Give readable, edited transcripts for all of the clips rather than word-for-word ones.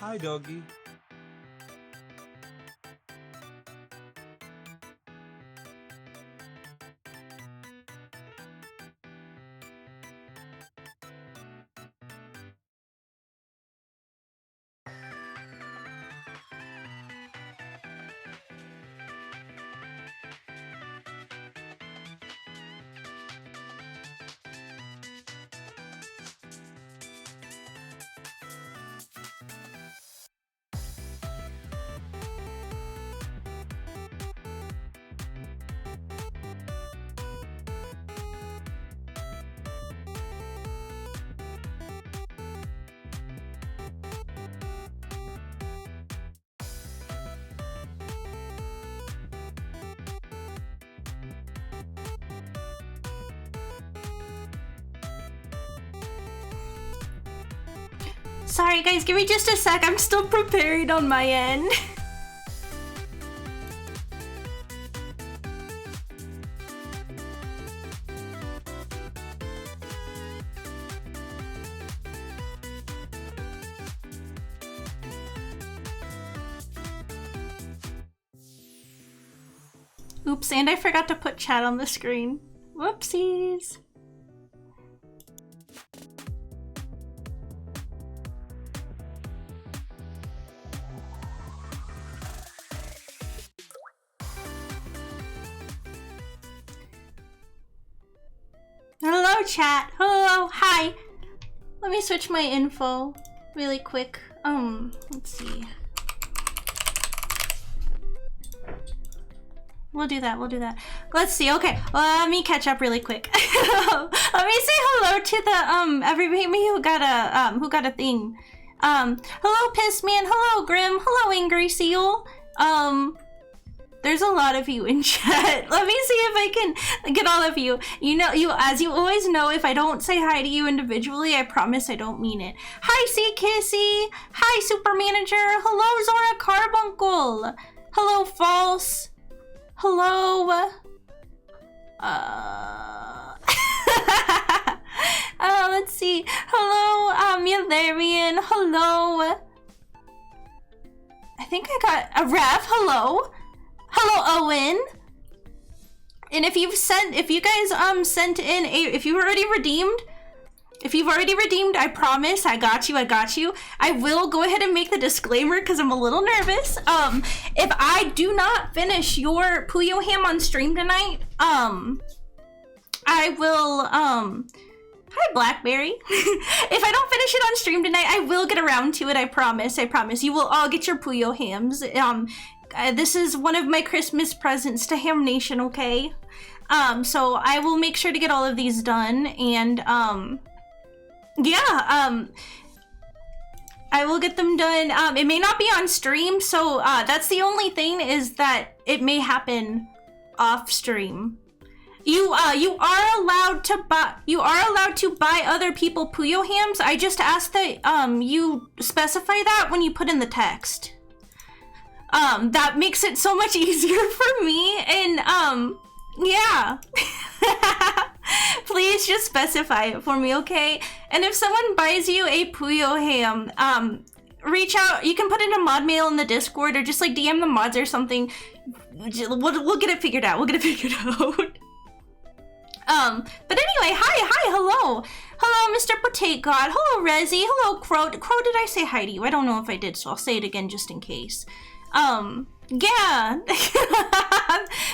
Hi, doggy. Sorry guys, give me just a sec. I'm still preparing on my end. Oops, and I forgot to put chat on the screen. Whoopsies. Hello chat. Hello. Hi. Let me switch my info really quick. Let's see. We'll do that. Let's see. Okay. Let me catch up really quick. Let me say hello to the everybody who got a thing. Hello Pissman. Hello Grim. Hello Angry Seal. There's a lot of you in chat. Let me see if I can get all of you. You know, as you always know, if I don't say hi to you individually, I promise I don't mean it. Hi, C Kissy. Hi, Super Manager. Hello, Zora Carbuncle. Hello, False. Hello. Let's see. Hello, Mularian. Hello. I think I got a ref. Hello. Hello, Owen. And if you guys sent in if you've already redeemed, I promise I got you. I will go ahead and make the disclaimer because I'm a little nervous. If I do not finish your Puyoham on stream tonight, I will, hi Blackberry. If I don't finish it on stream tonight, I will get around to it, I promise. You will all get your Puyohams. This is one of my Christmas presents to Ham Nation, okay? So I will make sure to get all of these done, and, I will get them done. It may not be on stream, so, that's the only thing, is that it may happen off stream. You are allowed to buy other people Puyohams. I just ask that you specify that when you put in the text. That makes it so much easier for me, and yeah. Please just specify it for me, okay? And if someone buys you a Puyoham, reach out. You can put in a mod mail in the Discord, or just like DM the mods or something. We'll get it figured out. But anyway, hi, hello, Mr. Potato God, hello, Rezi, hello, Crow, did I say hi to you? I don't know if I did, so I'll say it again just in case. Yeah,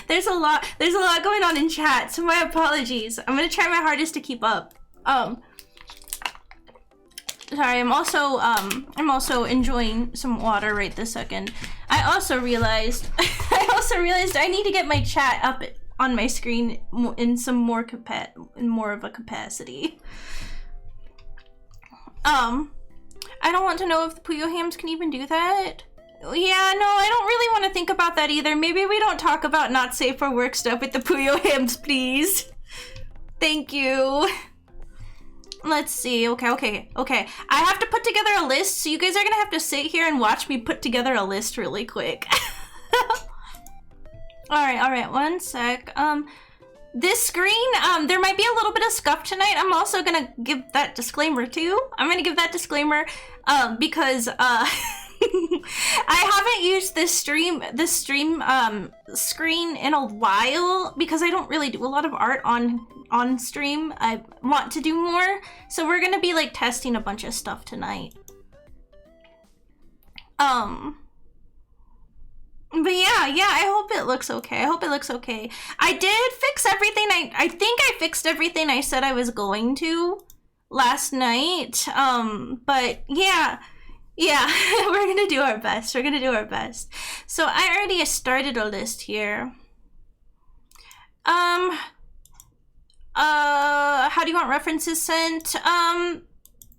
there's a lot going on in chat, so my apologies. I'm gonna try my hardest to keep up. Sorry, I'm also enjoying some water right this second. I also realized I need to get my chat up on my screen in more of a capacity. I don't want to know if the Puyohams can even do that. Yeah, no, I don't really want to think about that either. Maybe we don't talk about not safe for work stuff with the Puyohams, please. Thank you. Let's see. Okay. I have to put together a list, so you guys are gonna have to sit here and watch me put together a list really quick. Alright, one sec. This screen, there might be a little bit of scuff tonight. I'm also gonna give that disclaimer too. Because, I haven't used this stream screen in a while because I don't really do a lot of art on stream. I want to do more, so we're gonna be like testing a bunch of stuff tonight. But yeah, I hope it looks okay. I did fix everything. I think I fixed everything I said I was going to last night. But yeah, we're gonna do our best. So I already started a list here. How do you want references sent?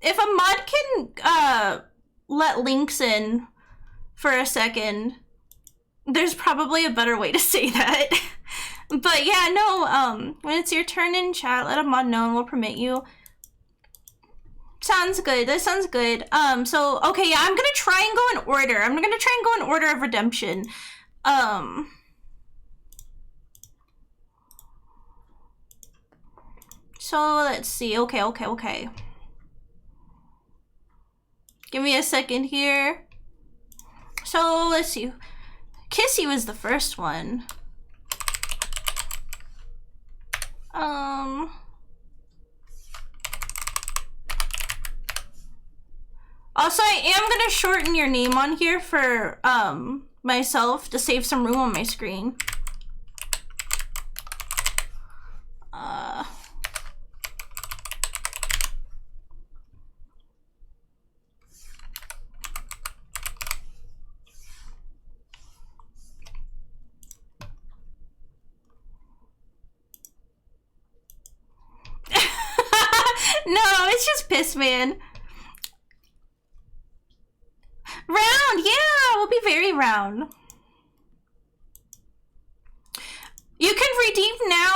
If a mod can, let links in for a second, there's probably a better way to say that. But yeah, no, when it's your turn in chat, let a mod know and we'll permit you. Sounds good. That sounds good. So, okay, yeah, I'm gonna try and go in order. Of redemption. So, let's see. Okay. Give me a second here. So, let's see. Kissy was the first one. Also, I am gonna shorten your name on here for, myself to save some room on my screen. No, it's just Piss Man. Round, yeah, we'll be very round. You can redeem now.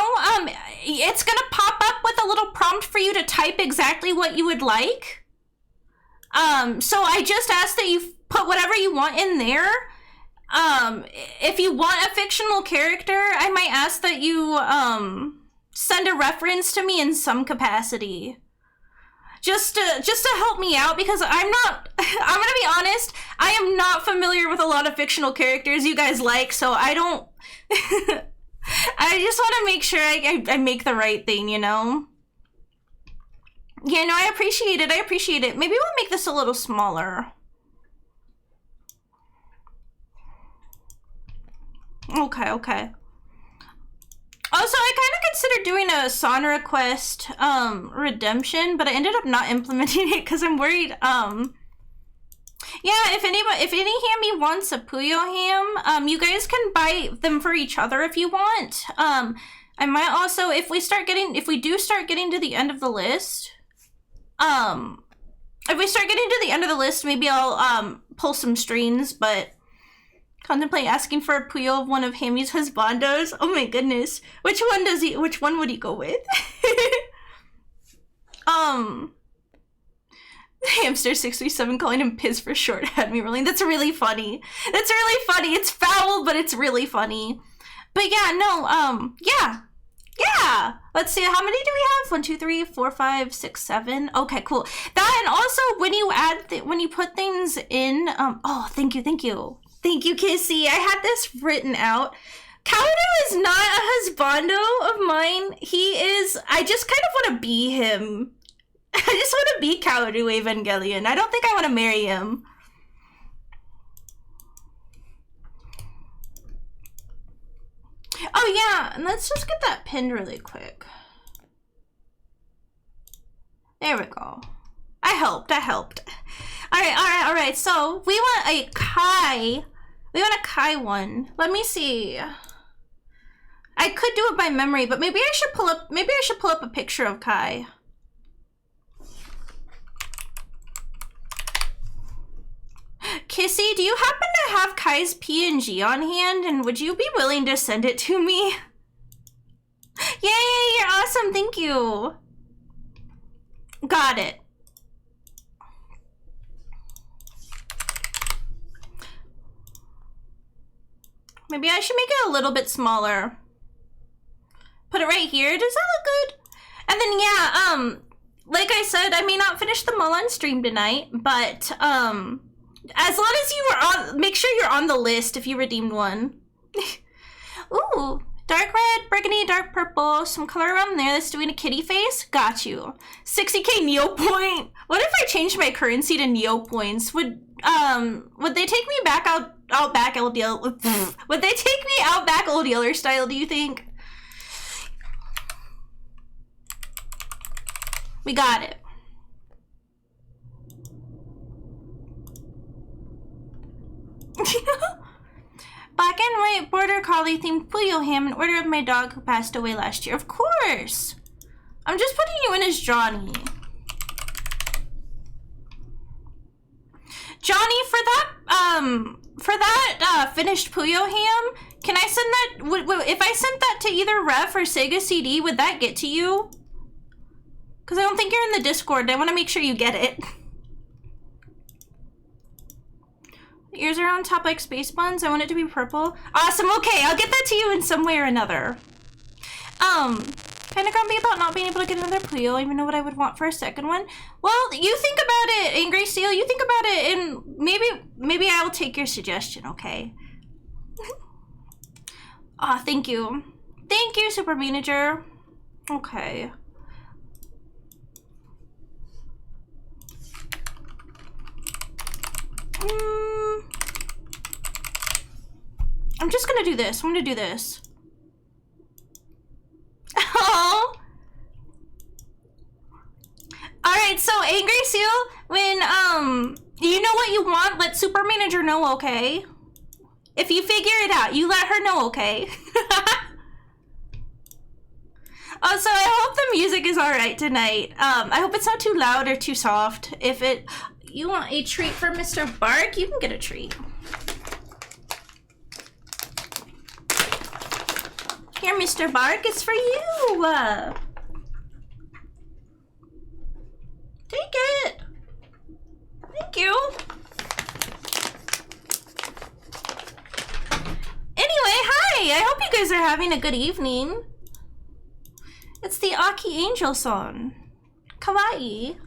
It's gonna pop up with a little prompt for you to type exactly what you would like. So I just ask that you put whatever you want in there. If you want a fictional character, I might ask that you, send a reference to me in some capacity. Just to help me out, because I'm gonna be honest, I am not familiar with a lot of fictional characters you guys like, so I don't... I just want to make sure I make the right thing, you know? Yeah, no, I appreciate it. I appreciate it. Maybe we'll make this a little smaller. Okay, okay. Also, I kind of considered doing a Sonra quest, redemption, but I ended up not implementing it because I'm worried, yeah, if any Hammie wants a Puyoham, you guys can buy them for each other if you want. I might also, if we do start getting to the end of the list, maybe I'll, pull some strings, but contemplate asking for a Puyo of one of Hammie's husbandos. Oh my goodness. Which one would he go with? Hamster 637 calling him Piz for short had me rolling. That's really funny. That's really funny. It's foul, but it's really funny. But yeah, no, yeah. Let's see, how many do we have? 1, 2, 3, 4, 5, 6, 7. Okay, cool. That, and also when you put things in, oh, thank you. Thank you, Kissy. I had this written out. Kaoru is not a husbando of mine. He is, I just kind of want to be him. I just want to be Kaoru Evangelion. I don't think I want to marry him. Oh yeah, and let's just get that pinned really quick. There we go. I helped. Alright, so we want a Kai. We want a Kai one. Let me see. I could do it by memory, but maybe I should pull up a picture of Kai. Kissy, do you happen to have Kai's PNG on hand, and would you be willing to send it to me? Yay, you're awesome, thank you. Got it. Maybe I should make it a little bit smaller. Put it right here, does that look good? And then yeah, like I said, I may not finish them all on stream tonight, but, as long as you are on, make sure you're on the list if you redeemed one. Ooh, dark red, burgundy, dark purple, some color around there that's doing a kitty face. Got you. 60k Neo point. What if I changed my currency to Neo points? Would they take me back out back old Yeller? Would they take me out back old Yeller style, do you think? We got it. Black and white border collie themed Puyoham in order of my dog who passed away last year. Of course. I'm just putting you in as Johnny. Johnny, for that finished Puyoham, can I send that? If I sent that to either Ref or Sega CD, would that get to you? Because I don't think you're in the Discord. I want to make sure you get it. Ears are on top like space buns. I want it to be purple. Awesome. Okay, I'll get that to you in some way or another. Kind of grumpy about not being able to get another Puyo. I don't even know what I would want for a second one. Well, you think about it, Angry Steel. You think about it, and maybe I will take your suggestion. Okay. Aw, thank you. Thank you, Super Manager. Okay. I'm just gonna do this. I'm gonna do this. Oh. Alright, so Angry Seal, when you know what you want, let Super Manager know, okay? If you figure it out, you let her know, okay? Also, I hope the music is alright tonight. I hope it's not too loud or too soft. If you want a treat for Mr. Bark, you can get a treat. Here, Mr. Bark, it's for you. Take it. Thank you. Anyway, hi. I hope you guys are having a good evening. It's the Aki Angel song. Kawaii.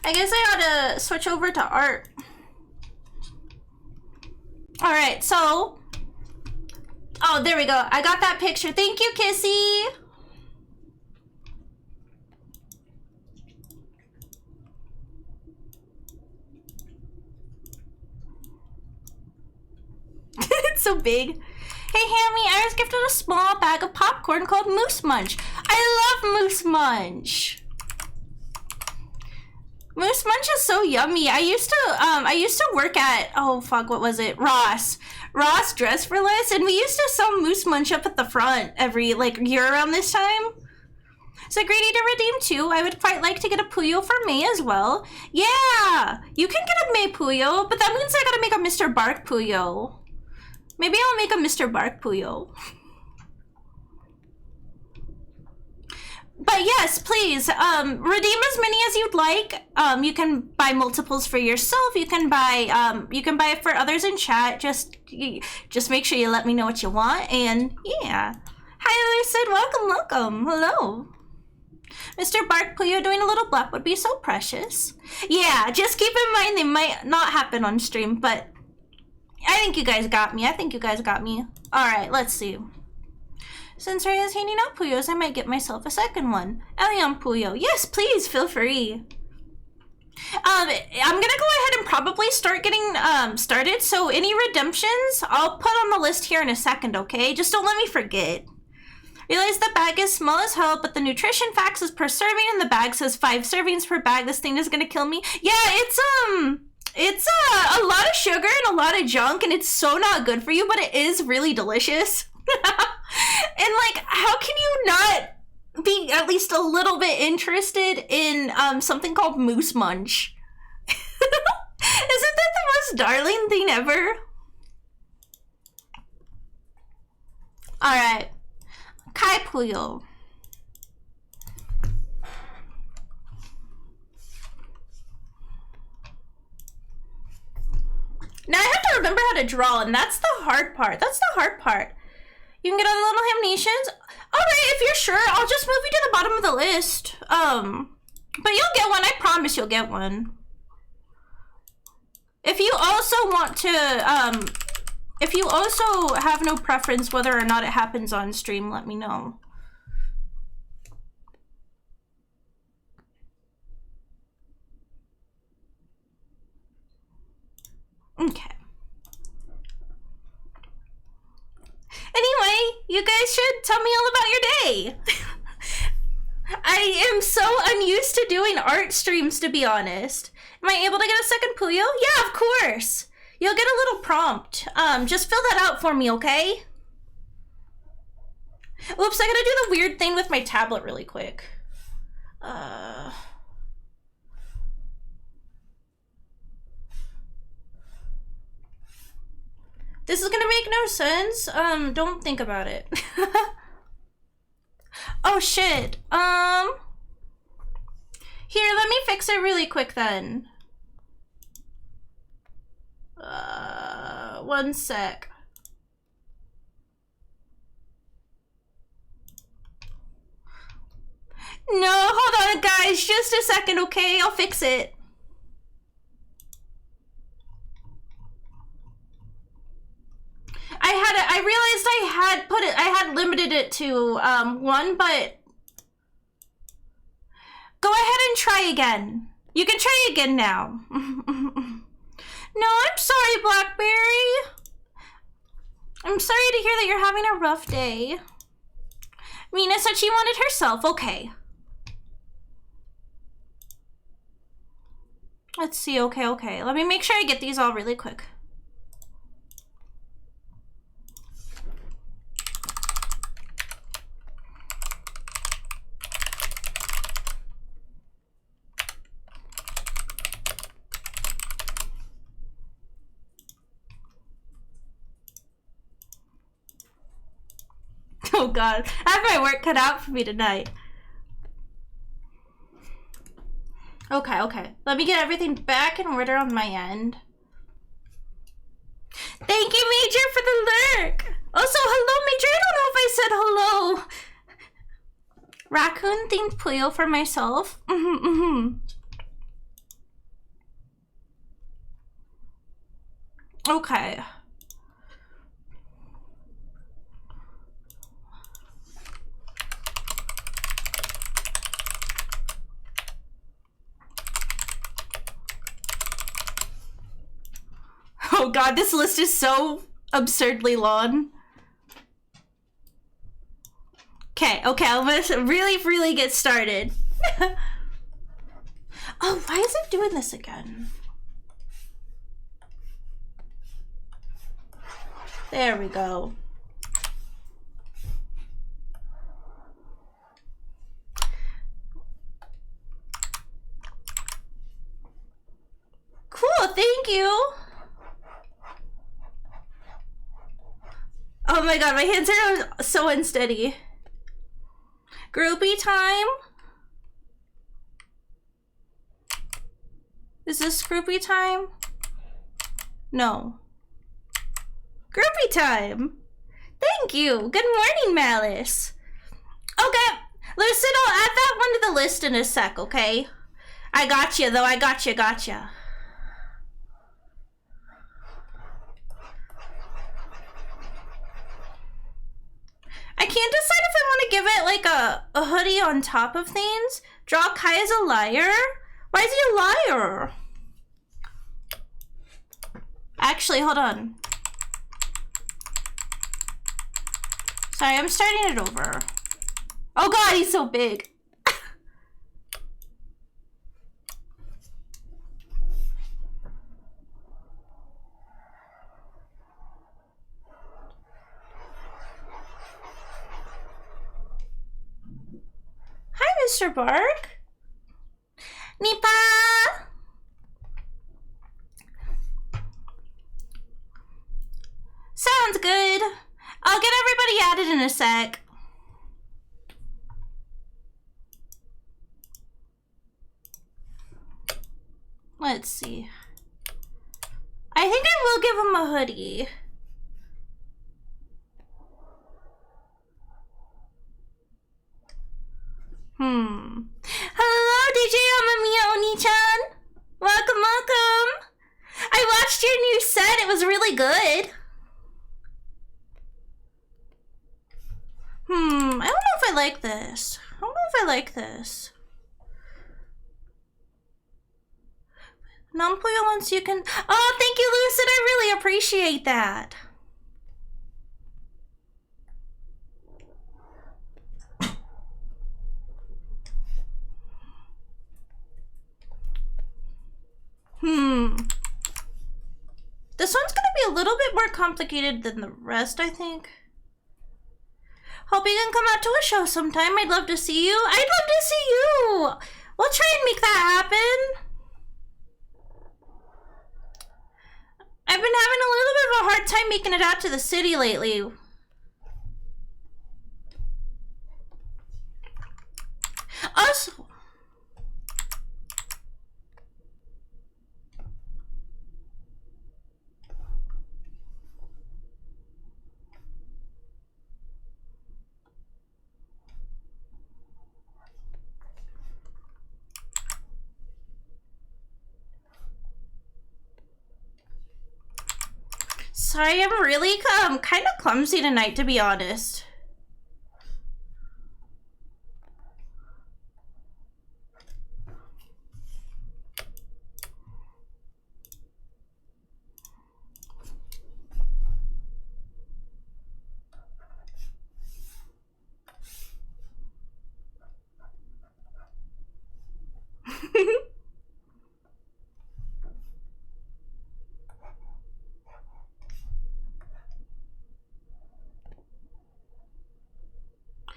I guess I ought to switch over to art. Alright, so... Oh, there we go. I got that picture. Thank you, Kissy! It's so big. Hey, Hammie, I was gifted a small bag of popcorn called Moose Munch. I love Moose Munch. Moose Munch is so yummy. I used to work at, oh fuck, what was it? Ross Dress for Less, and we used to sell Moose Munch up at the front every year around this time. So greedy to redeem too. I would quite like to get a Puyo for May as well. Yeah, you can get a May Puyo, but that means I gotta make a Mr. Bark Puyo. Maybe I'll make a Mr. Bark Puyo. But yes, please, redeem as many as you'd like. You can buy multiples for yourself. You can buy it for others in chat. Just make sure you let me know what you want. And yeah. Hi, Lucid. Welcome. Hello. Mr. Bark Puyo doing a little bluff would be so precious. Yeah, just keep in mind they might not happen on stream, but I think you guys got me. Alright, let's see. Since Ray is handing out Puyos, I might get myself a second one. Elion Puyo. Yes, please, feel free. I'm gonna go ahead and probably start getting started, so any redemptions, I'll put on the list here in a second, okay? Just don't let me forget. Realize the bag is small as hell, but the nutrition facts is per serving, and the bag says 5 servings per bag. This thing is gonna kill me. Yeah, it's a lot of sugar and a lot of junk, and it's so not good for you, but it is really delicious. And how can you not be at least a little bit interested in something called Moose Munch? Isn't that the most darling thing ever? Alright. Kai Puyo. Now I have to remember how to draw, and that's the hard part. You can get all the little Hamnetians. Alright, if you're sure, I'll just move you to the bottom of the list. But you'll get one. I promise you'll get one. If you also want to, if you also have no preference whether or not it happens on stream, let me know. Okay. Anyway, you guys should tell me all about your day. I am so unused to doing art streams, to be honest. Am I able to get a second Puyo? Yeah, of course. You'll get a little prompt. Just fill that out for me, okay? Oops, I gotta do the weird thing with my tablet really quick. This is gonna make no sense. Don't think about it. Oh shit. Here, let me fix it really quick then. One sec. No, hold on guys, just a second, okay? I'll fix it. I realized I had limited it to one, but go ahead and try again. You can try again now. No, I'm sorry, Blackberry. I'm sorry to hear that you're having a rough day. Mina said she wanted herself. Okay. Let's see. Okay. Let me make sure I get these all really quick. god. I have my work cut out for me tonight. Okay, okay. Let me get everything back in order on my end. Thank you, Major, for the lurk. Also, hello, Major. I don't know if I said hello. Raccoon themed Puyo for myself. Okay. Oh god, this list is so absurdly long. Okay, okay, I'm gonna really get started. Oh, why is it doing this again? There we go. Cool, thank you. Oh my god, my hands are so unsteady. Groupie time? Is this groupie time? No. Groupie time! Thank you! Good morning, Malice! Okay, listen, I'll add that one to the list in a sec, okay? I got you, though. I gotcha. I can't decide if I want to give it like a hoodie on top of things. Draw Kai as a liar? Why is he a liar? Actually, hold on. Sorry, I'm starting it over. Oh god, he's so big. Hi, Mr. Bark. Nipa! Sounds good. I'll get everybody added in a sec. Let's see. I think I will give him a hoodie. Hello, DJ Amamiya Oni-chan. Welcome. I watched your new set. It was really good. I don't know if I like this. Non-Puyo once you can... Oh, thank you, Lucid. I really appreciate that. This one's gonna be a little bit more complicated than the rest, I think. Hope you can come out to a show sometime. I'd love to see you. I'd love to see you. We'll try and make that happen. I've been having a little bit of a hard time making it out to the city lately. Also, sorry, I'm really kind of clumsy tonight, to be honest.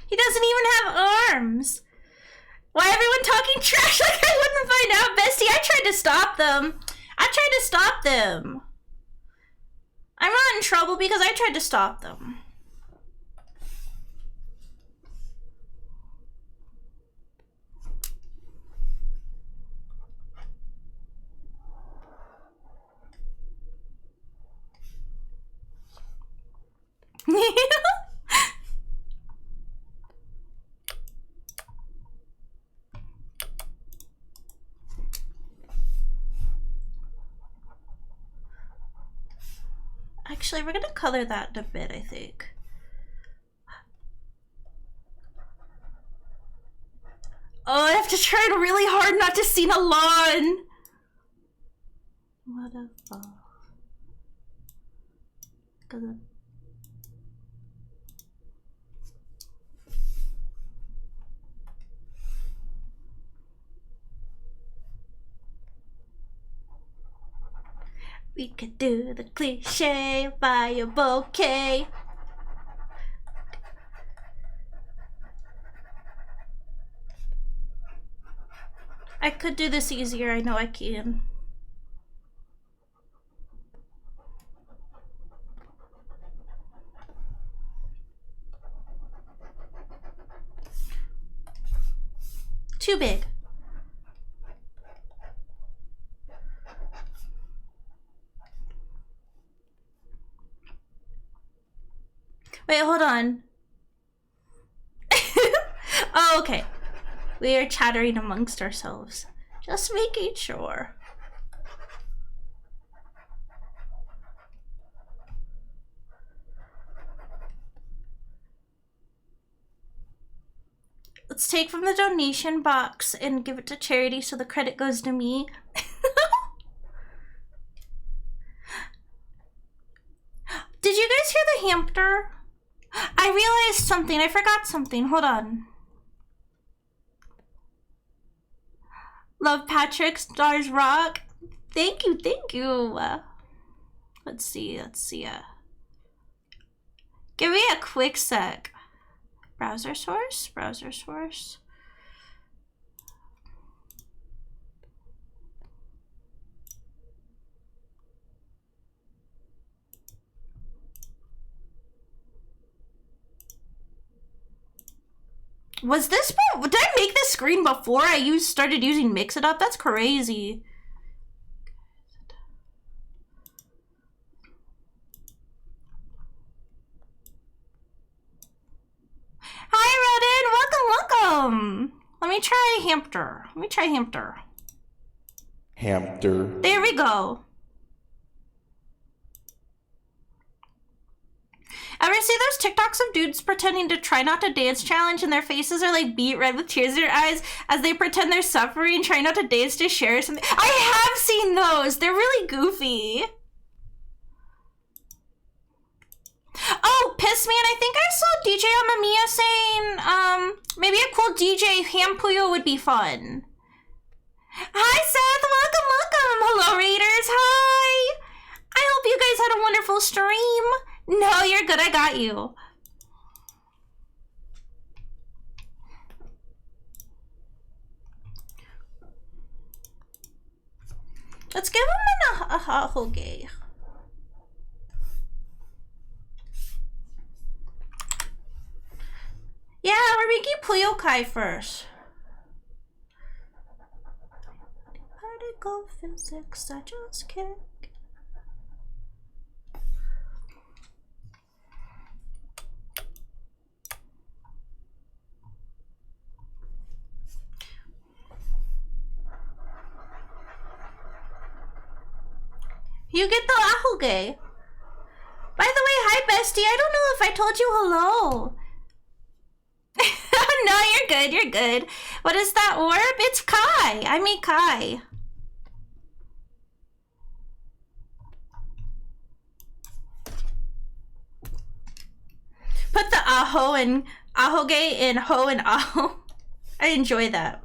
He doesn't even have arms. Why everyone talking trash like I wouldn't find out, bestie? I tried to stop them. I'm not in trouble because I tried to stop them. Actually, we're gonna color that in a bit, I think. Oh, I have to try really hard not to see a lawn. What a fuck. We could do the cliche, buy a bouquet. I could do this easier, I know I can. Too big. Wait, hold on. Oh, okay. We are chattering amongst ourselves. Just making sure. Let's take from the donation box and give it to charity so the credit goes to me. Did you guys hear the hamster? I realized something. I forgot something. Hold on. Love Patrick, Stars Rock. Thank you, thank you. Let's see. Give me a quick sec. Browser source. Was this, did I make this screen before I started using Mix It Up? That's crazy. Hi, Rodin, welcome. Let me try Hamster. Hamster. There we go. Ever see those TikToks of dudes pretending to try not to dance challenge and their faces are like beet red with tears in their eyes as they pretend they're suffering, trying not to dance to share something? I have seen those. They're really goofy. Oh, Piss Man, I think I saw DJ Amamiya saying, maybe a cool DJ Ham Puyo would be fun. Hi, Seth. Welcome. Hello, Raiders. Hi. I hope you guys had a wonderful stream. No, you're good. I got you. Let's give him a hoge. Yeah, we're making Puyokai first. Particle physics, I just can't. You get the ahoge. By the way, hi bestie. I don't know if I told you hello. No, you're good. What is that orb? It's Kai. I made Kai. Put the aho and ahoge in ho and aho. I enjoy that.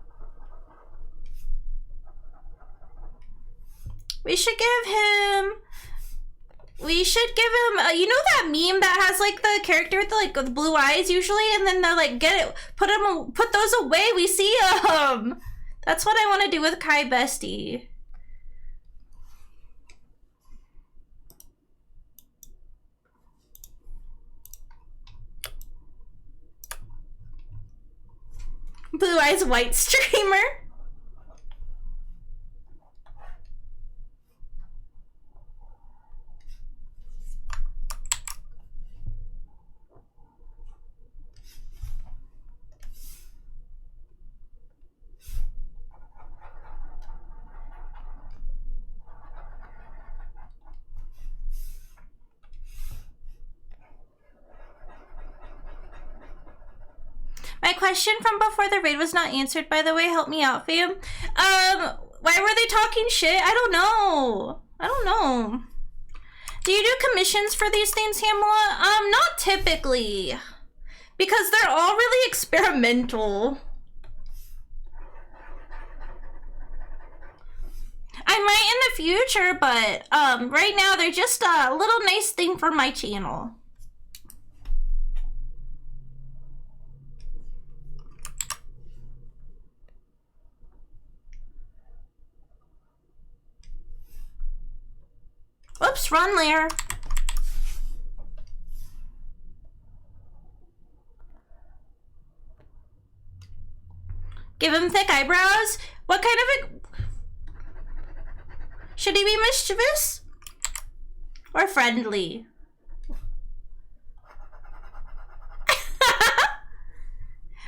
We should give him, you know that meme that has like the character with the blue eyes usually, and then they're like, put those away, we see them. That's what I want to do with Kai Bestie. Blue eyes white streamer. My question from before the raid was not answered, by the way. Help me out, fam. Why were they talking shit? I don't know. I don't know. Do you do commissions for these things, Hamela? Not typically. Because they're all really experimental. I might in the future, but right now they're just a little nice thing for my channel. Oops, wrong layer. Give him thick eyebrows? What kind of a... Should he be mischievous? Or friendly?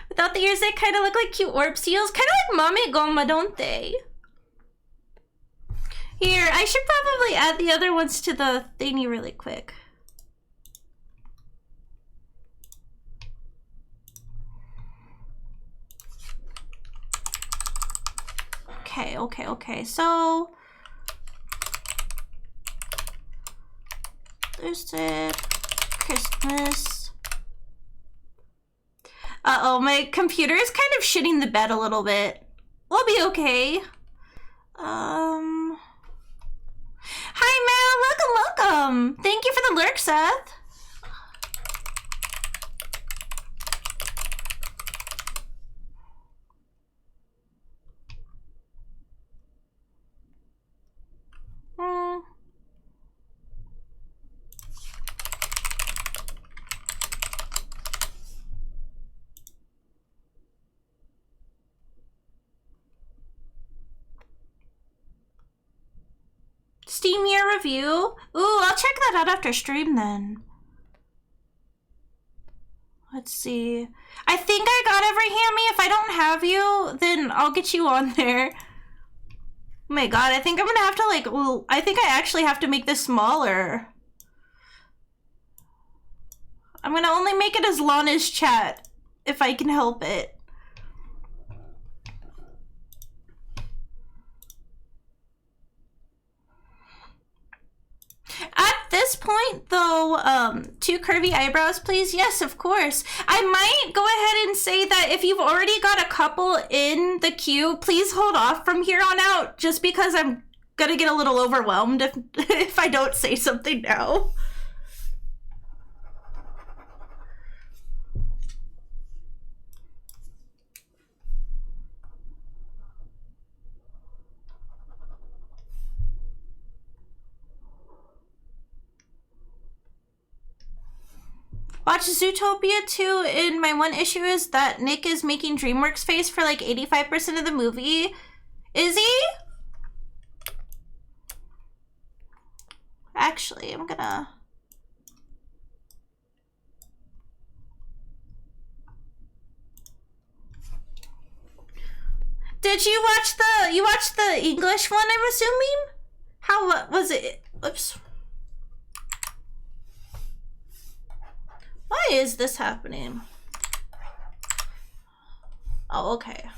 Without the ears, they kind of look like cute orb seals. Kind of like Mame Goma, don't they? Here, I should probably add the other ones to the thingy really quick. Okay. So there's it. Christmas. Uh-oh, my computer is kind of shitting the bed a little bit. We'll be okay. Hi, Mel. Welcome. Thank you for the lurk, Seth. Steam year review? Ooh, I'll check that out after stream then. Let's see. I think I got every Hammie. If I don't have you, then I'll get you on there. Oh my god, I think I'm gonna have to like, well, I think I actually have to make this smaller. I'm gonna only make it as long as chat, if I can help it. At this point, though, 2 curvy eyebrows, please? Yes, of course. I might go ahead and say that if you've already got a couple in the queue, please hold off from here on out, just because I'm gonna get a little overwhelmed if I don't say something now. Watch Zootopia 2, and my one issue is that Nick is making DreamWorks face for like 85% of the movie. Is he? Actually, I'm gonna... Did you watch the English one, I'm assuming? How was it? Oops. Why is this happening? Oh, okay.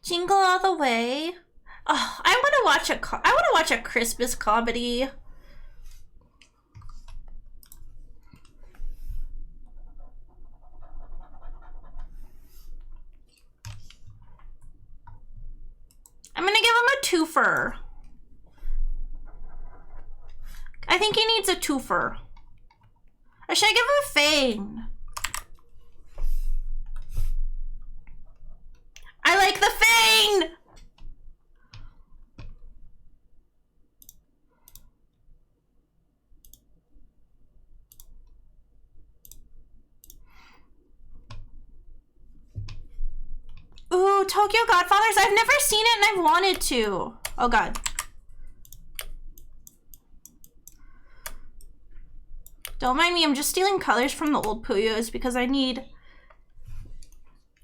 Jingle All the Way. Oh, I want to watch a Christmas comedy. I'm gonna give him a twofer. I think he needs a twofer. Or should I give him a fang? I like the fang! Tokyo Godfathers? I've never seen it and I've wanted to. Oh god. Don't mind me, I'm just stealing colors from the old Puyos because I need...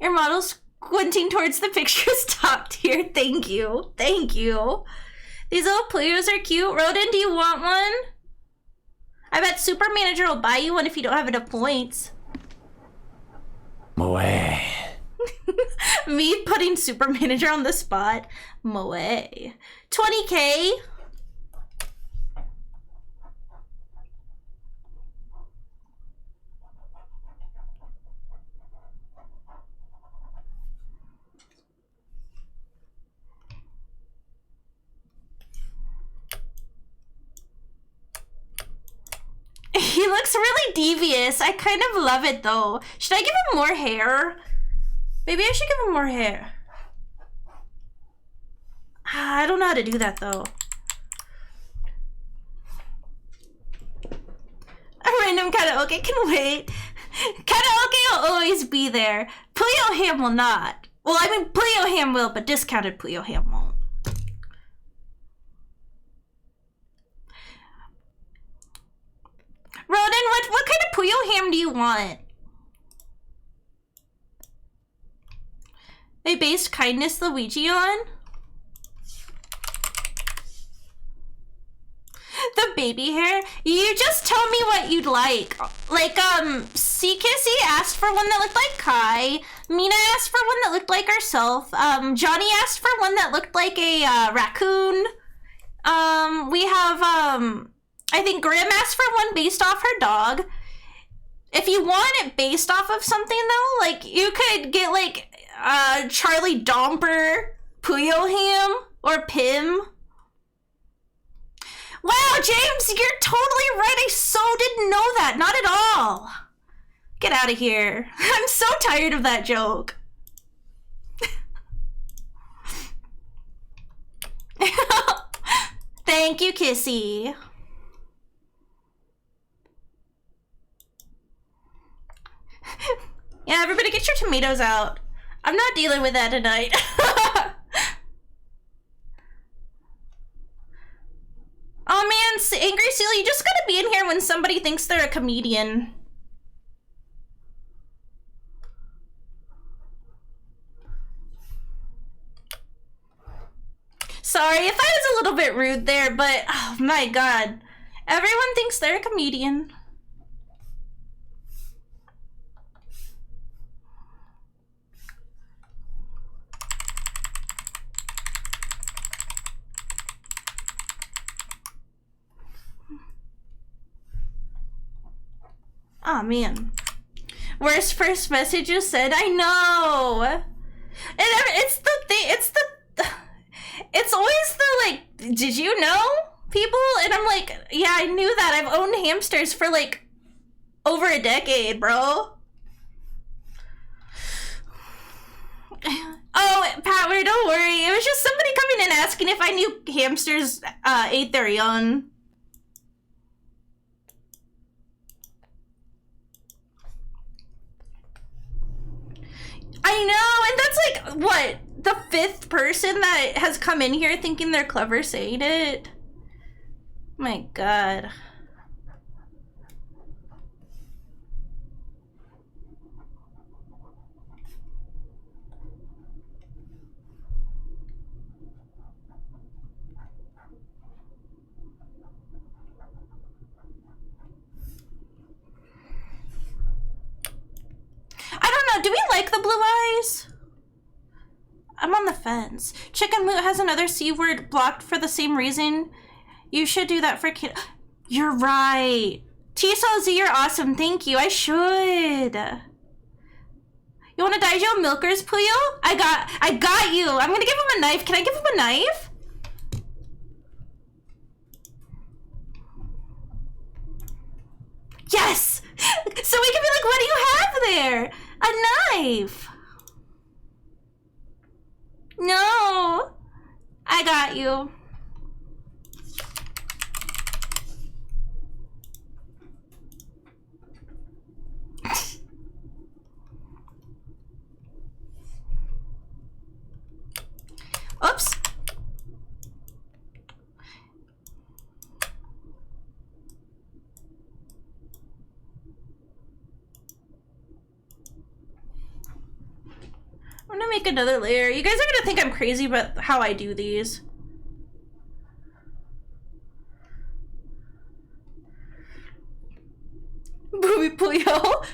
Your model's squinting towards the pictures top tier. Thank you. Thank you. These little Puyos are cute. Rodin, do you want one? I bet Super Manager will buy you one if you don't have enough points. Moe. Me putting Super Manager on the spot. Moe. 20K. He looks really devious. I kind of love it though. Should I give him more hair? Maybe I should give him more hair. I don't know how to do that though. A random karaoke can wait. Karaoke will always be there. Puyoham will not. Well, I mean Puyoham will, but discounted Puyoham won't. Rodin, what kind of Puyoham do you want? They based Kindness Luigi on? The baby hair? You just tell me what you'd like. Like, C-Kissy asked for one that looked like Kai. Mina asked for one that looked like herself. Johnny asked for one that looked like a, raccoon. We have, I think Grim asked for one based off her dog. If you want it based off of something though, like you could get like Charlie Domper, Puyoham, or Pim. Wow, James, you're totally right. I so didn't know that. Not at all. Get out of here. I'm so tired of that joke. Thank you, Kissy. Yeah, everybody get your tomatoes out. I'm not dealing with that tonight. Oh man, Angry Seal, you just gotta be in here when somebody thinks they're a comedian. Sorry if I was a little bit rude there, but oh my god. Everyone thinks they're a comedian. Oh man. Worst first message you said, I know. And it's the thing, it's always the like, did you know people? And I'm like, yeah, I knew that. I've owned hamsters for like over a decade, bro. Oh, Power, don't worry. It was just somebody coming in asking if I knew hamsters ate their young. I know, and that's like, what, the 5th person that has come in here thinking they're clever saying it? My god. I don't know, do we like the blue eyes? I'm on the fence. Chicken Moot has another C word blocked for the same reason. You should do that for kid. You're right. T-Sol Z, you're awesome. Thank you. I should. You want a Daijo Milkers, Puyo? I got you. I'm gonna give him a knife. Can I give him a knife? Yes! So we can be like, what do you have there? A knife. No. I got you. make another layer. You guys are gonna think I'm crazy about how I do these. Booby Puyo.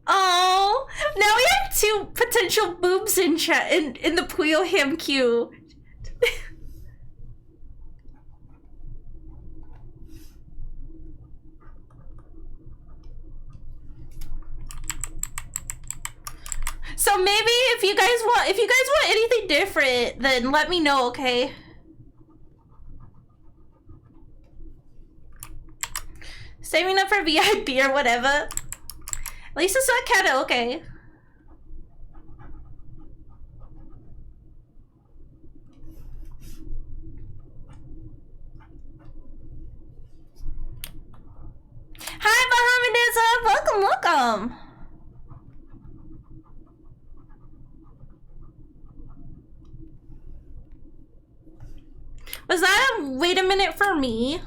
Oh, now we have 2 potential boobs in chat in the Puyoham queue. So maybe if you guys want anything different, then let me know, okay? Saving up for VIP or whatever. At least it's not karaoke. Hi, Bahamadism! Welcome, welcome! Was that a wait a minute for me?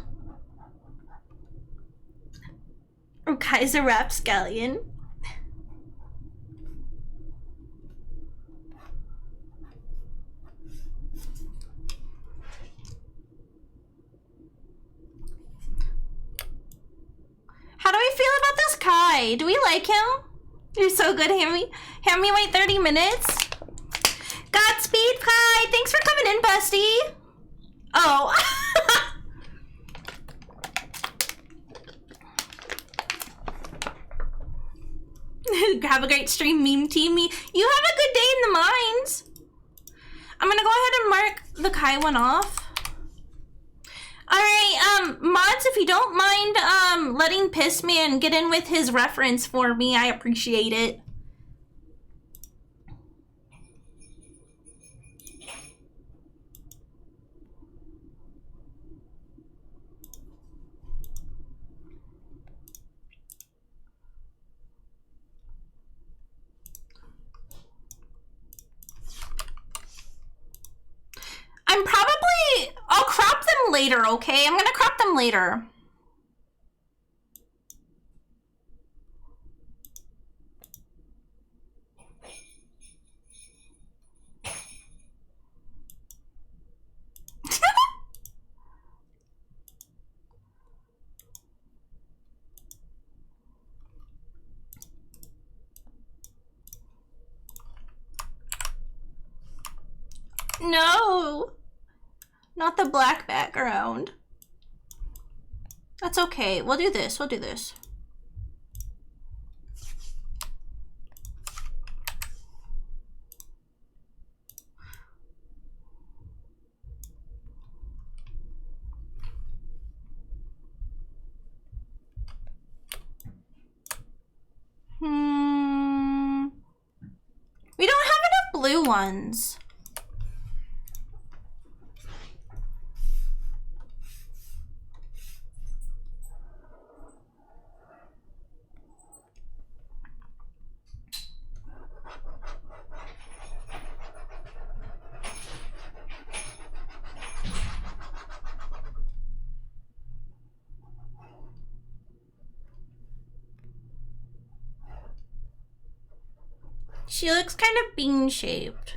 Or Kaiser Rapscallion? How do we feel about this Kai? Do we like him? You're so good, Hammie. Hammie, wait 30 minutes. Godspeed, Kai. Thanks for coming in, bestie. Oh. Have a great stream, meme team. You have a good day in the mines. I'm gonna go ahead and mark the Kai one off. Alright, mods, if you don't mind letting Pissman get in with his reference for me, I appreciate it. I'll crop them later, okay? I'm gonna crop them later. No. Not the black background. That's okay. We'll do this. We'll do this. We don't have enough blue ones. She looks kind of bean-shaped.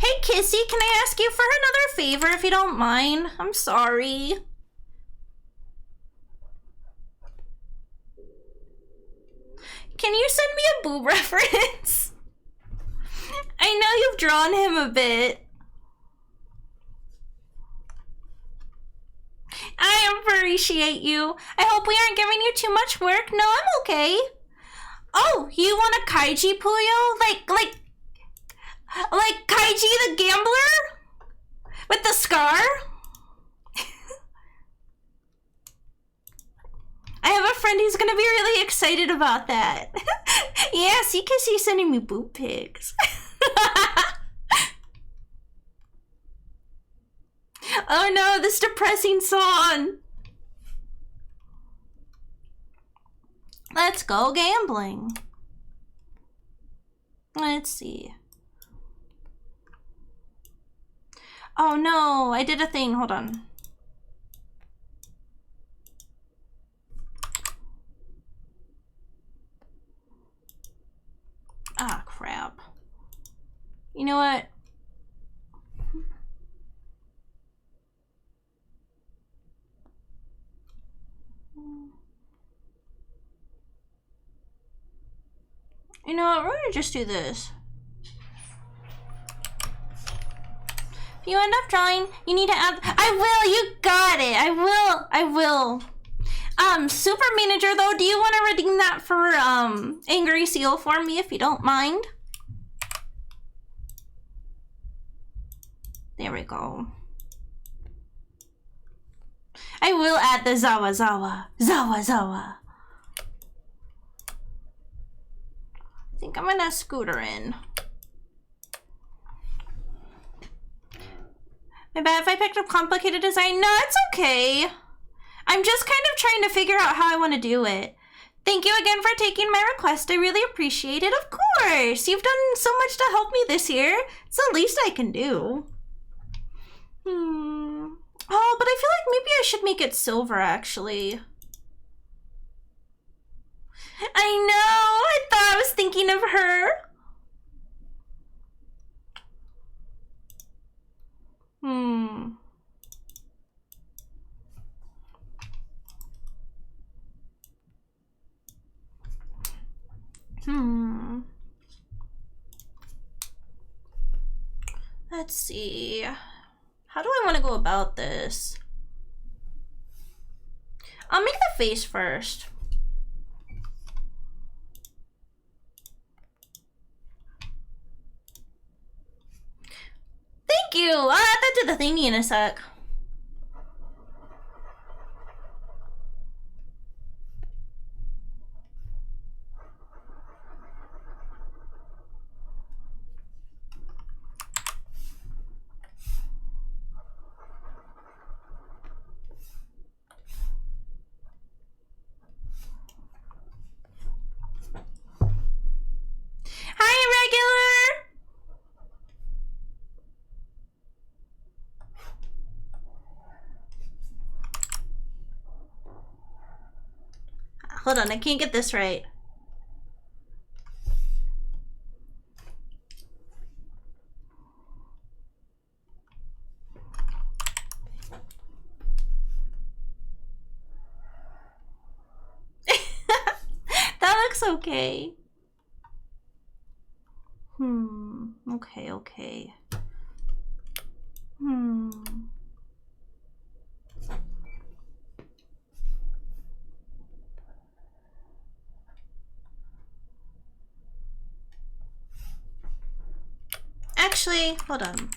Hey, Kissy, can I ask you for another favor if you don't mind? I'm sorry. Can you send me a boob reference? I know you've drawn him a bit. I appreciate you. I hope we aren't giving you too much work. No, I'm okay. Oh, you want a Kaiji Puyo? Like Kaiji the Gambler? With the scar? I have a friend who's gonna be really excited about that. Yeah, see, cause he's sending me boob pics. Oh no, this depressing song. Let's go gambling. Let's see. Oh no, I did a thing. Hold on. Ah, crap. You know what? You know what? We're gonna just do this. If you end up drawing, you need to add. I will. You got it. I will. Super manager though, do you want to redeem that for angry seal for me if you don't mind? There we go. I will add the Zawa. I think I'm gonna scooter in. My bad if I picked up complicated design. No, it's okay. I'm just kind of trying to figure out how I want to do it. Thank you again for taking my request. I really appreciate it. Of course. You've done so much to help me this year. It's the least I can do. Oh, but I feel like maybe I should make it silver, actually. I know. I thought I was thinking of her. Let's see. How do I want to go about this? I'll make the face first. Thank you! I'll add that to the thingy in a sec. Hold on, I can't get this right. That looks okay. Okay. Actually, hold on.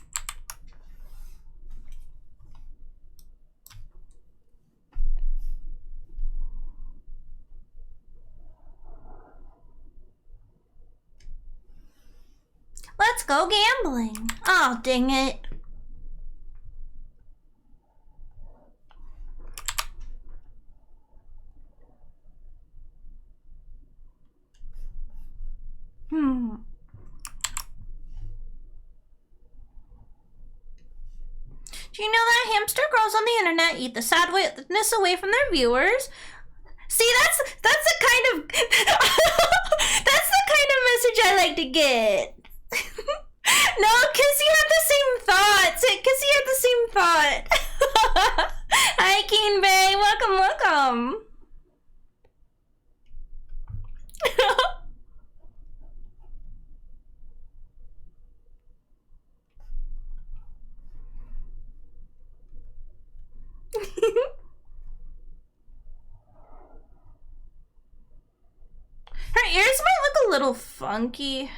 Let's go gambling. Oh, dang it. Do you know that hamster girls on the internet eat the sadness away from their viewers? See, that's the kind of that's the kind of message I like to get. No, Kissy had the same thoughts. Kissy had the same thought. Hi, Keen Bay. Welcome. Her ears might look a little funky.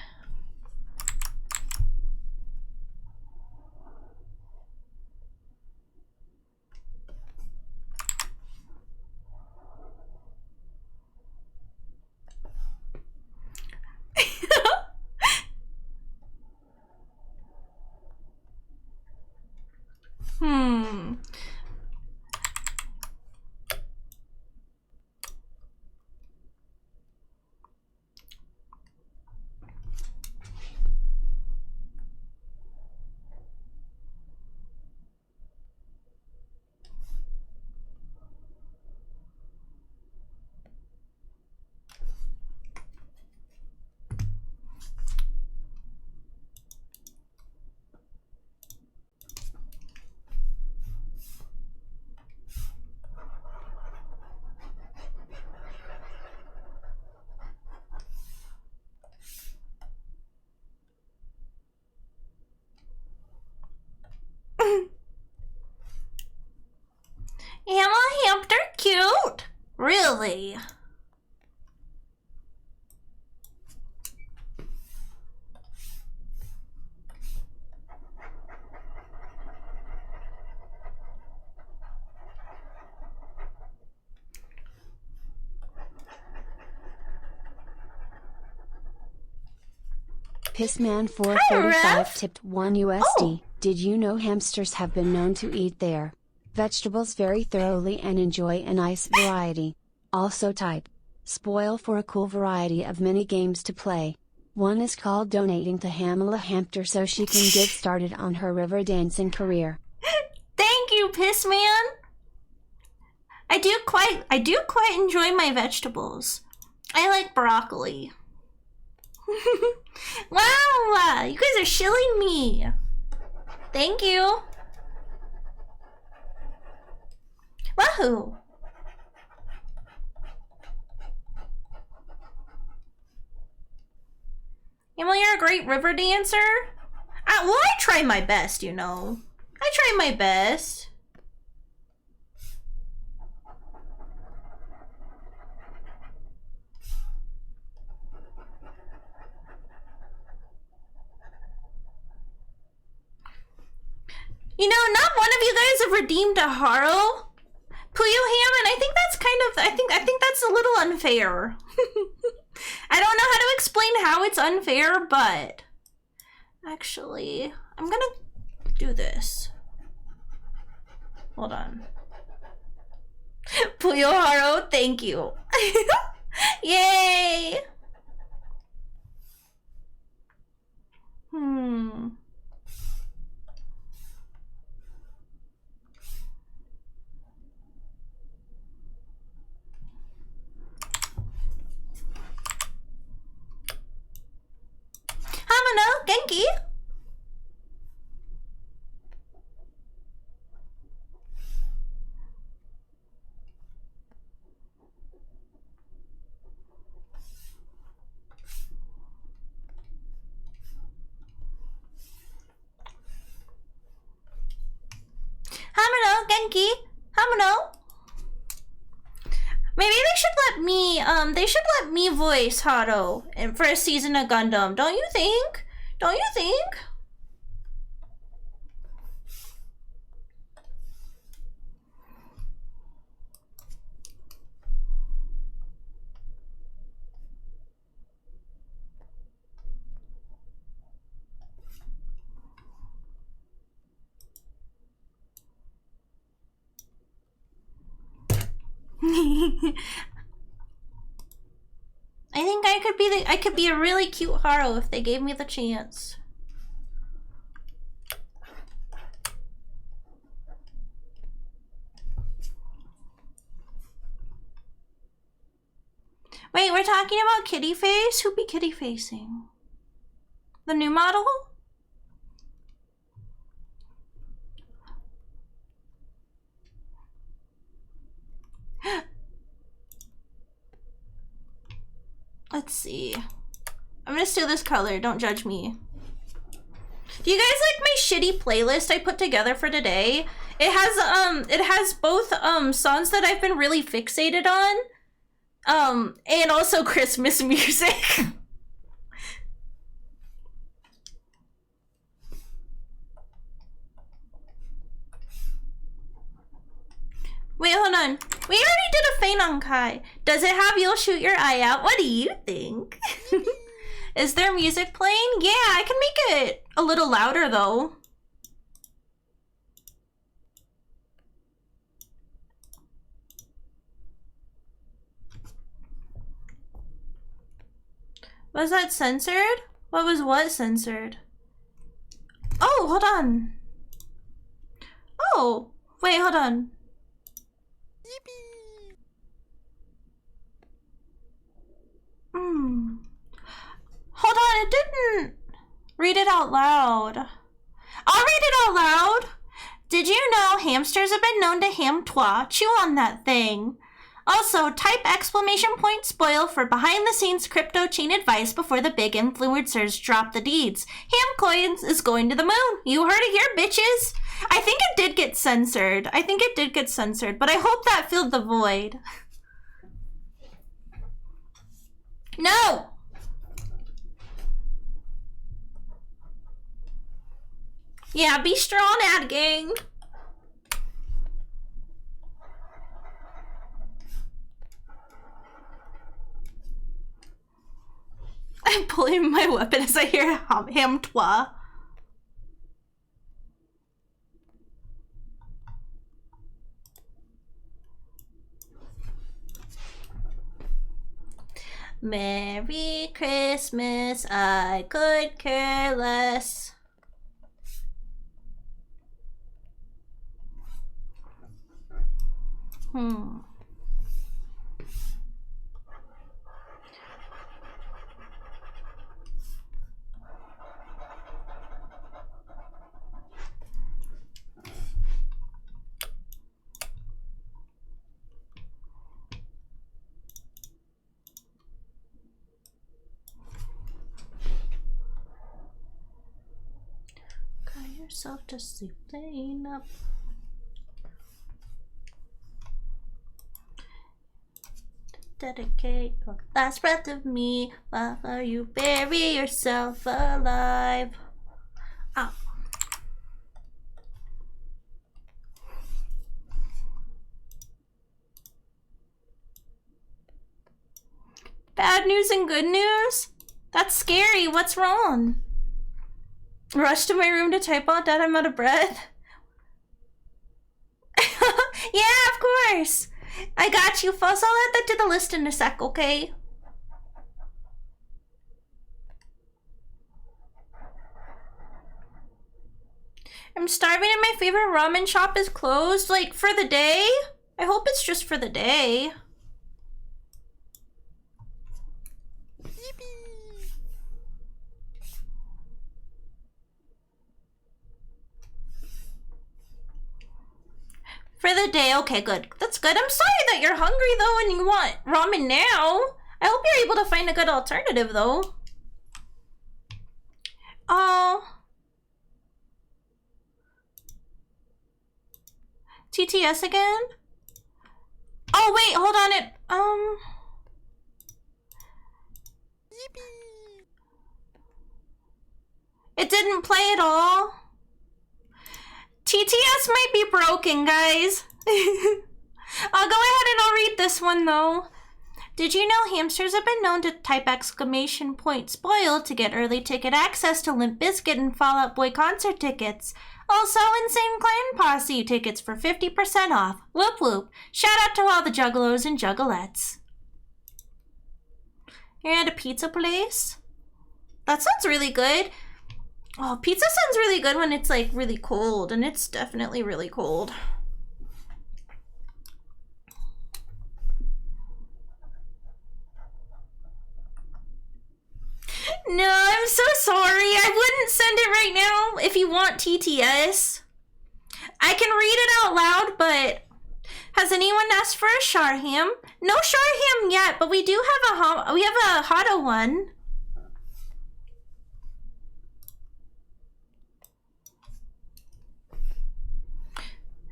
cute? Really? Pissman445 tipped 1 USD. Oh. Did you know hamsters have been known to eat their vegetables very thoroughly and enjoy a nice variety? Also type spoil for a cool variety of mini games to play. One is called donating to Hamela Hampter so she can get started on her river dancing career. Thank you, Pissman. I do quite enjoy my vegetables. I like broccoli. Wow, you guys are shilling me. Thank you. Wahoo. Well, you're a great river dancer. Well, I try my best, you know. I try my best. You know, not one of you guys have redeemed a Haro. Puyohams, and I think that's I think that's a little unfair. I don't know how to explain how it's unfair, but actually, I'm gonna do this. Hold on. Puyoharo, thank you. Yay! Hamano, Genki. Hamano, Genki. Hamano. Maybe they should let me voice Haro for a season of Gundam. Don't you think? Don't you think? I think I could be a really cute Haro if they gave me the chance. Wait, we're talking about kitty face? Who be kitty facing? The new model? Let's see. I'm gonna steal this color, don't judge me. Do you guys like my shitty playlist I put together for today? It has both songs that I've been really fixated on, and also Christmas music. Wait, hold on. We already did a feign on Kai. Does it have you'll shoot your eye out? What do you think? Is there music playing? Yeah, I can make it a little louder though. Was that censored? What censored? Oh, hold on. Oh, wait, hold on. Hold on, it didn't read it out loud. I'll read it out loud. Did you know hamsters have been known to ham toi, chew on that thing? Also, type exclamation point spoil for behind the scenes crypto chain advice before the big influencers drop the deeds. Ham Coins is going to the moon. You heard it here, bitches. I think it did get censored. But I hope that filled the void. No! Yeah, be strong, ad gang. I'm pulling my weapon as I hear Hamtwa. Merry Christmas, I could care less. Cry yourself to sleep, laying up. Dedicate your last breath of me while you bury yourself alive. Oh. Bad news and good news? That's scary. What's wrong? Rush to my room to type out that I'm out of breath. Yeah, of course. I got you, Fuss. I'll add that to the list in a sec, okay? I'm starving and my favorite ramen shop is closed. Like, for the day? I hope it's just for the day. For the day, okay, good. That's good. I'm sorry that you're hungry though and you want ramen now. I hope you're able to find a good alternative though. Oh. TTS again? Oh wait, hold on it. It didn't play at all. TTS might be broken, guys. I'll go ahead and I'll read this one, though. Did you know hamsters have been known to type exclamation point spoil to get early ticket access to Limp Bizkit and Fall Out Boy concert tickets? Also, Insane Clan Posse tickets for 50% off. Whoop whoop. Shout out to all the juggalos and juggalettes. You're at a pizza place? That sounds really good. Oh, pizza sounds really good when it's like really cold, and it's definitely really cold. No, I'm so sorry. I wouldn't send it right now if you want TTS. I can read it out loud, but has anyone asked for a Sharham? No Sharham yet, but we do have a Hotto one.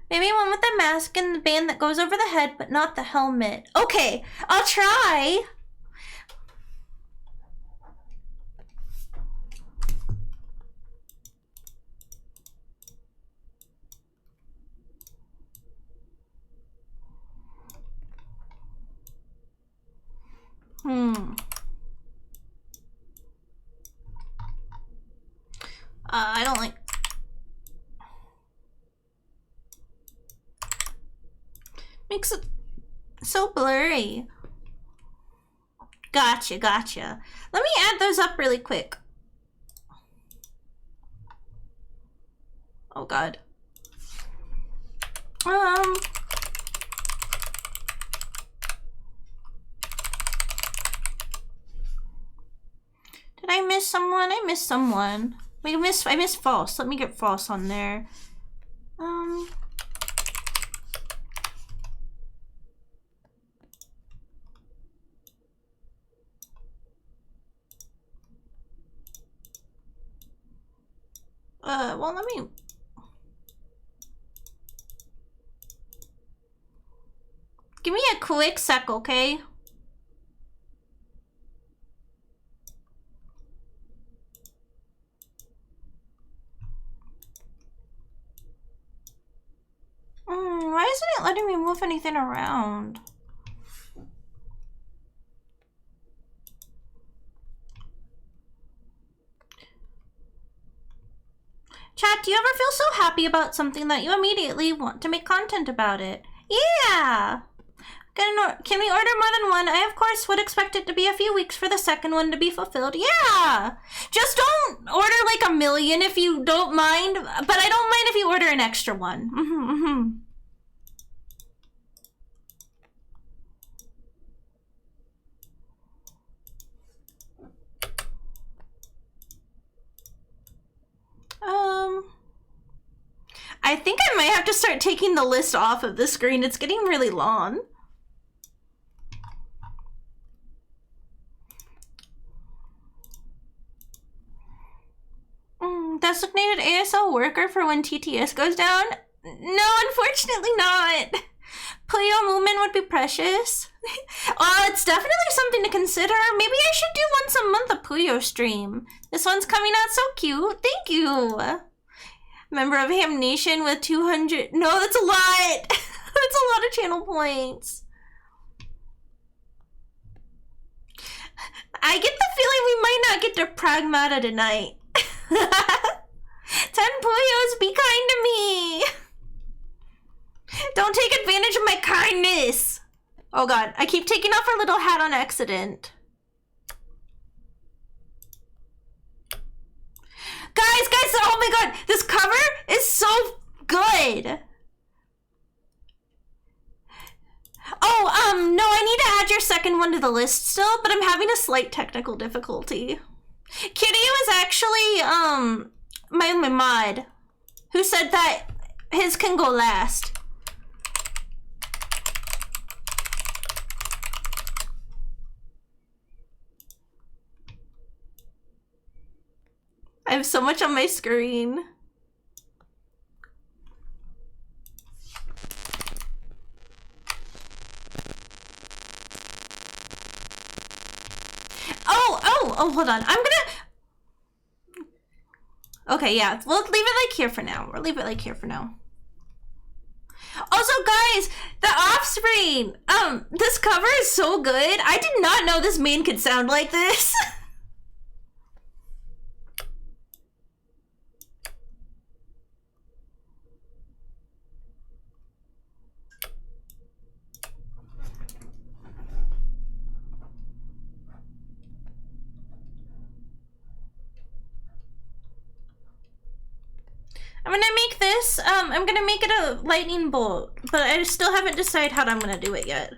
Maybe one with the mask and the band that goes over the head, but not the helmet. Okay, I'll try. I don't like... Makes it so blurry. Gotcha, gotcha. Let me add those up really quick. Oh god. Did I miss someone? I missed someone. Wait, I missed false. Let me get false on there. won't let me. Give me a quick sec, okay? Why isn't it letting me move anything around? Chat, do you ever feel so happy about something that you immediately want to make content about it? Yeah! Can we order more than one? I, of course, would expect it to be a few weeks for the second one to be fulfilled. Yeah! Just don't order like 1,000,000 if you don't mind, but I don't mind if you order an extra one. I think I might have to start taking the list off of the screen. It's getting really long. Designated ASL worker for when TTS goes down? No, unfortunately not. Puyo movement would be precious. Oh, it's definitely something to consider. Maybe I should do once a month a Puyo stream. This one's coming out so cute. Thank you. Member of Ham Nation with 200. No, that's a lot. That's a lot of channel points. I get the feeling we might not get to Pragmata tonight. 10 Puyos, be kind to me. Don't take advantage of my kindness. Oh god, I keep taking off her little hat on accident. Guys, oh my god, this cover is so good. Oh, no, I need to add your second one to the list still, but I'm having a slight technical difficulty. Kitty was actually, my mod, who said that his can go last. I have so much on my screen. Oh, hold on. Okay, yeah. We'll leave it like here for now. We'll leave it like here for now. Also, guys, the off-screen. This cover is so good. I did not know this main could sound like this. I'm gonna make this, I'm gonna make it a lightning bolt, but I still haven't decided how I'm gonna do it yet.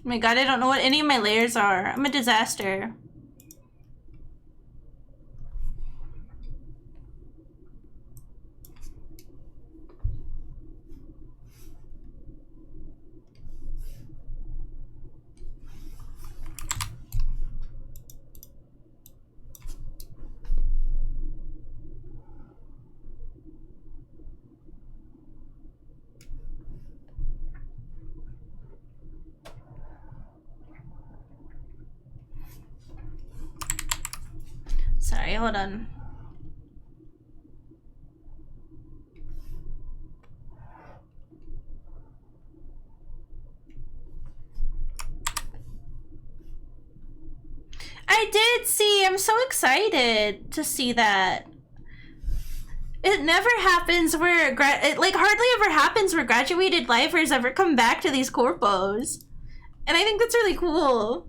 Oh my god, I don't know what any of my layers are. I'm a disaster. Sorry, hold on. I did see. I'm so excited to see that. It never happens where it like hardly ever happens where graduated lifers ever come back to these corpos, and I think that's really cool.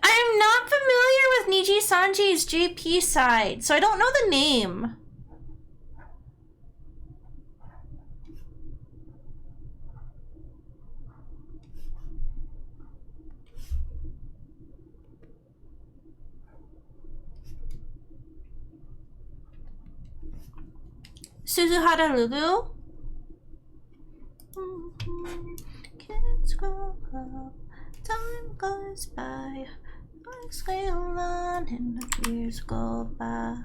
I'm not familiar with Niji Sanji's JP side, so I don't know the name. Suzuhara Lugu? Kids grow up, time goes by, lives go on and the years go by.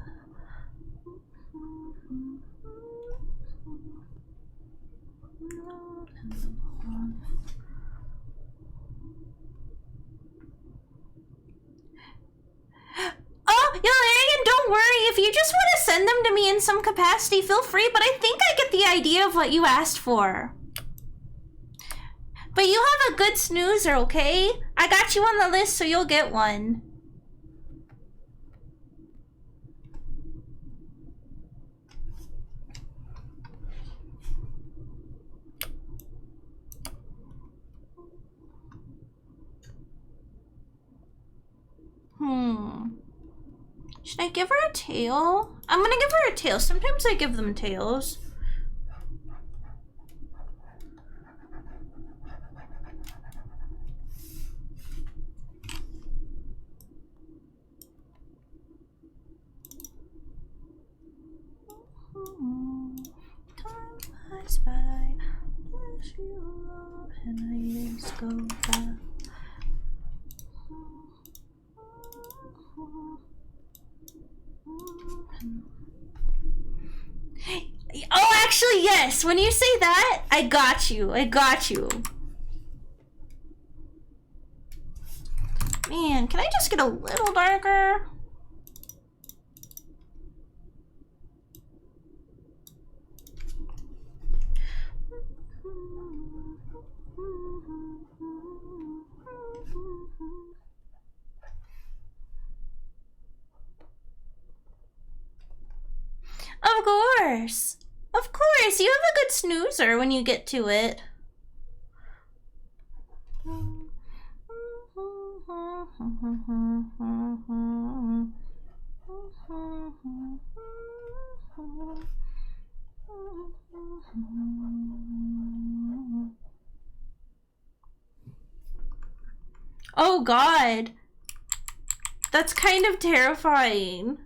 Oh, Yolarian, don't worry. If you just want to send them to me in some capacity, feel free, but I think I get the idea of what you asked for. But you have a good snoozer, okay? I got you on the list, so you'll get one. Should I give her a tail? I'm gonna give her a tail. Sometimes I give them tails. Time flies by, as you love, and the years go by. Oh, actually, yes. When you say that, I got you. I got you. Man, can I just get a little darker? Of course. Of course. You have a good snoozer when you get to it. Oh God. That's kind of terrifying.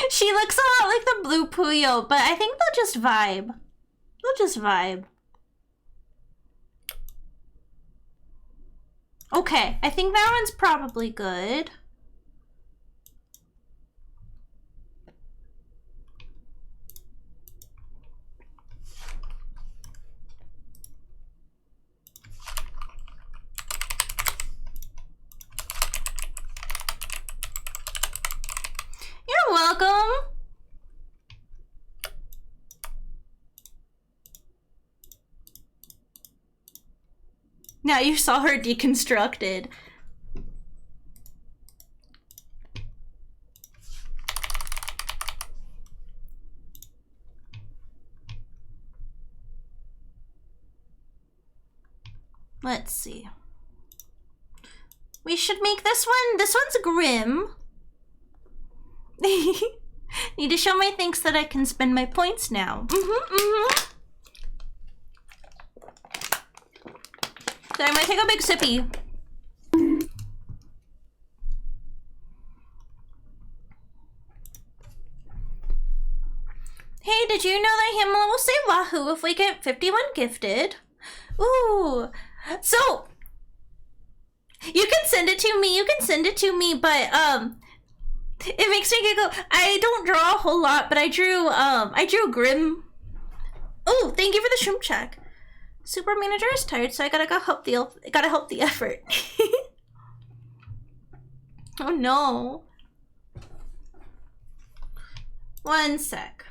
She looks a lot like the blue Puyo, but I think they'll just vibe. They'll just vibe. Okay, I think that one's probably good. You're welcome. Now you saw her deconstructed. Let's see. We should make this one. This one's grim. Need to show my thanks that I can spend my points now. So I'm gonna take a big sippy. Hey, did you know that Hamela will say wahoo if we get 51 gifted? Ooh. So You can send it to me. You can send it to me, but it makes me giggle. I don't draw a whole lot, but I drew Grim. Oh, thank you for the shroom check. Super manager is tired, so I gotta help the effort. Oh no. One sec.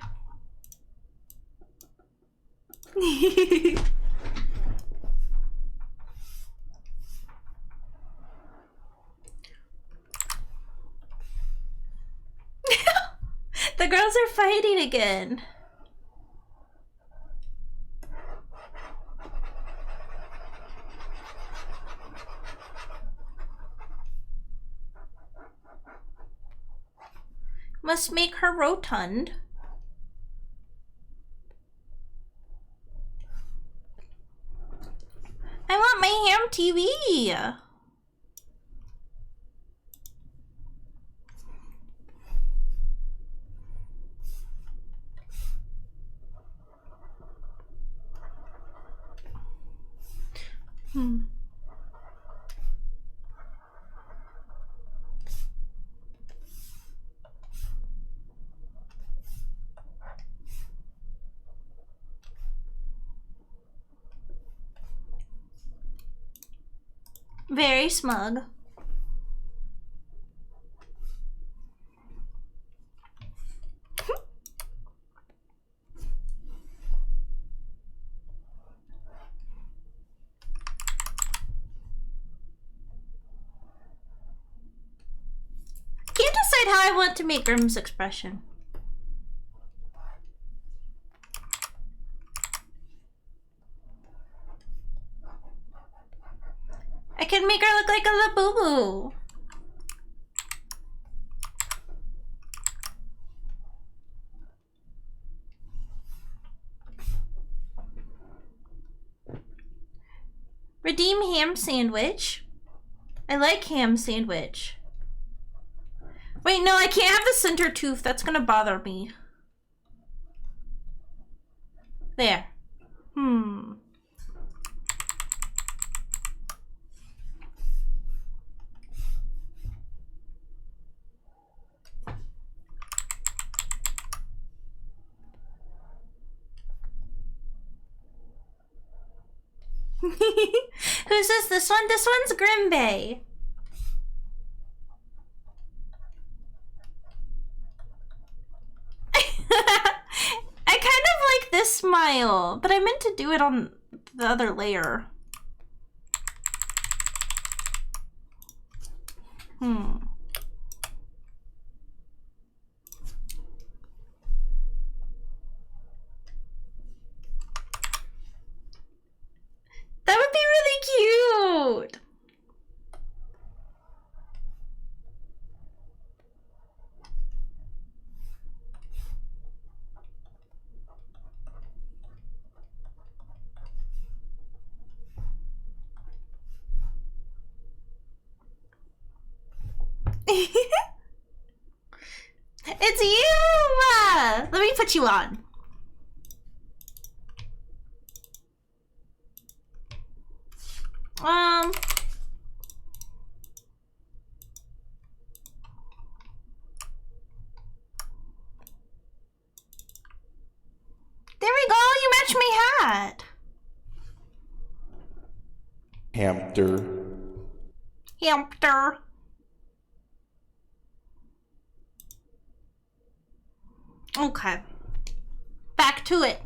The girls are fighting again. Must make her rotund. I want my ham TV. Very smug. Can't decide how I want to make Grim's expression. I can make her look like a Labubu. Redeem ham sandwich. I like ham sandwich. Wait, no, I can't have the center tooth. That's gonna bother me. There. Who's this? This one? This one's Grimbay. I kind of like this smile, but I meant to do it on the other layer. That would be really cute. It's you! Let me put you on. There we go, you match my hat. Hamster. Hamster. Okay. Back to it.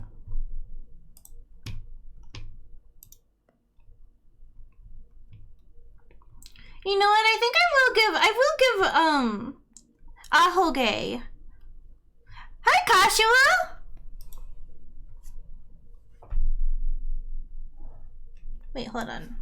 You know what? I think I will give Ahoge. Hi, Kashua. Wait, hold on.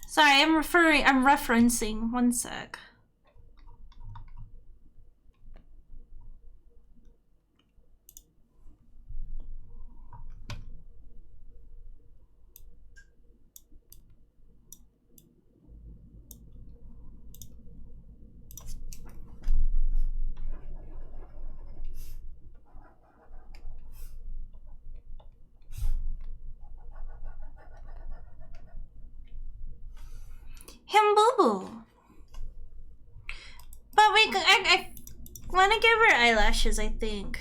Sorry, I'm referencing. One sec. want to give her eyelashes, I think.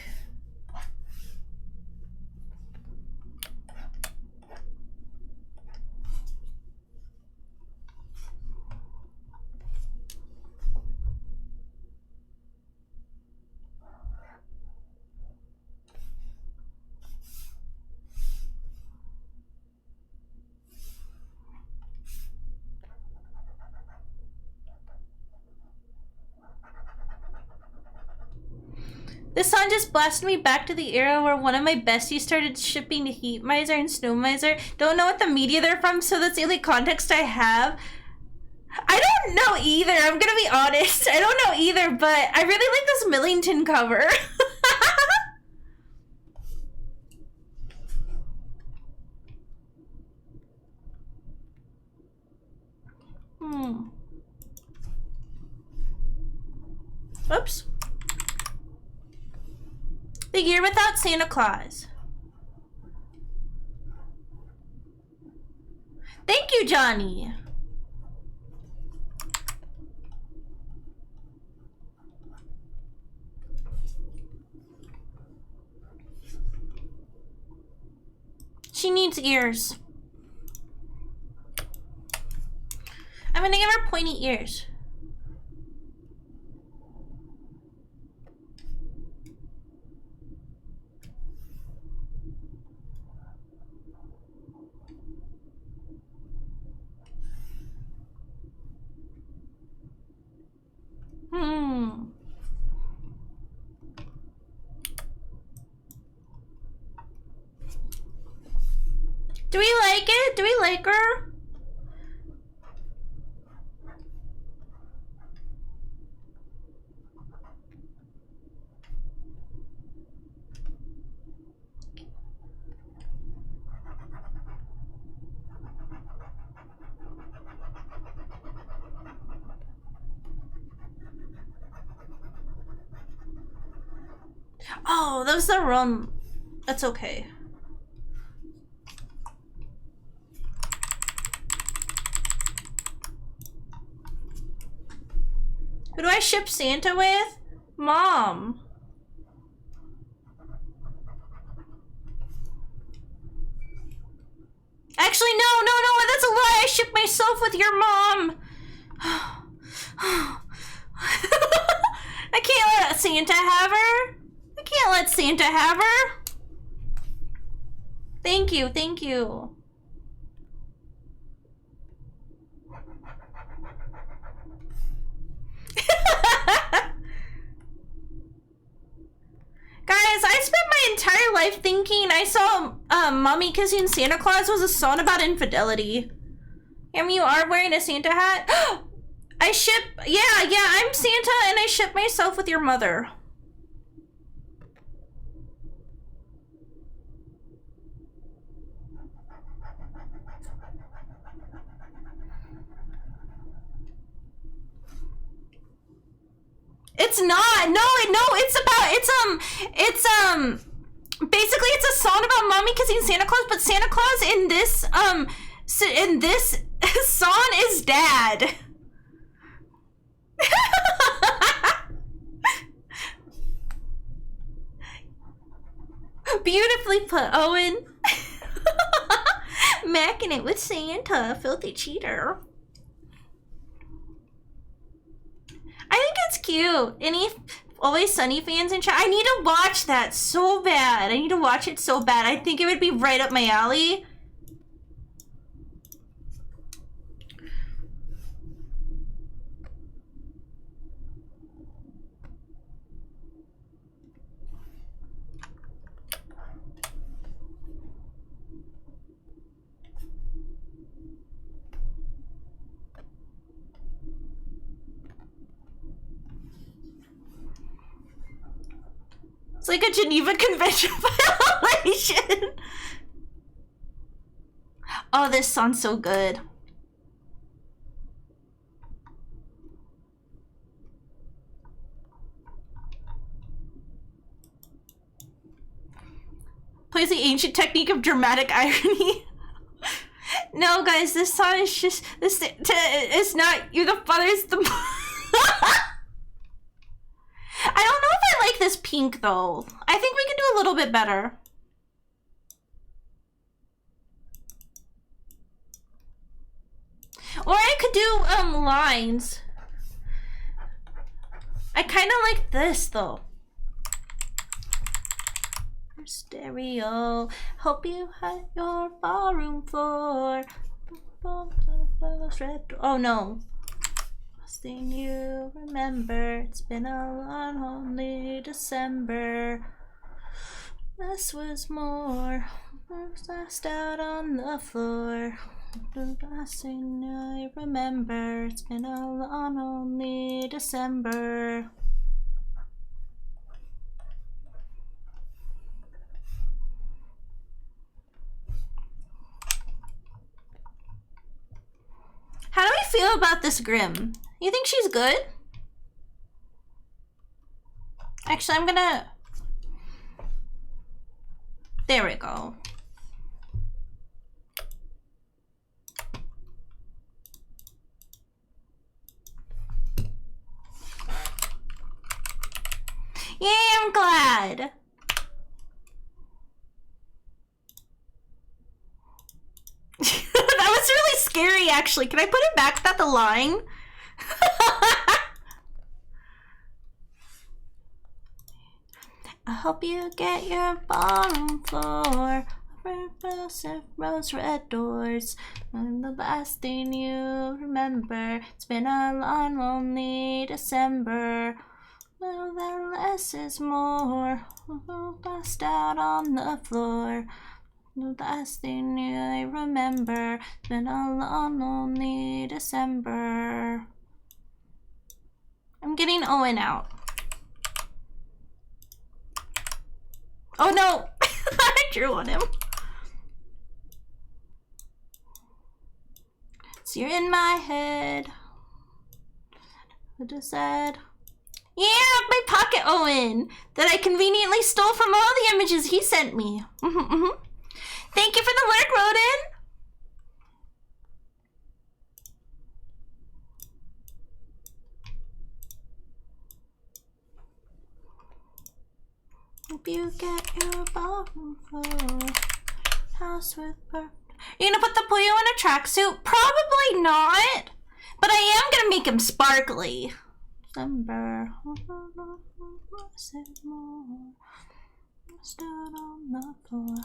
This song just blasted me back to the era where one of my besties started shipping Heat Miser and Snow Miser. Don't know what the media they're from, so that's the only context I have. I don't know either, I'm gonna be honest. I don't know either, but I really like this Millington cover. Oops. The Year Without Santa Claus. Thank you, Johnny. She needs ears. I'm gonna give her pointy ears. Do we like it? Do we like her? Oh, that was the wrong. That's okay. Who do I ship Santa with? Mom. Actually, no, that's a lie. I ship myself with your mom. I can't let Santa have her. I can't let Santa have her. Thank you, thank you. Guys, I spent my entire life thinking I saw Mommy Kissing Santa Claus was a song about infidelity. You are wearing a Santa hat? I ship, yeah, I'm Santa and I ship myself with your mother. It's not. No, it's about, basically it's a song about Mommy kissing Santa Claus, but Santa Claus in this song is Dad. Beautifully put, Owen. Macking it with Santa, filthy cheater. I think it's cute. Any Always Sunny fans in chat? I need to watch that so bad. I need to watch it so bad. I think it would be right up my alley. It's like a Geneva Convention violation. Oh, this sounds so good. Plays the ancient technique of dramatic irony. No, guys, this song is just this. It's not. You're the father. It's the. I don't know if like this pink though. I think we could do a little bit better. Or I could do lines. I kind of like this though. Stereo. Hope you had your ballroom floor. Oh no. Last thing you remember. It's been a long, lonely December. Less was more. Last out on the floor. The last thing I remember. It's been a long, lonely December. How do we feel about this Grim? You think she's good? Actually, I'm gonna... There we go. Yay, I'm glad. That was really scary, actually. Can I put it back without the line? I hope you get your ballroom floor. Rose red doors. And the last thing you remember. It's been a long, lonely December. Well, then less is more. Lost out on the floor. The last thing I remember. It's been a long, lonely December. I'm getting Owen out. Oh no! I drew on him. So you're in my head. What is that? Yeah, my pocket Owen that I conveniently stole from all the images he sent me. Thank you for the lurk, Rodin. Hope you get your ballroom floor. House with bird. You're gonna put the Puyo in a tracksuit? Probably not. But I am gonna make him sparkly. December. Stood on the floor.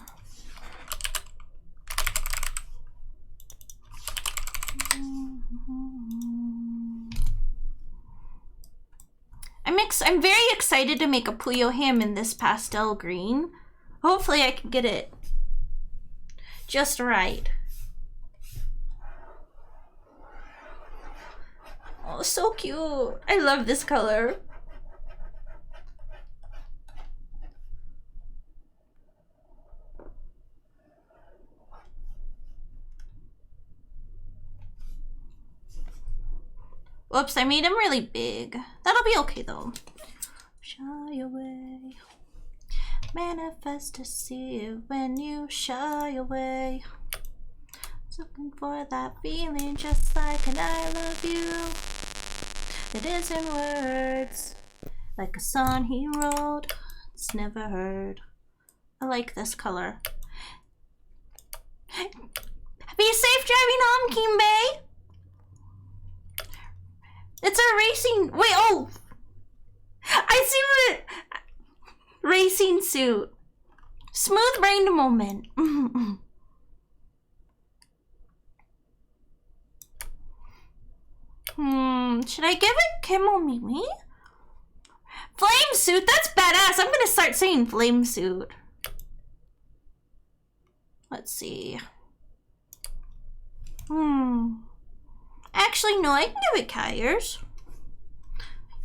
I'm very excited to make a Puyoham in this pastel green. Hopefully I can get it just right. Oh, so cute. I love this color. Whoops, I made him really big. That'll be okay though. Shy away. Manifest to see you when you shy away. Looking for that feeling just like an I love you. It isn't words. Like a song he wrote. It's never heard. I like this color. Be safe driving home, Kimbe. It's a racing. Wait, oh! I see what. Racing suit. Smooth brain moment. Should I give it Kimo Mimi? Flame suit? That's badass. I'm gonna start saying flame suit. Let's see. Actually, no, I can give it Kyers.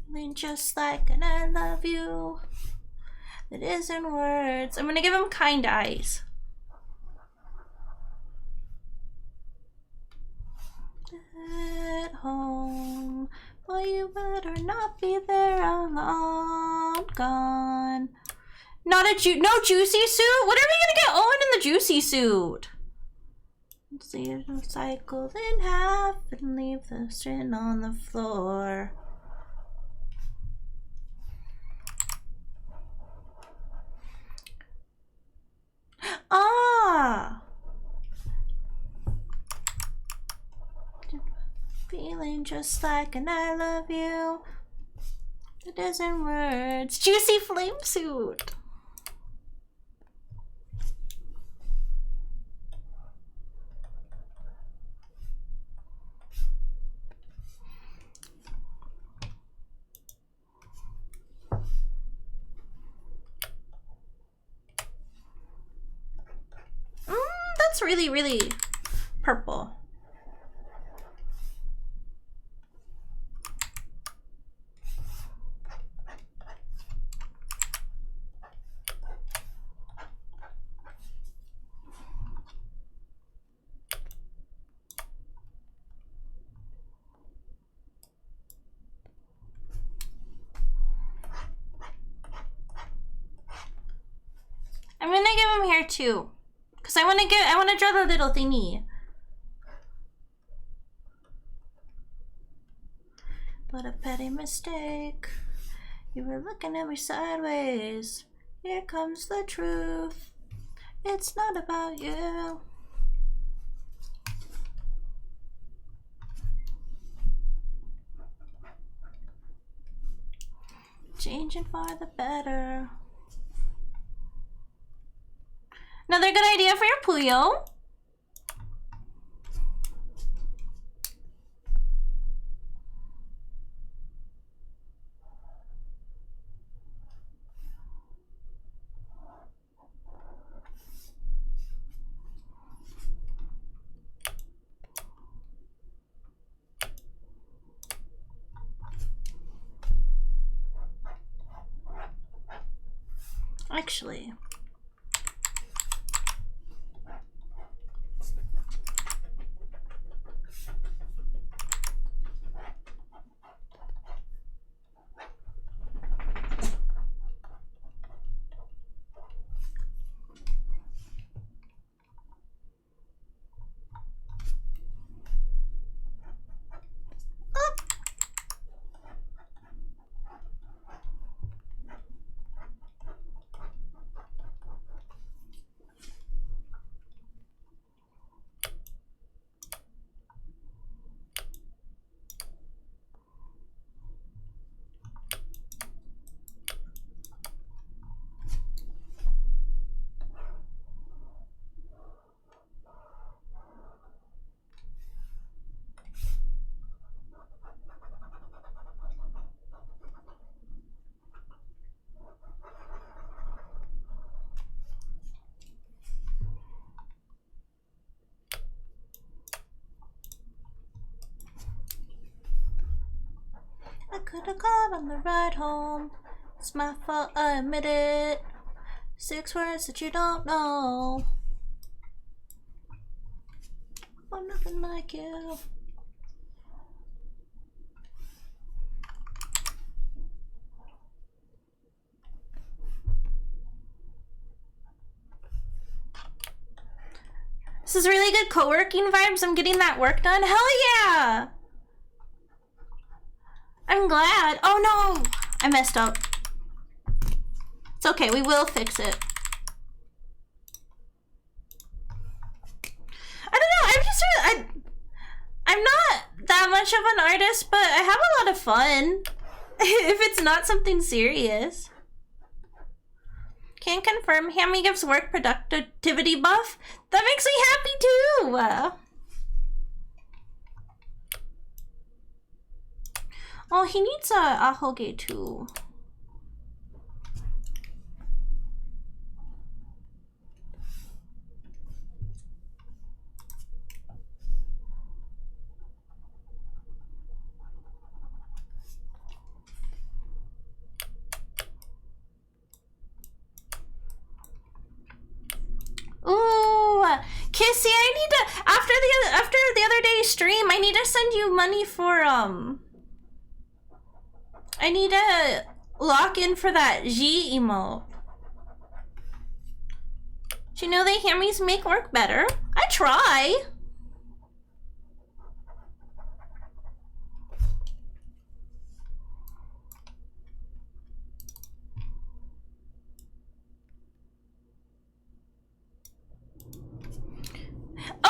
Feeling just like an I love you. It isn't words. I'm gonna give him kind eyes. At home, boy, you better not be there alone, gone. Not a no juicy suit? When are we gonna get Owen in the juicy suit? See it cycle in half and leave the string on the floor. Ah! Feeling just like an I love you. A dozen words. Juicy flame suit. That's really, really purple. I'm gonna give him hair too. Cause I wanna draw the little thingy. But a petty mistake. You were looking at me sideways. Here comes the truth. It's not about you. Changing for the better. Another good idea for your Puyo. Actually, I could have called on the ride home. It's my fault, I admit it. 6 words that you don't know. I'm nothing like you. This is really good co-working vibes. I'm getting that work done. Hell yeah! I'm glad. Oh no! I messed up. It's okay, we will fix it. I don't know, I'm not that much of an artist, but I have a lot of fun. If it's not something serious. Can confirm Hammie gives work productivity buff. That makes me happy too. Oh, he needs a ahoge too. Ooh, Kissy, I need to after the other day's stream, I need to send you money for I need to lock in for that G emote. Do you know that Hammies make work better? I try.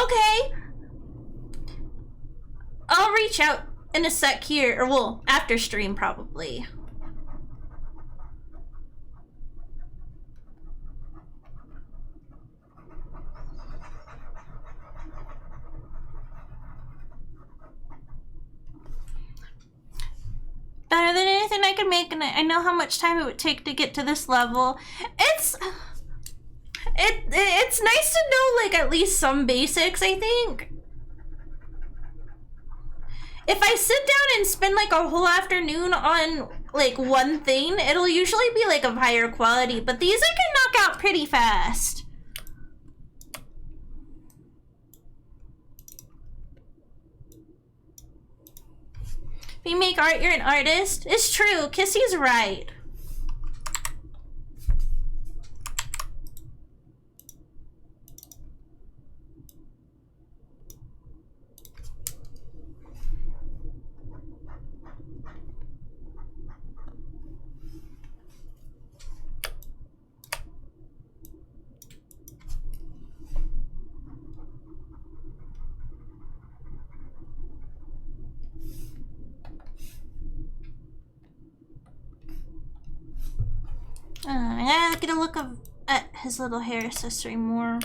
Okay. I'll reach out in a sec here, or well, after stream probably. Better than anything I could make, and I know how much time it would take to get to this level. It's nice to know, like, at least some basics, I think. If I sit down and spend like a whole afternoon on like one thing, it'll usually be like of higher quality, but these I can knock out pretty fast. If you make art, you're an artist. It's true, Kissy's right. I gotta get a look at his little hair accessory more.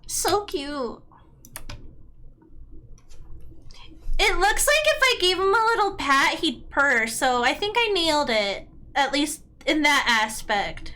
So cute. It looks like if I gave him a little pat, he'd purr, so I think I nailed it, at least in that aspect.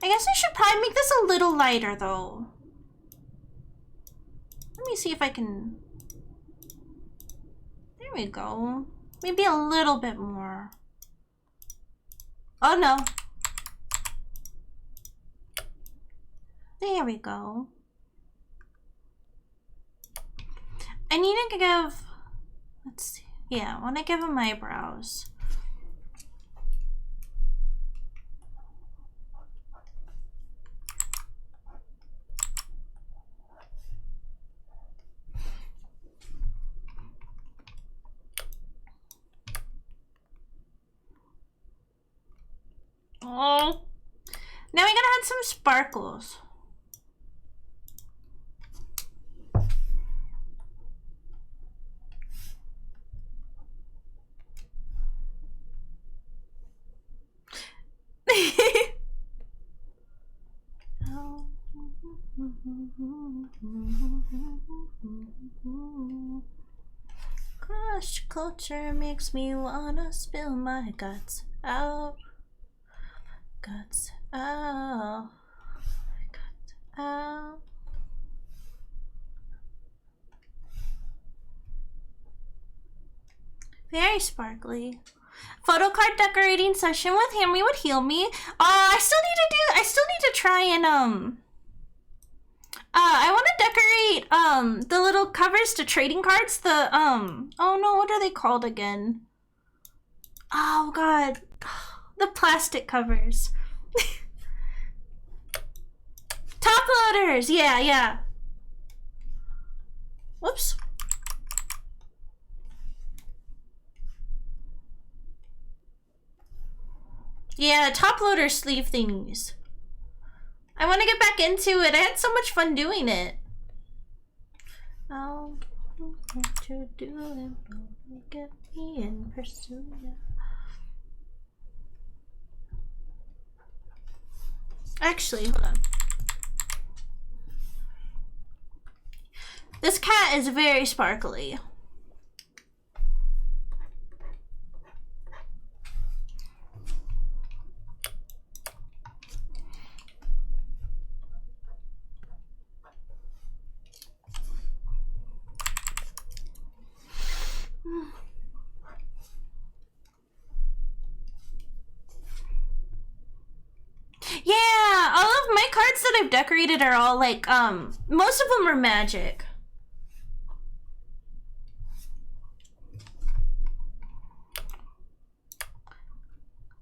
I guess I should probably make this a little lighter, though. Let me see if I can... There we go. Maybe a little bit more. Oh, no. There we go. I need to give... Let's see. Yeah, I want to give him eyebrows. Oh, now we gotta add some sparkles. Crush culture makes me wanna spill my guts out. Guts out. Guts out. Very sparkly. Photo card decorating session with Hammie would heal me. I still need to try and I want to decorate the little covers to trading cards. The oh no, what are they called again? Oh god. The plastic covers. Top loaders! Yeah. Whoops. Yeah, top loader sleeve thingies. I want to get back into it. I had so much fun doing it. Oh, what you're doing, get me in pursuit. Actually, hold on. This cat is very sparkly. Yeah, all of my cards that I've decorated are all like, most of them are magic.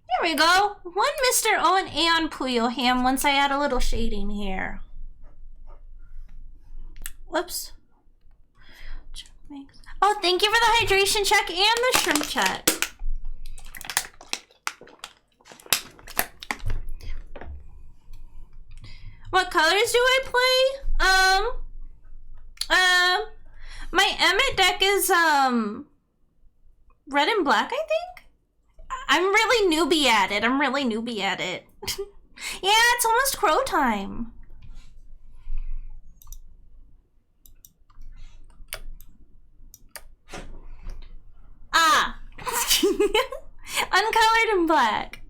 There we go. One Mr. Onee-ham Puyoham once I add a little shading here. Whoops. Oh, thank you for the hydration check and the shrimp check. What colors do I play? My Emmett deck is, red and black, I think? I'm really newbie at it. Yeah, it's almost crow time. Ah! Uncolored and black.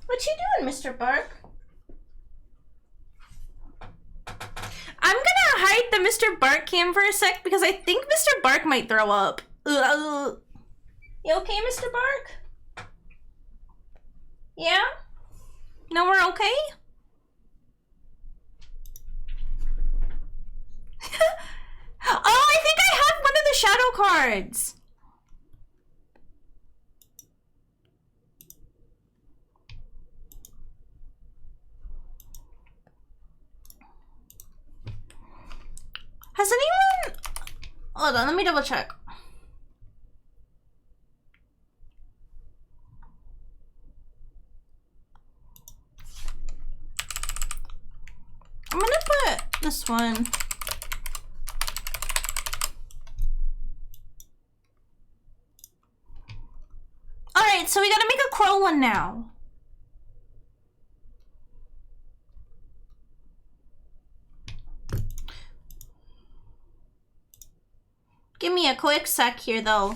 What you doing, Mr. Bark? I'm gonna hide the Mr. Bark cam for a sec because I think Mr. Bark might throw up. Ugh. You okay, Mr. Bark? Yeah? No, we're okay? Oh, I think I have one of the shadow cards. Has anyone... Hold on, let me double check. I'm gonna put this one. Alright, so we gotta make a crow one now. Give me a quick sec here, though.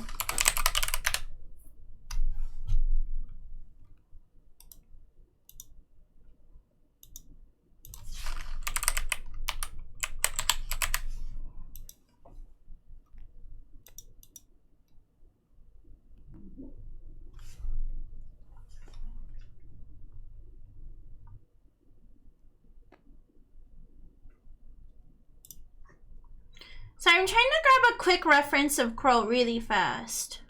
So I'm trying to grab a quick reference of crow really fast.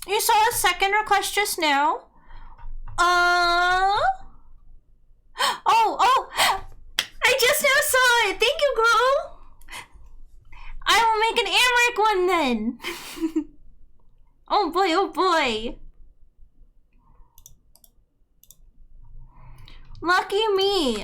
You saw a second request just now? Oh, I just now saw it. Thank you, crow. I will make an Amric one then. Oh boy, oh boy. Lucky me.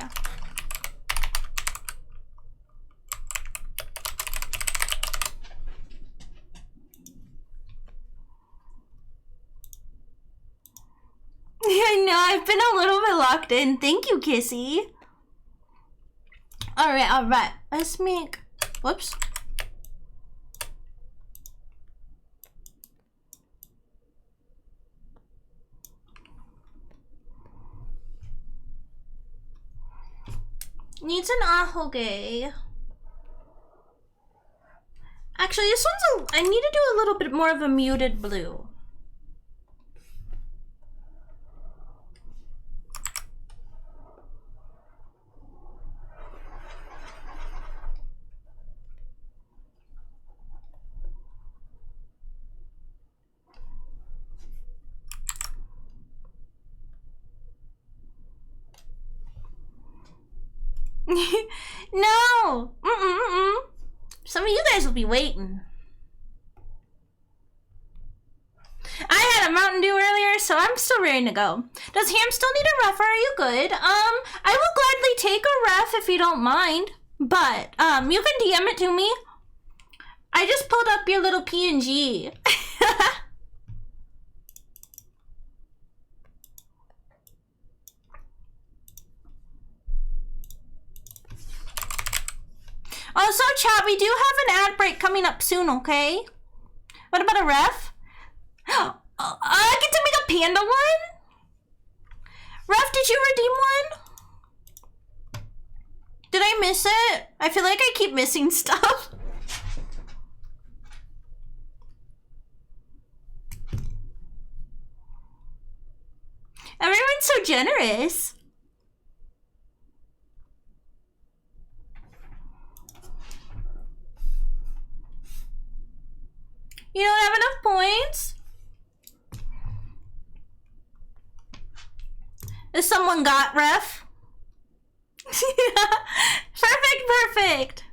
I know, I've been a little bit locked in. Thank you, Kissy. Alright. Let's make... Whoops. Needs an ahoge. Actually, this one's I need to do a little bit more of a muted blue. No! Some of you guys will be waiting. I had a Mountain Dew earlier, so I'm still ready to go. Does Ham still need a ref, or are you good? I will gladly take a ref if you don't mind. But, you can DM it to me. I just pulled up your little PNG. Also, chat, we do have an ad break coming up soon, okay? What about a ref? I get to make a panda one? Ref, did you redeem one? Did I miss it? I feel like I keep missing stuff. Everyone's so generous. You don't have enough points? Is someone got ref? Perfect.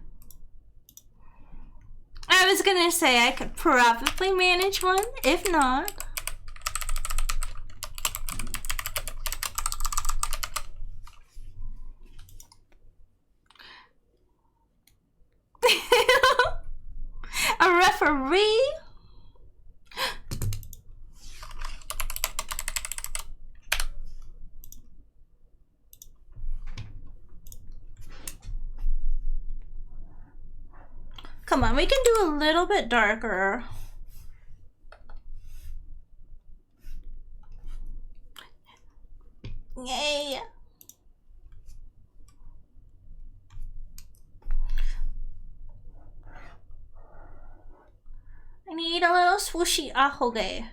I was gonna say I could probably manage one, if not. A referee? Come on, we can do a little bit darker. Yay. I need a little swooshy ahoge.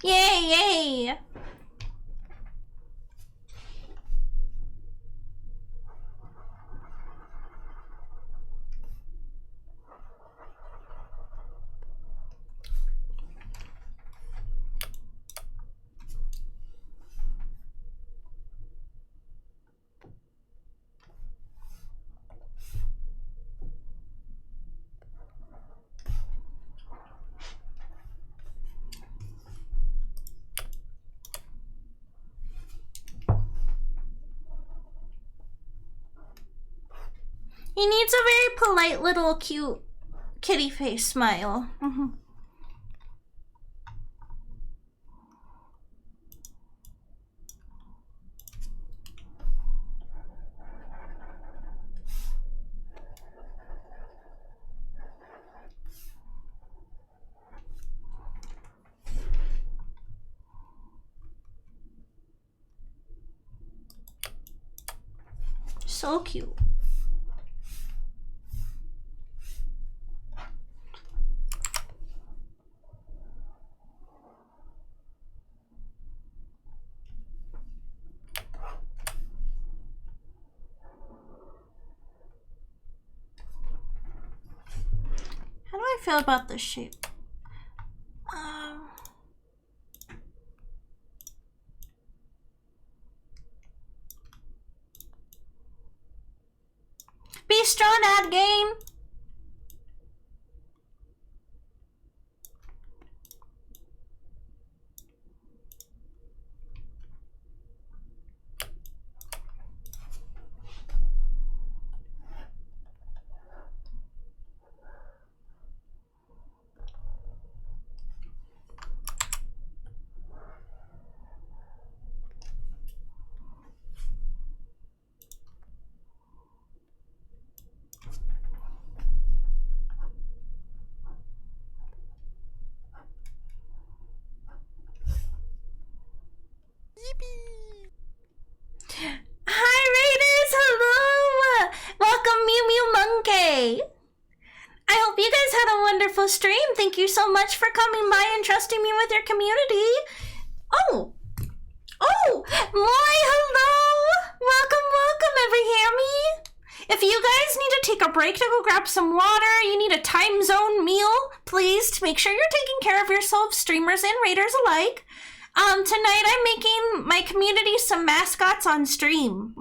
Yay! He needs a very polite little cute kitty face smile. So cute. How do I feel about this shape? Be strong, ad game. Hi Raiders, hello! Welcome Mew Mew Monkey! I hope you guys had a wonderful stream. Thank you so much for coming by and trusting me with your community. Oh, Moy, hello! Welcome every Hammie! If you guys need to take a break to go grab some water, you need a time zone meal, please make sure you're taking care of yourselves, streamers and raiders alike. Tonight I'm making my community some mascots on stream.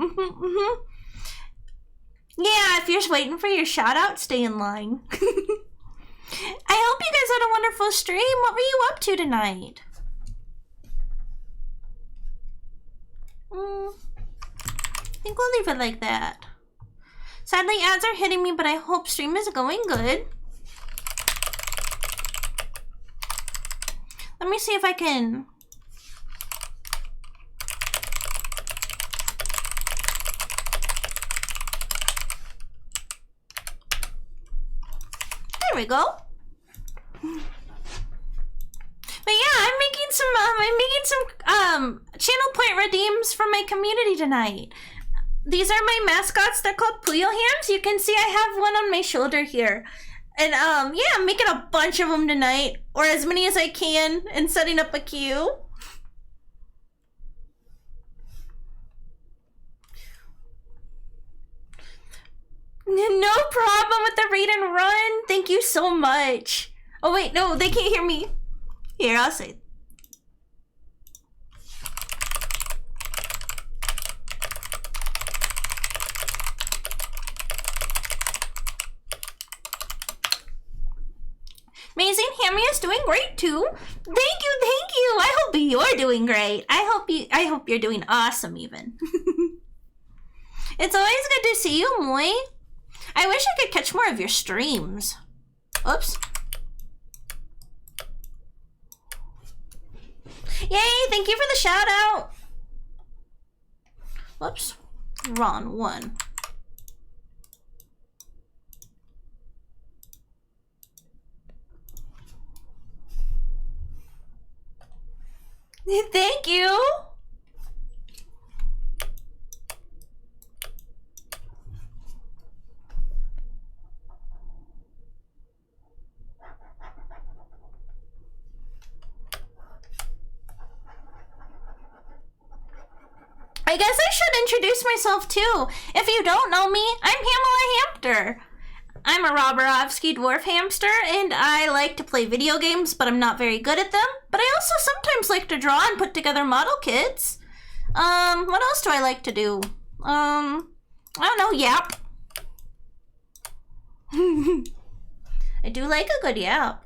Yeah, if you're waiting for your shout out, stay in line. I hope you guys had a wonderful stream. What were you up to tonight? think we'll leave it like that. Sadly, ads are hitting me, but I hope stream is going good. Let me see if I can... There we go. But yeah, I'm making some channel point redeems for my community tonight. These are my mascots. They're called Puyohams. You can see I have one on my shoulder here. And yeah, I'm making a bunch of them tonight, or as many as I can, and setting up a queue. No problem with the read and run. Thank you so much. Oh wait, no, they can't hear me. Here, I'll say. Amazing, Hammie is doing great too. Thank you, thank you. I hope you're doing great. I hope you're doing awesome even. It's always good to see you, Moi. I wish I could catch more of your streams. Oops. Yay, thank you for the shout out. Whoops, wrong one. Thank you. I guess I should introduce myself too. If you don't know me, I'm Hamela Hampter. I'm a Roborovski Dwarf hamster, and I like to play video games, but I'm not very good at them. But I also sometimes like to draw and put together model kits. What else do I like to do? I don't know, yap. I do like a good yap.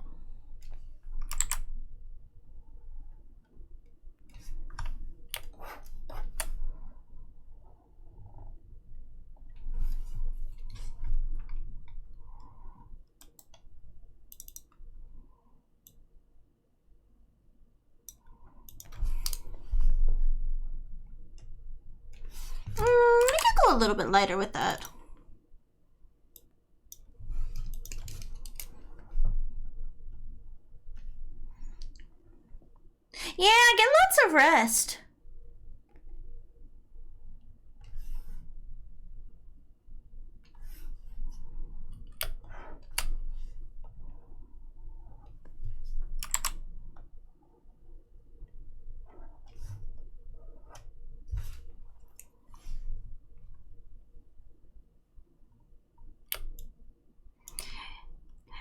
I could go a little bit lighter with that. Yeah, get lots of rest.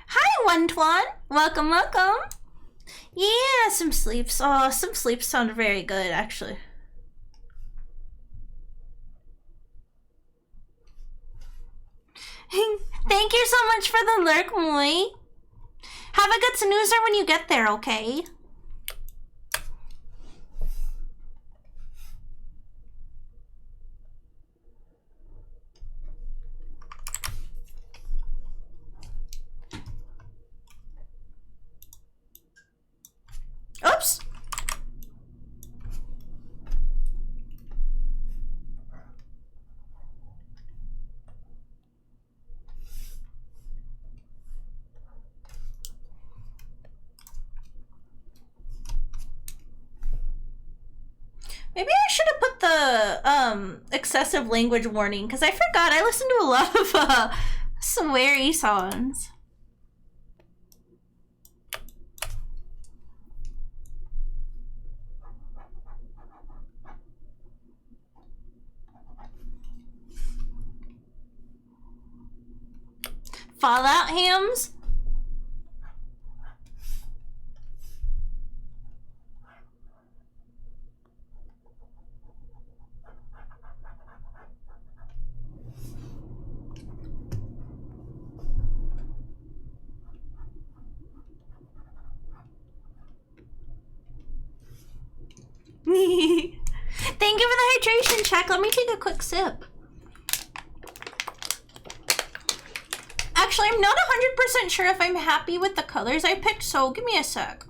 Hi, One-Twan. Welcome, welcome. Yeah, some sleeps. Oh, some sleeps sound very good, actually. Thank you so much for the lurk, Moi. Have a good snoozer when you get there, okay? Oops. Maybe I should have put the excessive language warning, because I forgot I listen to a lot of sweary songs. Fallout hams? Thank you for a hydration check. Let me take a quick sip. Actually, I'm not 100% sure if I'm happy with the colors I picked, so give me a sec.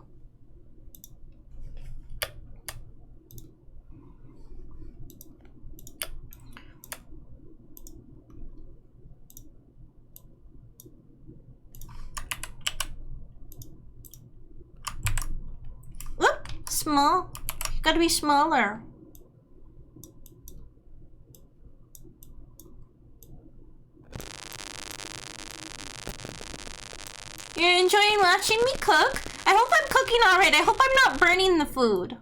Whoop, small. You gotta be smaller. You're enjoying watching me cook? I hope I'm cooking alright. I hope I'm not burning the food.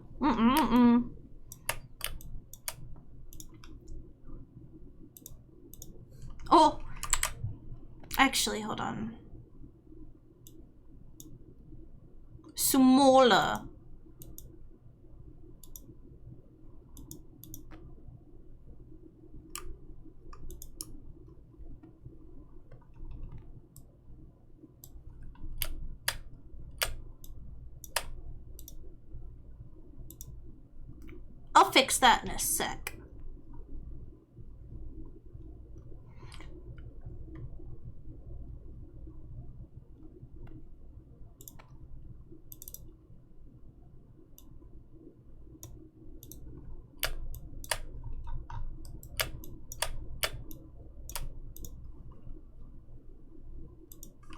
Oh. Actually, hold on. Smaller. I'll fix that in a sec.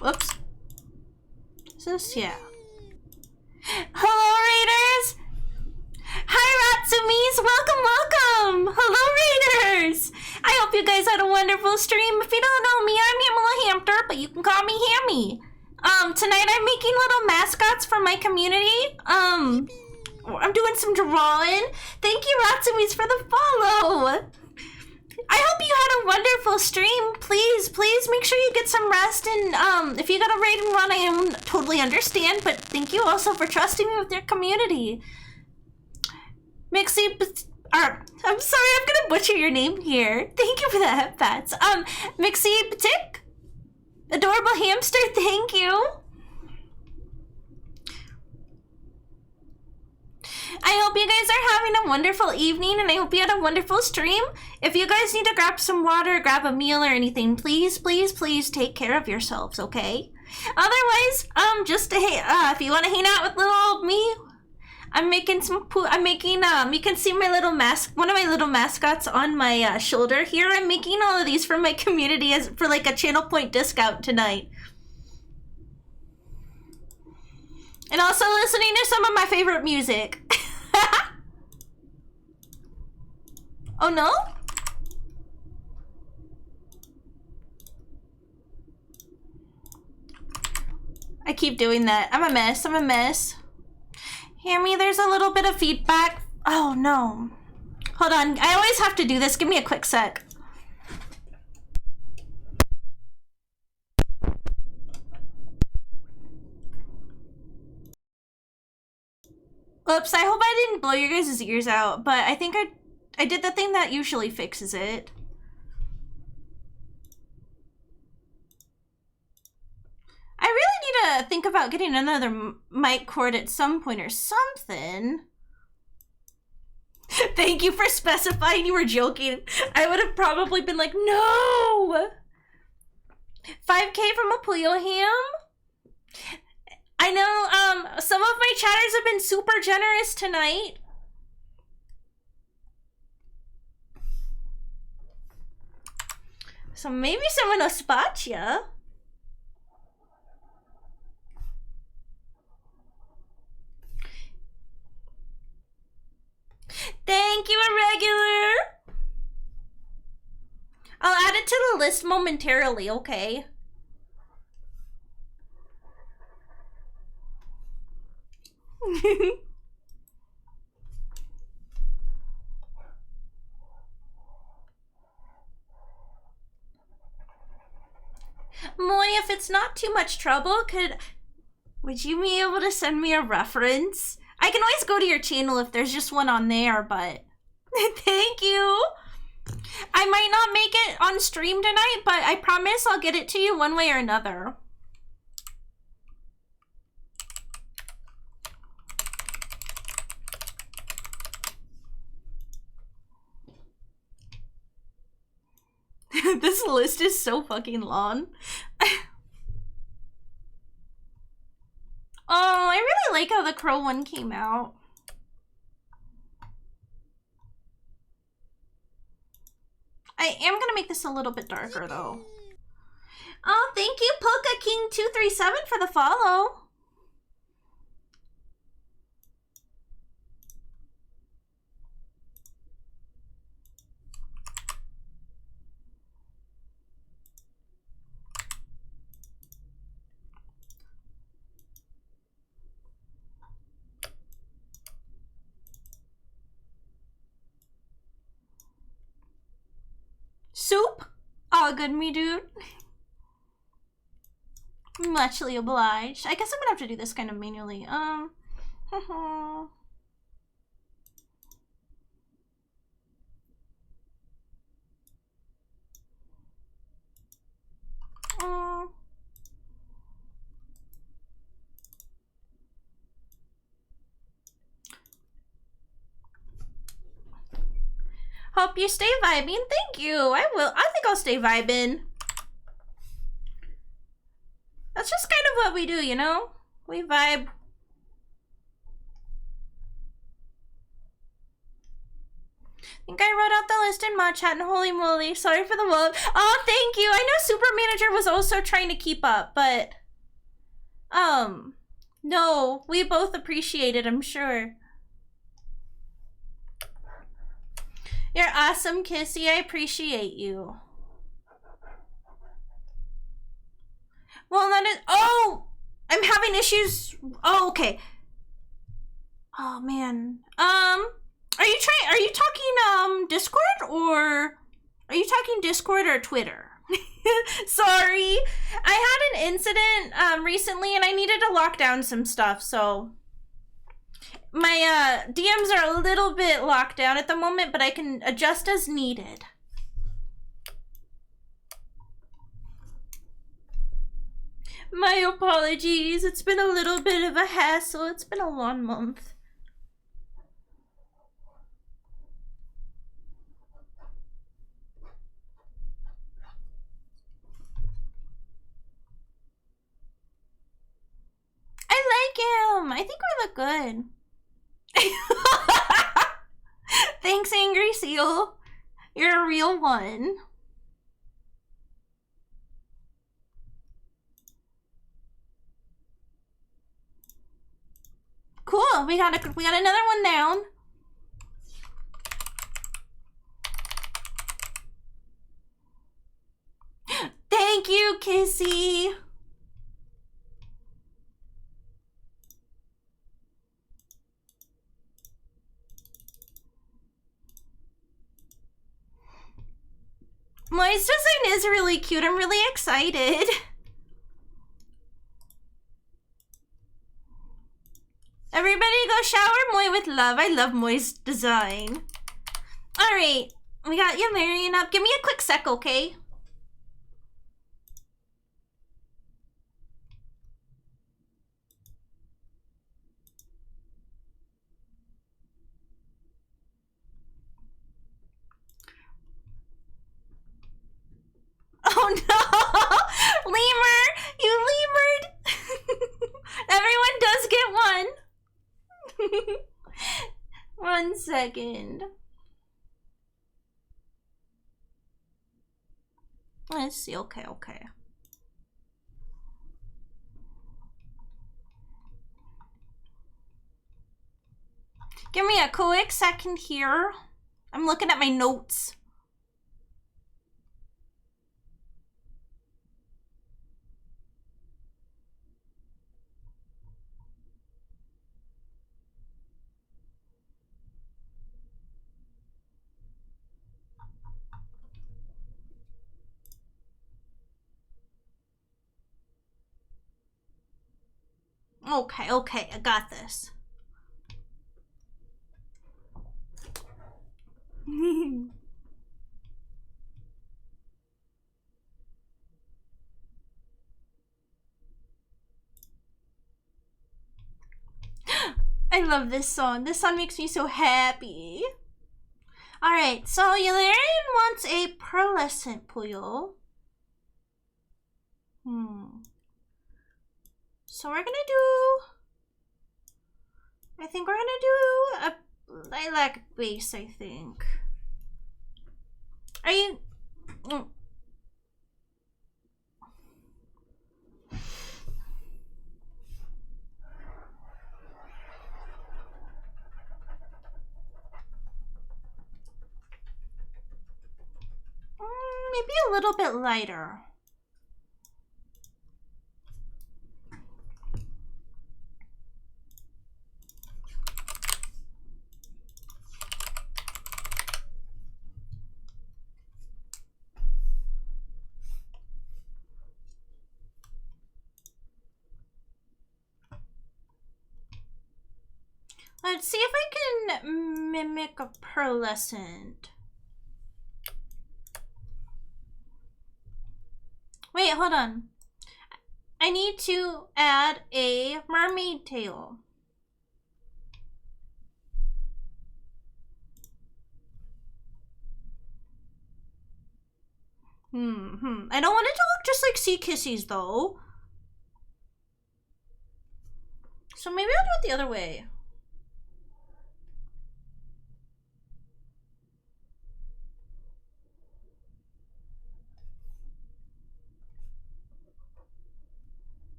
Whoops. Is this? Yeah. Hello, Raiders! Hi, Ratsumis! Welcome, welcome! Hello, Raiders! I hope you guys had a wonderful stream. If you don't know me, I'm Hamela Hampter, but you can call me Hammie. Tonight I'm making little mascots for my community. I'm doing some drawing. Thank you, Ratsumis, for the follow! I hope you had a wonderful stream. Please make sure you get some rest, and if you got a raid and run, I totally understand, but thank you also for trusting me with your community. Mixie, I'm sorry, I'm gonna butcher your name here. Thank you for the headpats. Mixie Batik, adorable hamster, thank you. I hope you guys are having a wonderful evening, and I hope you had a wonderful stream. If you guys need to grab some water, grab a meal or anything, please take care of yourselves, okay? Otherwise, just to if you want to hang out with little old me, I'm making some you can see my little one of my little mascots on my shoulder here. I'm making all of these for my community for like a channel point discount tonight. And also listening to some of my favorite music. Oh no? I keep doing that. I'm a mess. Hear me? There's a little bit of feedback. Oh no. Hold on. I always have to do this. Give me a quick sec. Oops, I hope I didn't blow your guys' ears out, but I think I did the thing that usually fixes it. I really need to think about getting another mic cord at some point or something. Thank you for specifying you were joking. I would have probably been like, no! 5K from a Puyoham? I know, some of my chatters have been super generous tonight. So maybe someone will spot ya. Thank you, Irregular. I'll add it to the list momentarily, okay? Moy, if it's not too much trouble, would you be able to send me a reference? I can always go to your channel if there's just one on there, but thank you. I might not make it on stream tonight, but I promise I'll get it to you one way or another. This list is so fucking long. Oh, I really like how the crow one came out. I am gonna make this a little bit darker though. Oh, thank you, Polka King 237 for the follow. Soup? All good, me dude. Muchly obliged. I guess I'm gonna have to do this kind of manually. Hope you stay vibing. Thank you. I will. I think I'll stay vibing. That's just kind of what we do, you know? We vibe. I think I wrote out the list in mod chat and holy moly. Sorry for the love. Oh, thank you. I know Super Manager was also trying to keep up, but no, we both appreciate it, I'm sure. You're awesome, Kissy. I appreciate you. Well, that is. Oh, I'm having issues. Oh, okay. Oh man. Are you talking Discord or are you talking Discord or Twitter? Sorry, I had an incident recently and I needed to lock down some stuff, so my DMs are a little bit locked down at the moment, but I can adjust as needed. My apologies. It's been a little bit of a hassle. It's been a long month. I like him. I think we look good. Thanks, Angry Seal. You're a real one. Cool. We got another one down. Thank you, Kissy. Moi's design is really cute. I'm really excited. Everybody go shower Moi with love. I love Moi's design. Alright, we got you marrying up. Give me a quick sec, okay? Oh no! Lemur! You lemured! Everyone does get one. 1 second. Let's see. Okay. Give me a quick second here. I'm looking at my notes. Okay, I got this. I love this song. This song makes me so happy. Alright, so Yularian wants a pearlescent Puyo. So we're gonna do... I think we're gonna do a lilac base, I think. Are you... maybe a little bit lighter. Let's see if I can mimic a pearlescent. Wait, hold on. I need to add a mermaid tail. I don't want it to look just like sea kissies though. So maybe I'll do it the other way.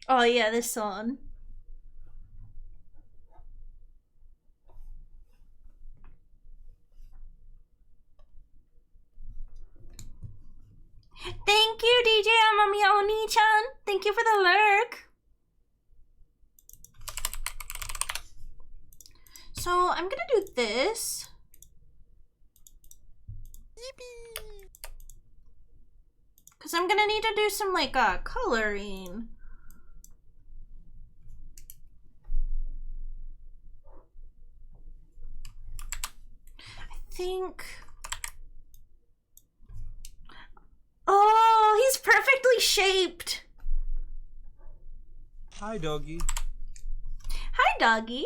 Oh yeah, this one. Thank you, DJ Amamiya Oni-chan. Thank you for the lurk. So I'm gonna do this. Cause I'm gonna need to do some like coloring. I think. Oh, he's perfectly shaped. Hi, doggy. Hi, doggy.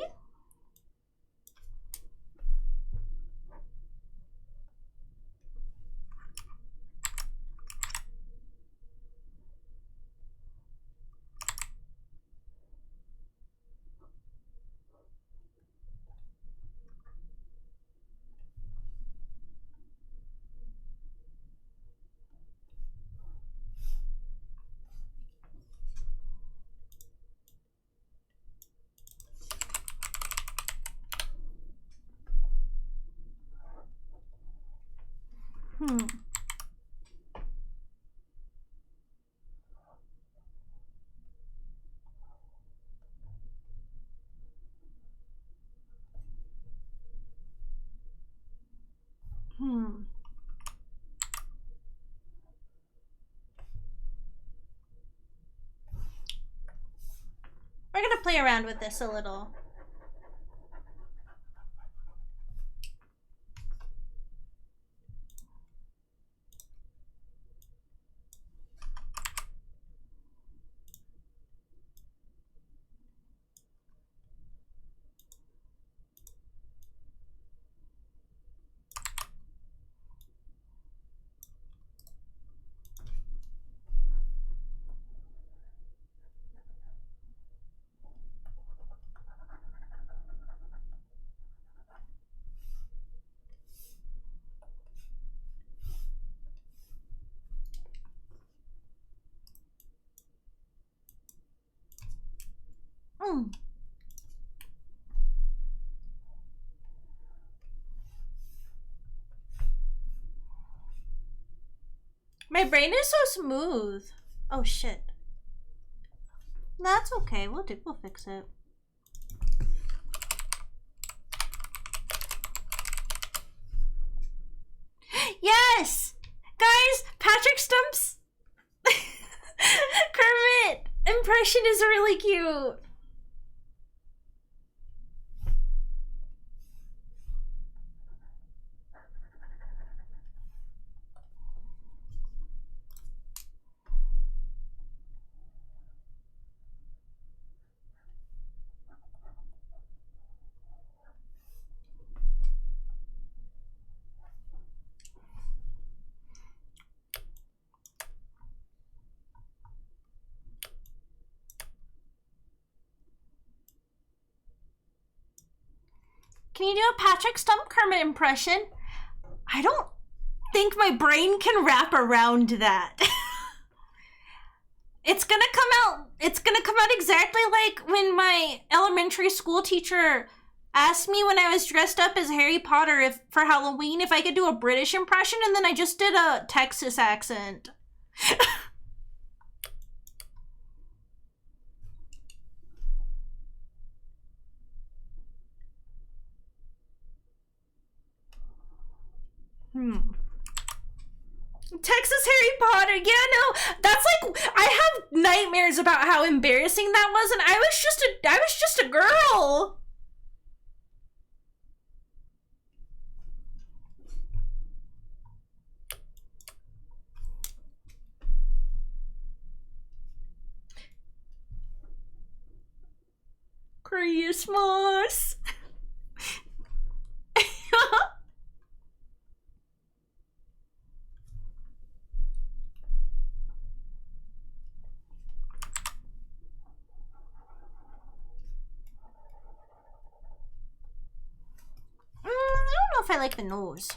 We're gonna play around with this a little. My brain is so smooth. Oh shit. That's okay. We'll fix it. Yes! Guys, Patrick Stump's Kermit impression is really cute. Can you do a Patrick Stump Kermit impression? I don't think my brain can wrap around that. It's gonna come out exactly like when my elementary school teacher asked me when I was dressed up as Harry Potter for Halloween if I could do a British impression, and then I just did a Texas accent. Texas Harry Potter. Yeah, no, that's like, I have nightmares about how embarrassing that was, and I was just a girl. Christmas. I don't know if I like the nose.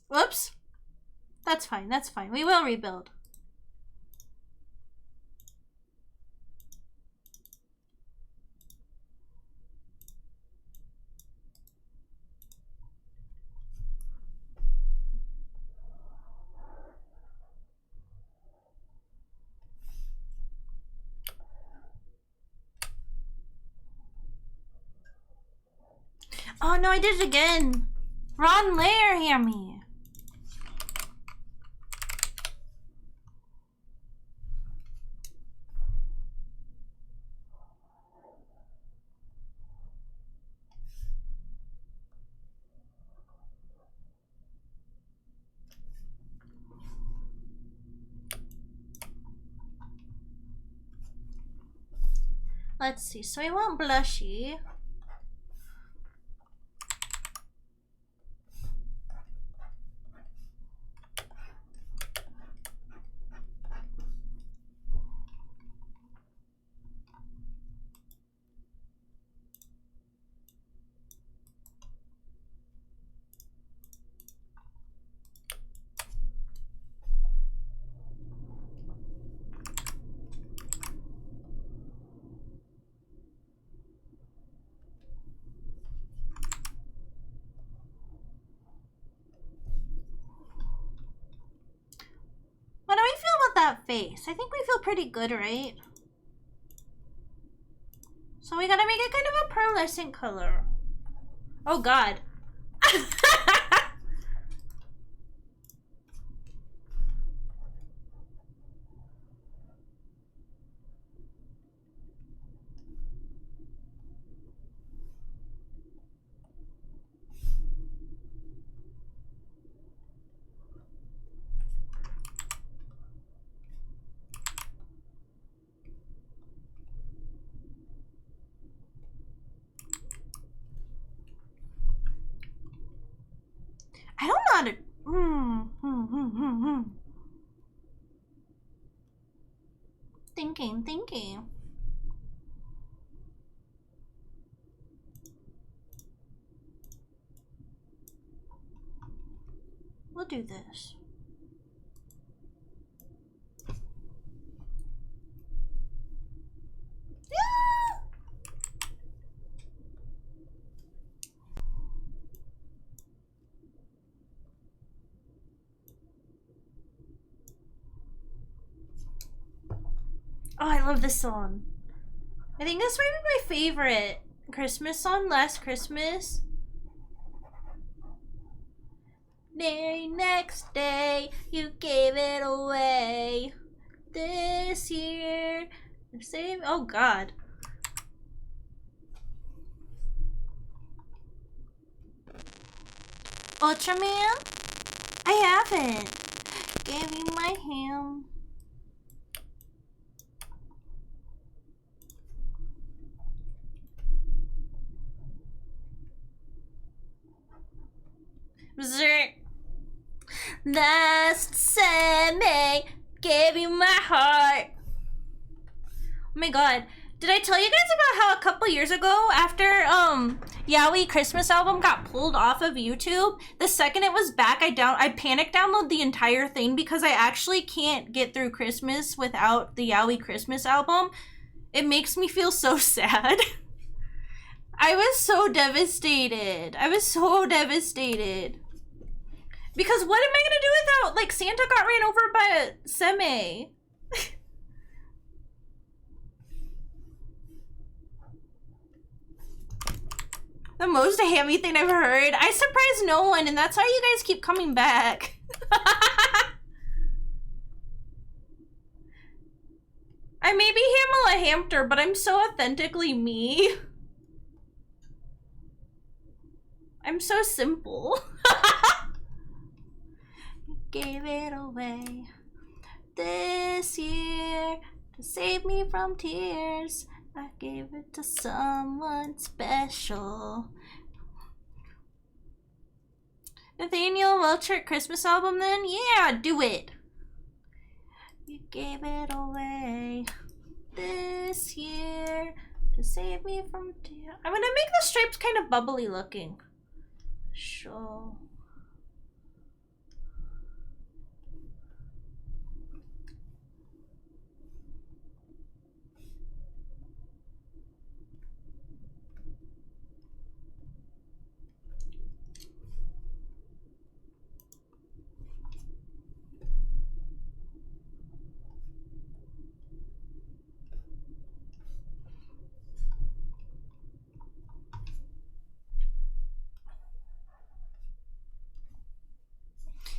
Whoops. That's fine, that's fine. We will rebuild. Oh no, I did it again. Wrong layer, Hammie. Let's see, so I want blushy. What do we feel about that face? I think we feel pretty good, right? So we gotta make it kind of a pearlescent color. Oh god. I don't know how to... Thinking. We'll do this. Oh, I love this song. I think this might be my favorite Christmas song last Christmas. Very next day, you gave it away. This year, same. Oh God. Ultraman? I haven't. Gave you my ham. Berserk. Last summer, gave you my heart. Oh my God. Did I tell you guys about how a couple years ago, after Yaoi Christmas album got pulled off of YouTube, the second it was back, I panic download the entire thing because I actually can't get through Christmas without the Yaoi Christmas album. It makes me feel so sad. I was so devastated. I was so devastated. Because what am I gonna do without, like, Santa got ran over by a semi? The most Hammie thing I've heard. I surprised no one, and that's why you guys keep coming back. I may be Hamela Hampter, but I'm so authentically me. I'm so simple. Gave it away this year to save me from tears. I gave it to someone special. Nathaniel Welchert Christmas album then? Yeah, do it. You gave it away this year to save me from tears. I'm gonna make the stripes kind of bubbly looking. Sure.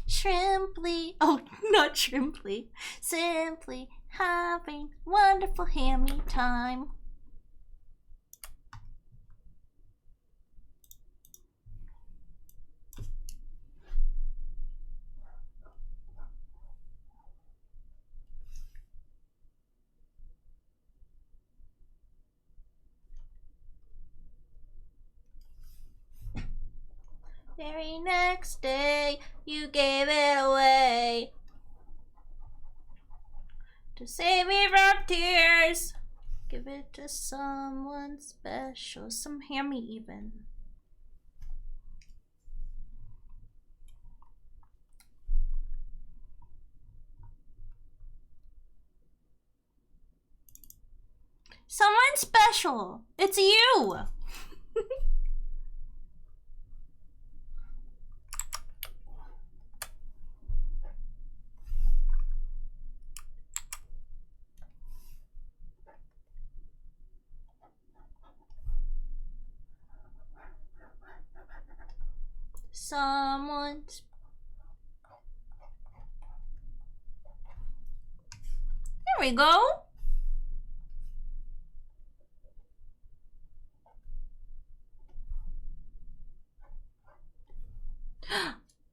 Shrimply, oh, not shrimply, simply having wonderful Hammie time. Very next day, you gave it away to save me from tears. Give it to someone special, some Hammie even. Someone special. It's you. Someone's. There we go.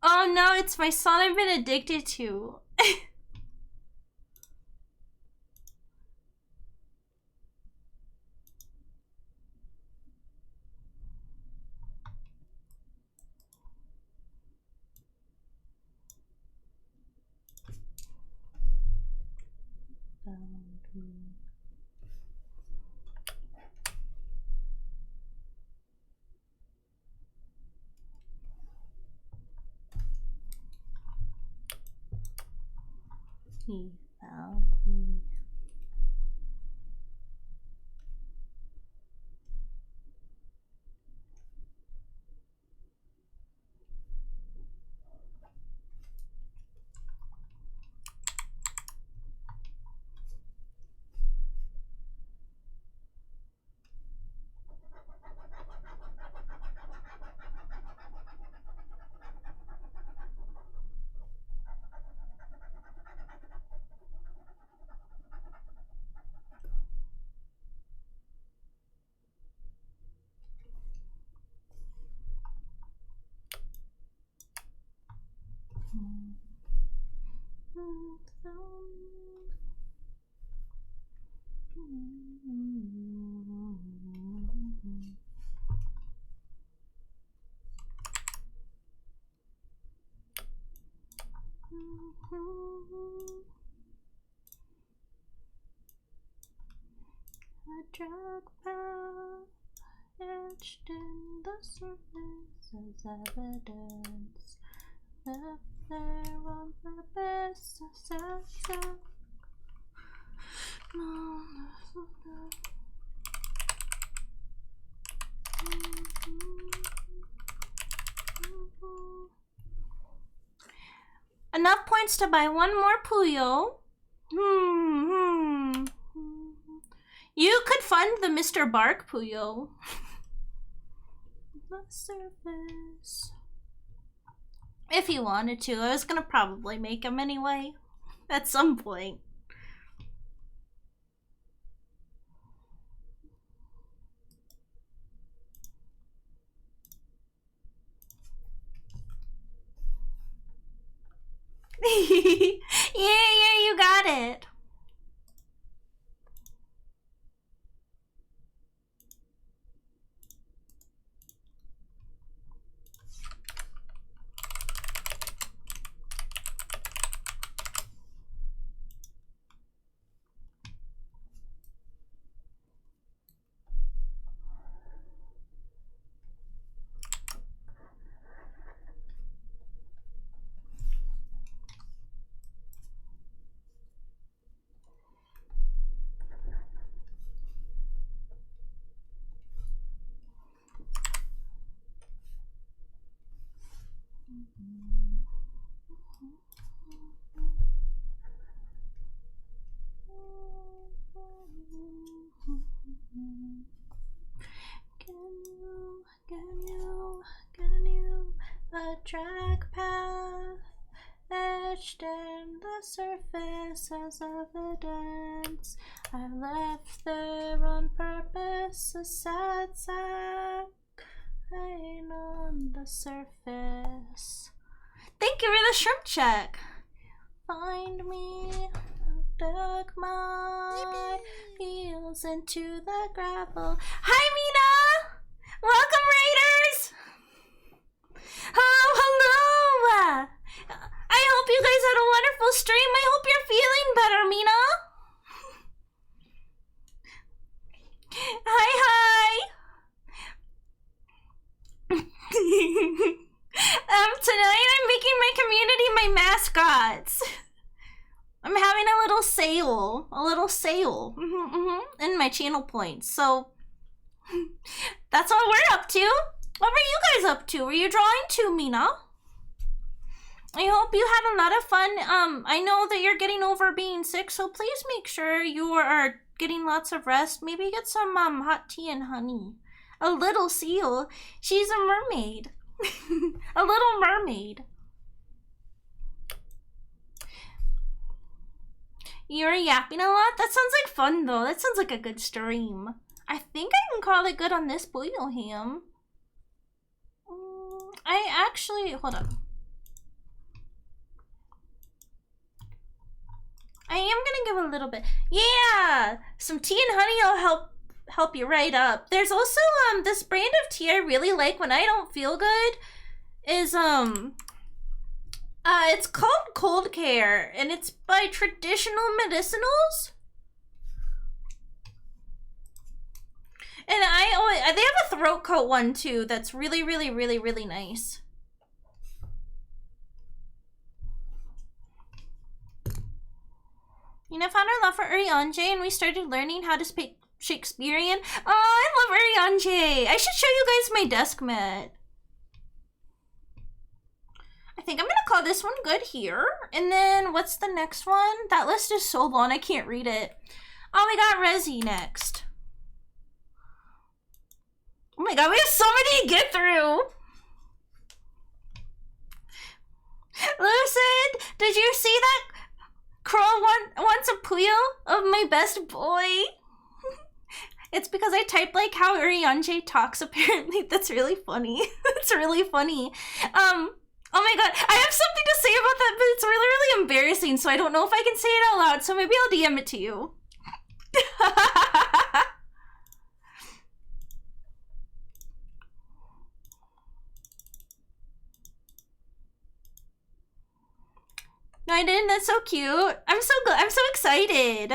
Oh no, it's my song I've been addicted to. He found me. A drug path etched in the surface as evidence. Left there on purpose, a sad sound. Enough points to buy one more Puyo. You could fund the Mr. Bark Puyo. The surface. If you wanted to. I was gonna probably make him anyway. At some point. Yeah, you got it. Can you a track path etched in the surface as evidence? I left there on purpose, a sad sack laying on the surface. Thank you for the shrimp check. Find me, dug my heels into the gravel. Hi, Mina! Welcome, Raiders! Oh, hello! I hope you guys had a wonderful stream. I hope you're feeling better, Mina. Hi. Tonight I'm making my community my mascots. I'm having a little sale, in my channel points. So that's what we're up to. What were you guys up to? Were you drawing too, Mina? I hope you had a lot of fun. I know that you're getting over being sick, so please make sure you are getting lots of rest. Maybe get some hot tea and honey. A little seal. She's a mermaid. A little mermaid. You're yapping a lot? That sounds like fun though. That sounds like a good stream. I think I can call it good on this Puyoham. I actually, hold on. I am gonna give a little bit. Yeah, some tea and honey will help you right up. There's also this brand of tea I really like when I don't feel good. Is it's called Cold Care and it's by Traditional Medicinals. And they have a throat coat one too that's really nice. You know, found our love for Urianje and we started learning how to speak Shakespearean. Oh, I love Urianje. I should show you guys my desk mat. I think I'm gonna call this one good here. And then what's the next one? That list is so long I can't read it. Oh, we got Resi next. Oh my god, we have so many to get through. Lucid, did you see that Crow wants a Puyo of my best boy? It's because I typed like how Urianje talks apparently. That's really funny. That's really funny. Oh my god, I have something to say about that, but it's really embarrassing, so I don't know if I can say it out loud, so maybe I'll DM it to you. No, I didn't Garland, that's so cute. I'm so good. I'm so excited.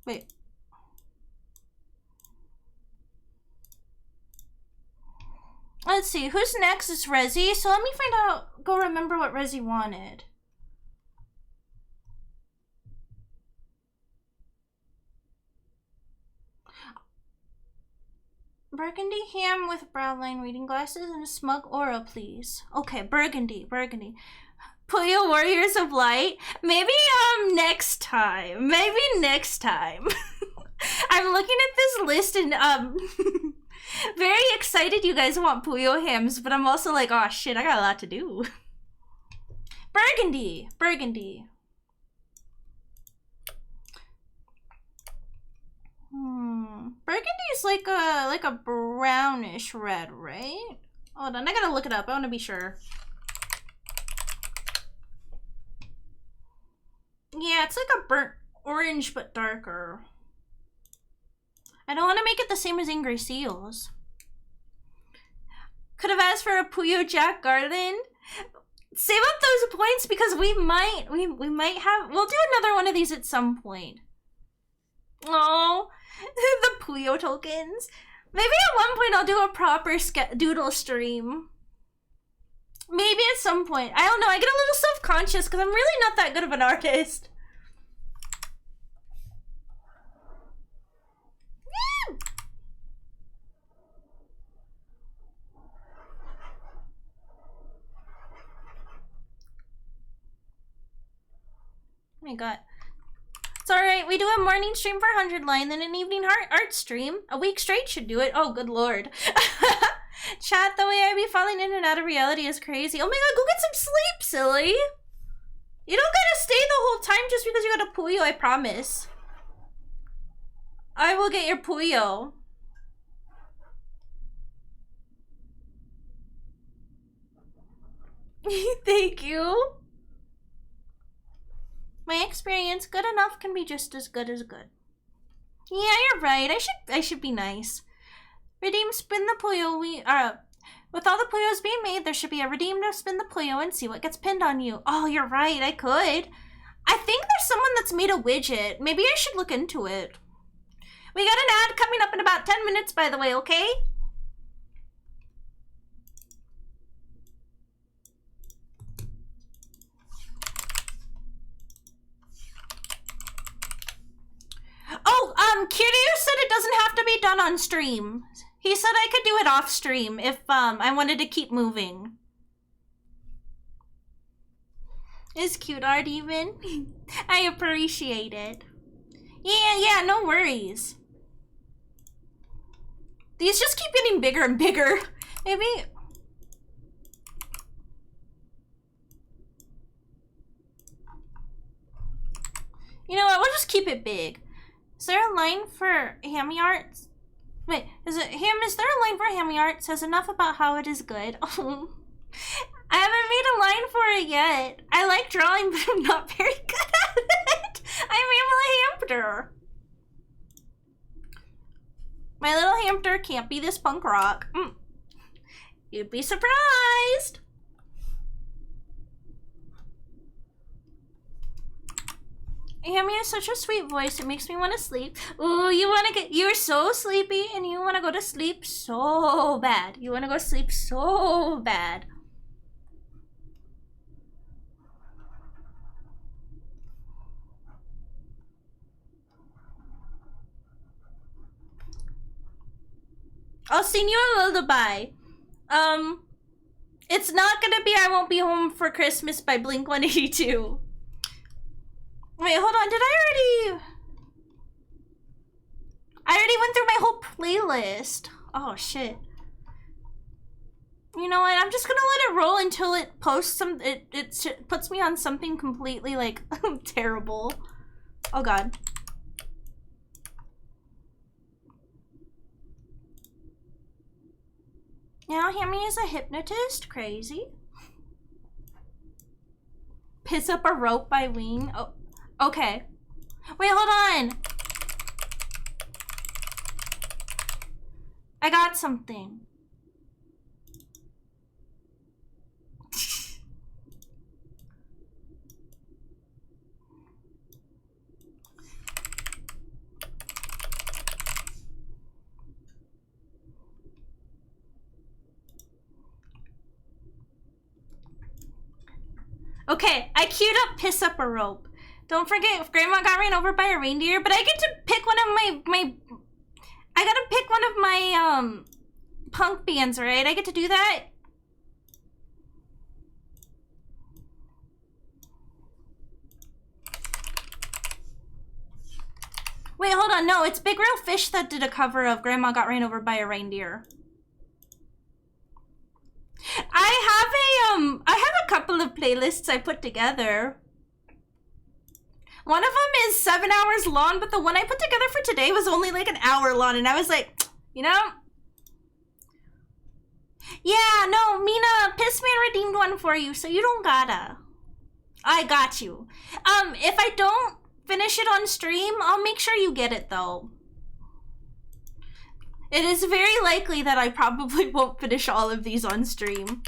Wait. Let's see, who's next is Rezi. So let me find out, go remember what Rezi wanted. Burgundy ham with brown line reading glasses and a smug aura, please. Okay, burgundy. Puyo Warriors of Light. Maybe next time. Maybe next time. I'm looking at this list and very excited you guys want Puyohams, but I'm also like, oh shit, I got a lot to do. Burgundy. Burgundy is like a brownish red, right? Hold on, I gotta look it up. I want to be sure. Yeah, it's like a burnt orange but darker. I don't want to make it the same as Angry Seals. Could have asked for a Puyo Jack Garland. Save up those points because we might have. We'll do another one of these at some point. Oh, the Puyo tokens. Maybe at one point I'll do a proper doodle stream. Maybe at some point. I don't know. I get a little self-conscious because I'm really not that good of an artist. Oh my god. It's alright, we do a morning stream for 100 line, then an evening art stream. A week straight should do it. Oh, good lord. Chat, the way I be falling in and out of reality is crazy. Oh my god, go get some sleep, silly. You don't gotta stay the whole time just because you got a Puyo, I promise. I will get your Puyo. Thank you. My experience, good enough can be just as good as good. Yeah, you're right. I should be nice. Redeem spin the Puyo. With all the Puyos being made, there should be a redeem to spin the Puyo and see what gets pinned on you. Oh, you're right. I could. I think there's someone that's made a widget. Maybe I should look into it. We got an ad coming up in about 10 minutes, by the way, okay? Oh, Kiryu said it doesn't have to be done on stream. He said I could do it off stream if I wanted to keep moving. Is cute art even? I appreciate it. Yeah, no worries. These just keep getting bigger and bigger. Maybe. You know what? We'll just keep it big. Is there a line for Hammie art? Wait, is there a line for Hammie art? Says enough about how it is good. Oh, I haven't made a line for it yet. I like drawing, but I'm not very good at it. I'm Hamela Hampter. My little hamster can't be this punk rock. You'd be surprised. Hammie has such a sweet voice, it makes me want to sleep. Ooh, you're so sleepy and you want to go to sleep so bad. You want to go to sleep so bad. I'll sing you a lullaby. It's not gonna be I Won't Be Home for Christmas by Blink-182. Wait, hold on, did I already went through my whole playlist. Oh, shit. You know what, I'm just gonna let it roll until it posts it puts me on something completely, like, terrible. Oh, God. Now Hammie is a hypnotist? Crazy. Piss Up a Rope by Wing? Oh. Okay. Wait, hold on. I got something. Okay, I queued up Piss Up a Rope. Don't forget, if Grandma got ran over by a reindeer, but I get to pick one of I gotta pick one of my, punk bands, right? I get to do that? Wait, hold on. No, it's Big Real Fish that did a cover of Grandma Got Ran Over by a Reindeer. I have a couple of playlists I put together. One of them is 7 hours long, but the one I put together for today was only like an hour long, and I was like, you know? Yeah, no, Mina, Pissman redeemed one for you, so you don't gotta. I got you. If I don't finish it on stream, I'll make sure you get it, though. It is very likely that I probably won't finish all of these on stream.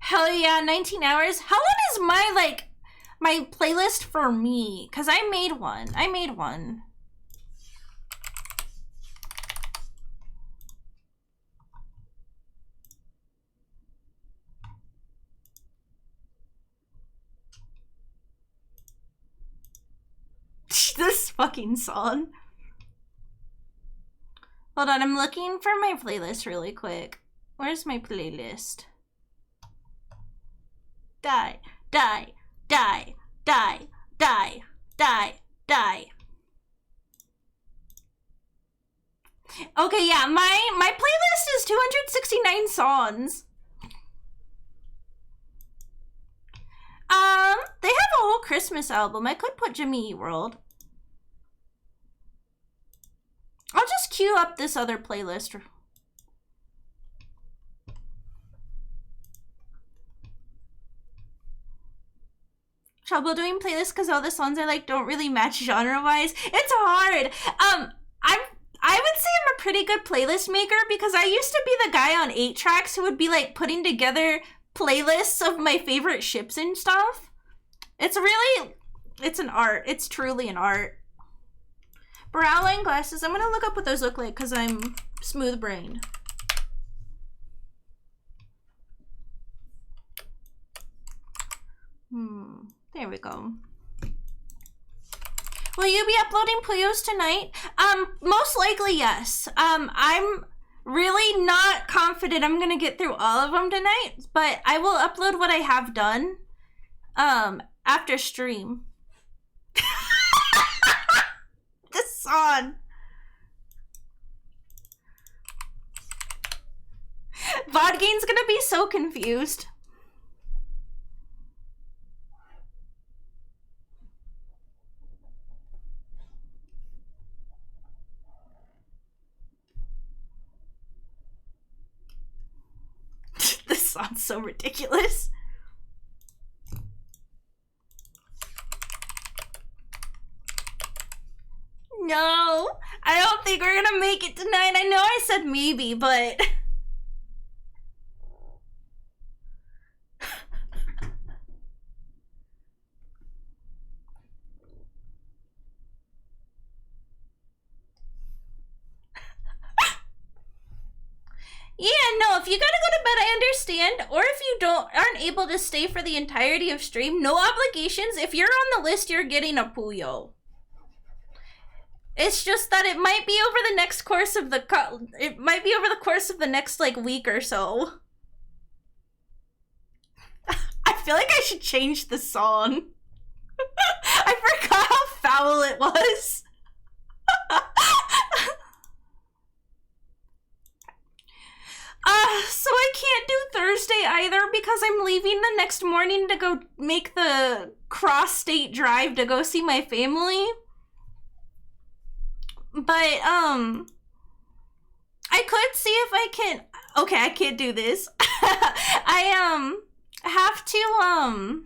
Hell yeah, 19 hours. How long is my playlist for me? Cause I made one. This fucking song. Hold on, I'm looking for my playlist really quick. Where's my playlist? Die, die, die, die, die, die, die. Okay, yeah, my playlist is 269 songs. They have a whole Christmas album. I could put Jimmy Eat World. I'll just queue up this other playlist. Trouble doing playlists because all the songs I like don't really match genre-wise. It's hard. I would say I'm a pretty good playlist maker because I used to be the guy on 8 Tracks who would be like putting together playlists of my favorite ships and stuff. It's an art. It's truly an art. Brow line glasses. I'm gonna look up what those look like because I'm smooth brained. There we go. Will you be uploading Puyos tonight? Most likely, yes. I'm really not confident I'm gonna get through all of them tonight, but I will upload what I have done, after stream. This song. Vodgain's gonna be so confused. This song's so ridiculous. No, I don't think we're gonna make it tonight. I know I said maybe, but... Yeah, no, if you gotta go to bed, I understand. Or if you aren't able to stay for the entirety of stream, no obligations. If you're on the list, you're getting a Puyo. It's just that it might be over the next course of the next like week or so. I feel like I should change the song. I forgot how foul it was. So I can't do Thursday either because I'm leaving the next morning to go make the cross-state drive to go see my family. But I could see if I can. Okay, I can't do this. I have to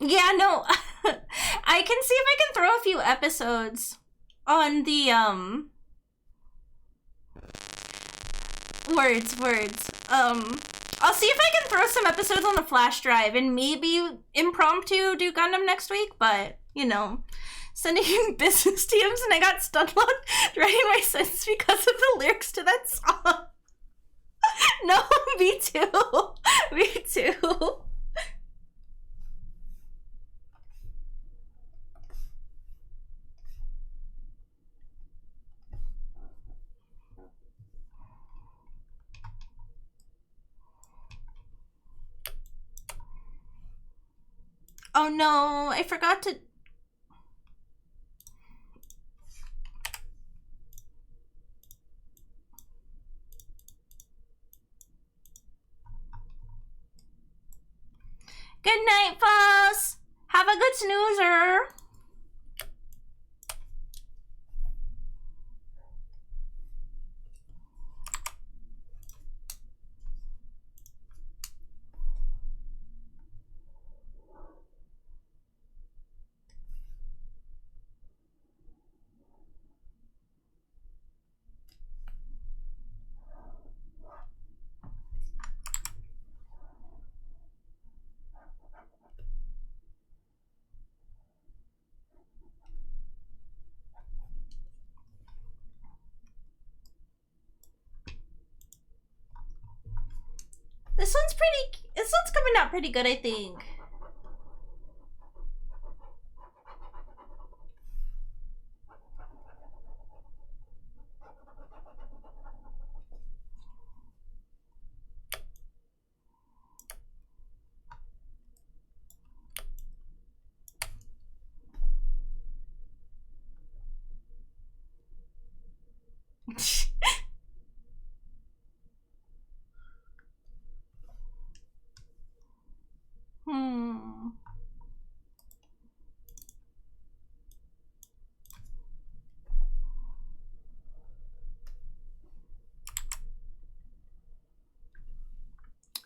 yeah, no. I can see if I can throw a few episodes on the words. I'll see if I can throw some episodes on the flash drive and maybe impromptu do Gundam next week, but you know, sending business DMs and I got stun locked writing my sentence because of the lyrics to that song. No, me too. Me too. Oh no, I forgot to... Good night, folks. Have a good snoozer. This one's coming out pretty good, I think.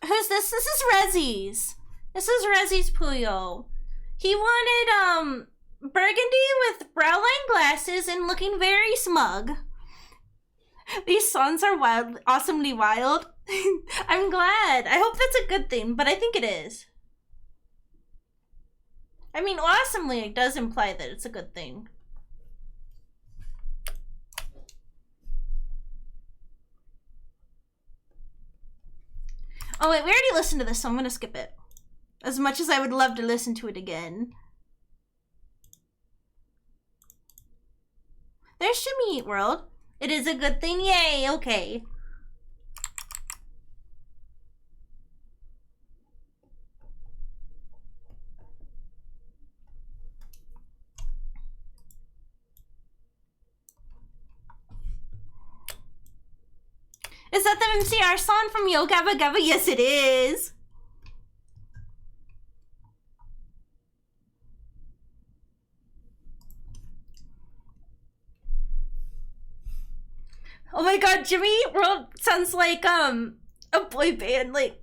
Who's this? This is Rezzy's. This is Rezzy's Puyo. He wanted, burgundy with brow line glasses and looking very smug. These songs are wild, awesomely wild. I'm glad. I hope that's a good thing, but I think it is. I mean, awesomely does imply that it's a good thing. Oh wait, we already listened to this, so I'm gonna skip it. As much as I would love to listen to it again. There's Shimmy Eat World. It is a good thing, yay, okay. Is that the MCR song from Yo Gabba Gabba? Yes, it is. Oh my god, Jimmy Eat World sounds like a boy band, like.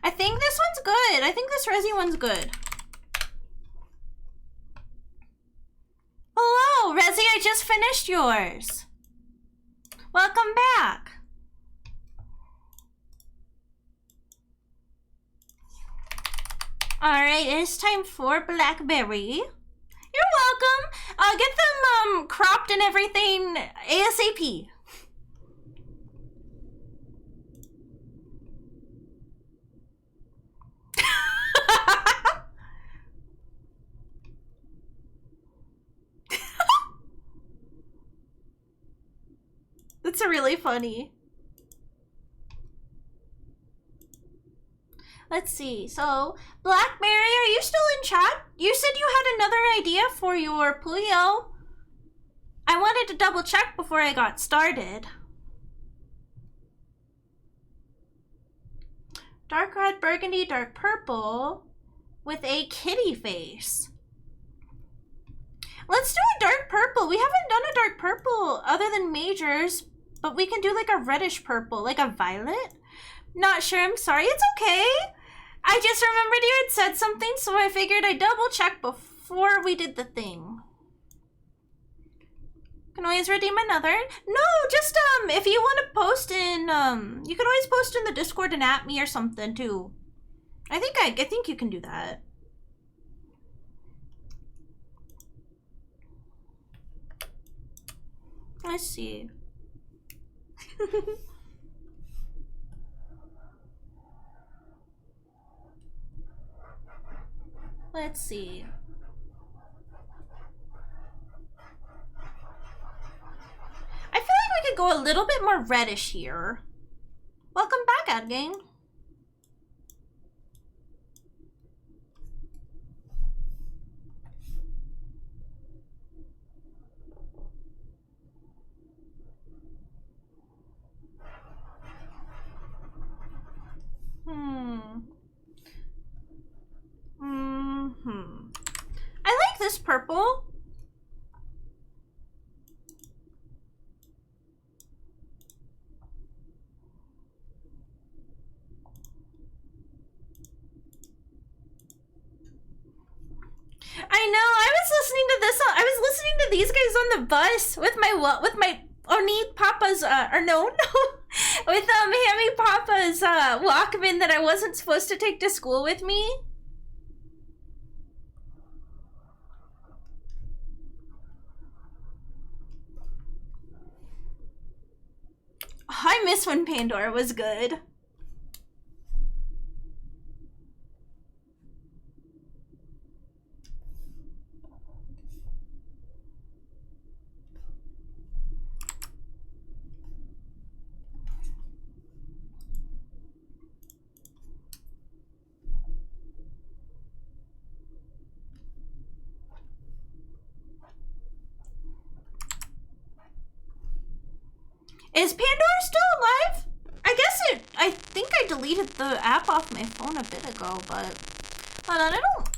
I think this one's good. I think this Resi one's good. Hello, Resi, I just finished yours. Welcome back. Alright, it's time for Blackberry. You're welcome. Get them cropped and everything ASAP. That's really funny. Let's see. So, Blackberry, are you still in chat? You said you had another idea for your Puyo. I wanted to double check before I got started. Dark red, burgundy, dark purple with a kitty face. Let's do a dark purple. We haven't done a dark purple other than majors, but we can do like a reddish purple, like a violet. Not sure, I'm sorry, it's okay. I just remembered you had said something, so I figured I'd double check before we did the thing. Can always redeem another. No, just if you want to post in you can always post in the Discord and at me or something too. I think you can do that. Let's see. Let's see. I feel like we could go a little bit more reddish here. Welcome back, Ad Gang. I like this purple. I know. I was listening to this. I was listening to these guys on the bus with my Onee Papa's with Hammie Papa's Walkman that I wasn't supposed to take to school with me. I miss when Pandora was good. Is Pandora still alive? I think I deleted the app off my phone a bit ago, but hold on, I don't.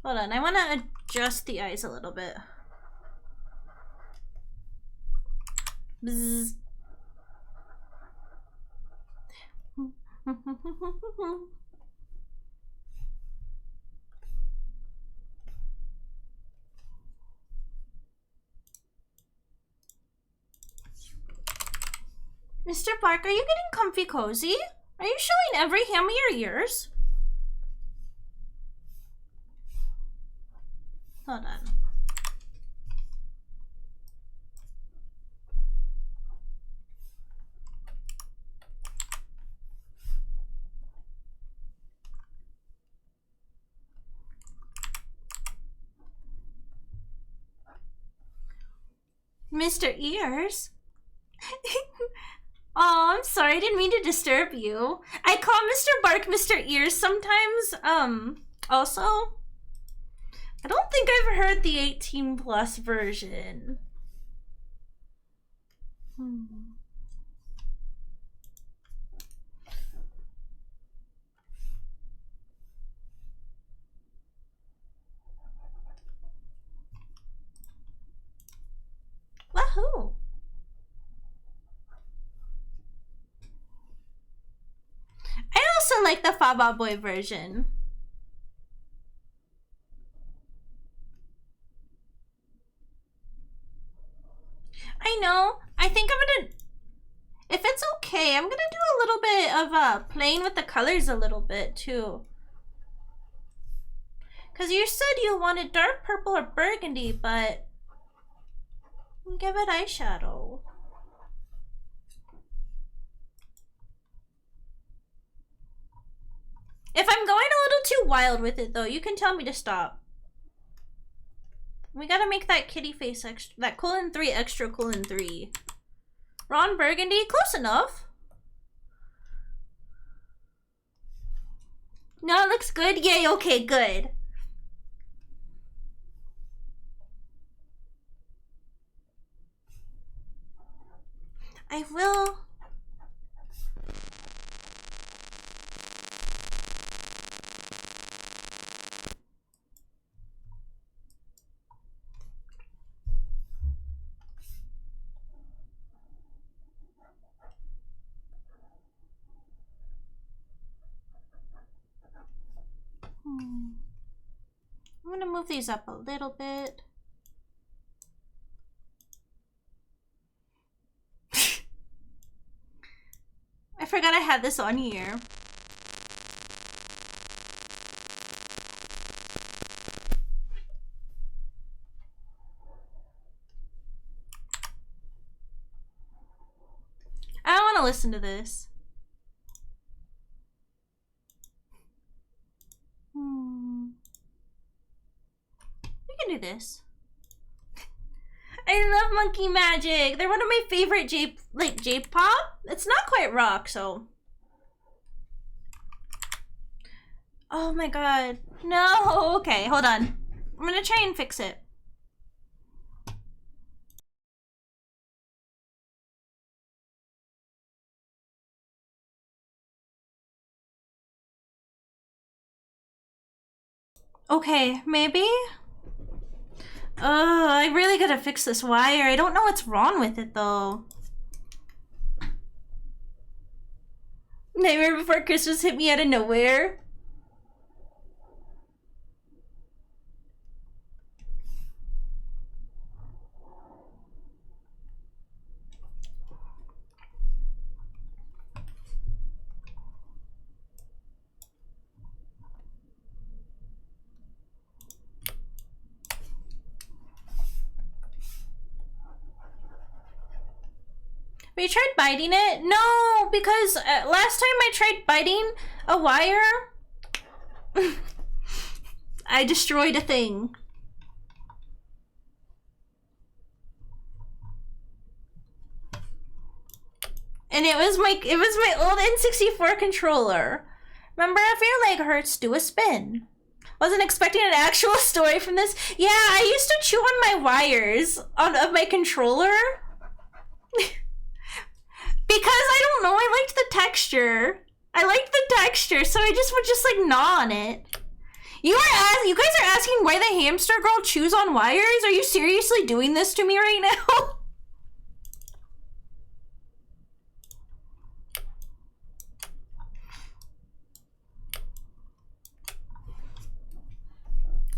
Hold on, I want to adjust the eyes a little bit. Bzz. Mr. Bark, are you getting comfy cozy? Are you showing every Hammie your ears? Hold on. Mr. Ears? Oh, I'm sorry, I didn't mean to disturb you. I call Mr. Bark Mr. Ears sometimes, also. I don't think I've heard the 18+ version. Wahoo! I also like the Faba Boy version. I know. I think I'm gonna, if it's okay, I'm gonna do a little bit of playing with the colors a little bit too. Cause you said you wanted dark purple or burgundy, but give it eyeshadow. If I'm going a little too wild with it though, you can tell me to stop. We gotta make that kitty face extra, that :3 extra :3. Ron Burgundy, close enough. No, it looks good. Yay, okay, good. I will. I'm gonna move these up a little bit. I forgot I had this on here. I don't want to listen to this. We can do this. I love Monkey Magic. They're one of my favorite J-pop. It's not quite rock, so. Oh my god. No. Okay, hold on. I'm gonna try and fix it. Okay, maybe? I really gotta fix this wire. I don't know what's wrong with it though. Nightmare Before Christmas hit me out of nowhere. Have you tried biting it? No, because last time I tried biting a wire, I destroyed a thing. And it was my old N64 controller. Remember, if your leg hurts, do a spin. Wasn't expecting an actual story from this. Yeah, I used to chew on my wires of my controller. Because I don't know, I liked the texture. So I just would like gnaw on it. You guys are asking why the hamster girl chews on wires? Are you seriously doing this to me right now?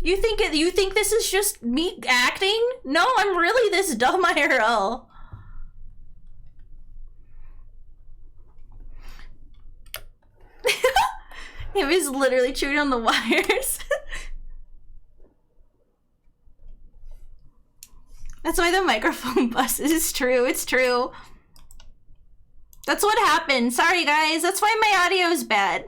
You think this is just me acting? No, I'm really this dumb IRL. It was literally chewing on the wires. That's why the microphone buzzes. It's true, it's true. That's what happened. Sorry guys, that's why my audio is bad.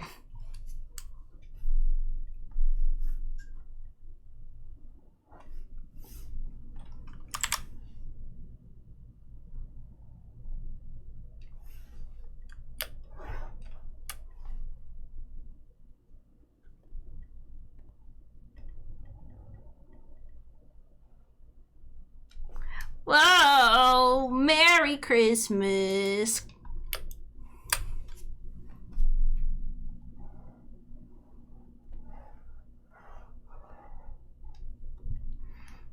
Whoa, Merry Christmas.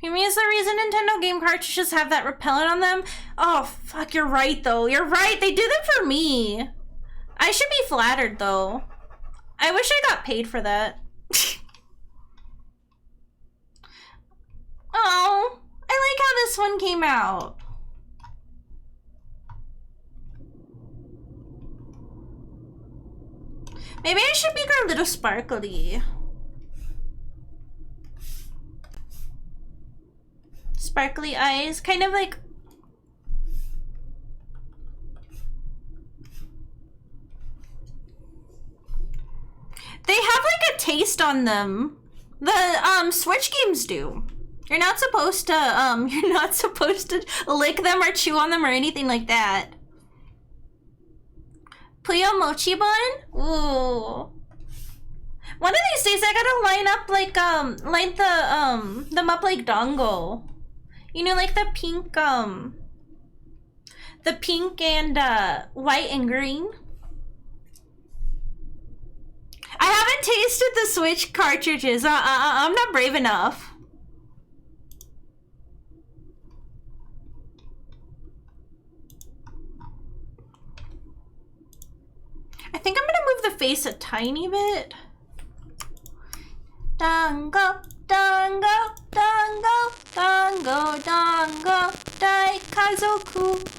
You mean it's the reason Nintendo game cartridges have that repellent on them? Oh, fuck, you're right though. You're right, they do them for me. I should be flattered though. I wish I got paid for that. Oh. I like how this one came out. Maybe I should make her a little sparkly. Sparkly eyes, kind of like... They have like a taste on them. The Switch games do. You're not supposed to, you're not supposed to lick them or chew on them or anything like that. Puyo mochi bun? Ooh. One of these days I gotta line up like, line them up like dango. You know, like the pink and, white and green. I haven't tasted the Switch cartridges. I'm not brave enough. I think I'm gonna move the face a tiny bit. Dango, dango, dango, dango, dango, dai kazoku.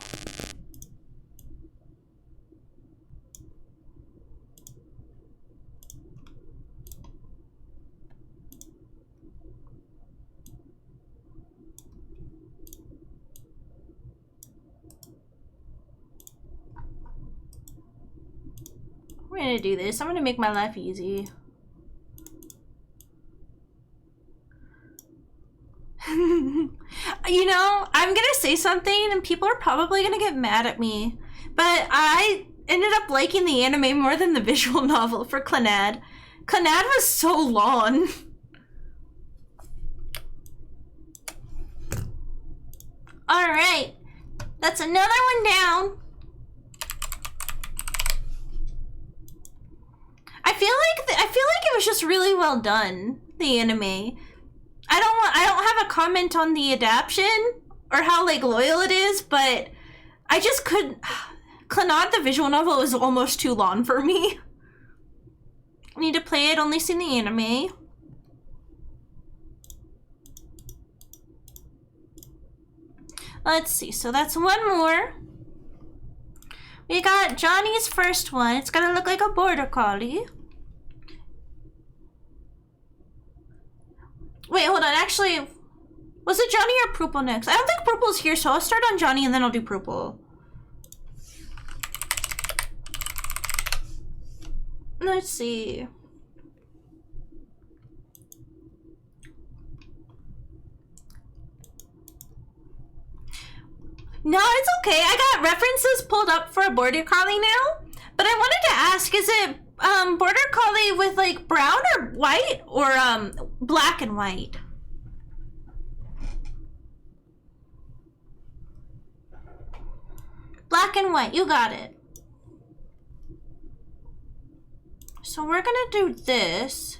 I'm gonna do this. I'm gonna make my life easy. You know, I'm gonna say something and people are probably gonna get mad at me, but I ended up liking the anime more than the visual novel for Clannad. Clannad was so long. Alright, that's another one down. I feel like it was just really well done, the anime. I don't have a comment on the adaptation or how like loyal it is, but I just couldn't. Clannad, the visual novel, was almost too long for me. I need to play it, only seen the anime. Let's see, so that's one more. We got Johnny's first one. It's gonna look like a border collie. Wait, hold on. Actually, was it Johnny or Purple next? I don't think Purple's here, so I'll start on Johnny and then I'll do Purple. Let's see. No, it's okay. I got references pulled up for a border collie now, but I wanted to ask, is it border collie with like brown or white or black and white? Black and white, you got it. So we're gonna do this.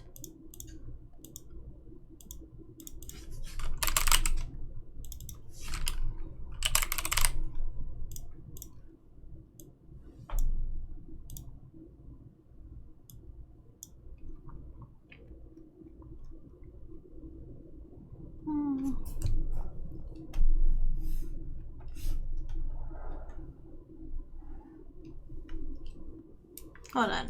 Hold on.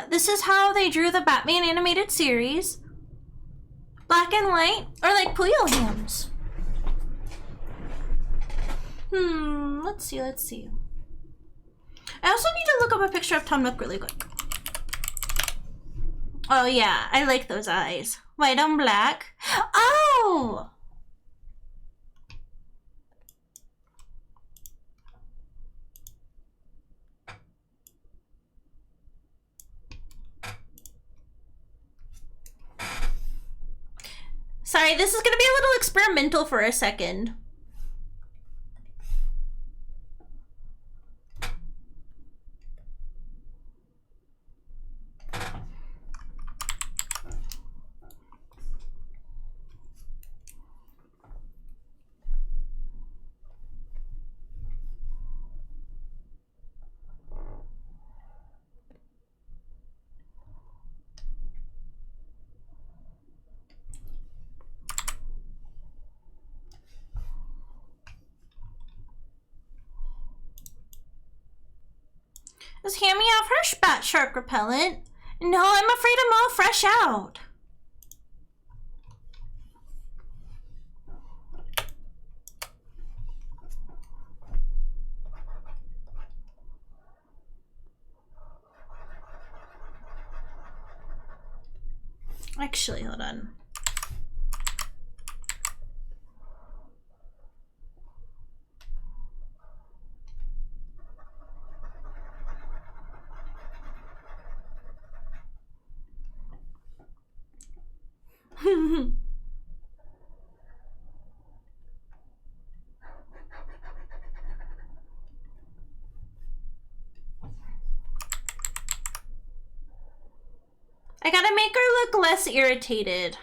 This is how they drew the Batman animated series. Black and white, or like Puyohams. Let's see. I also need to look up a picture of Tom Nook really quick. Oh yeah, I like those eyes. White on black. Oh! Sorry, this is gonna be a little experimental for a second. Does Hammie have her bat shark repellent? No, I'm afraid I'm all fresh out. Actually, hold on. I gotta make her look less irritated.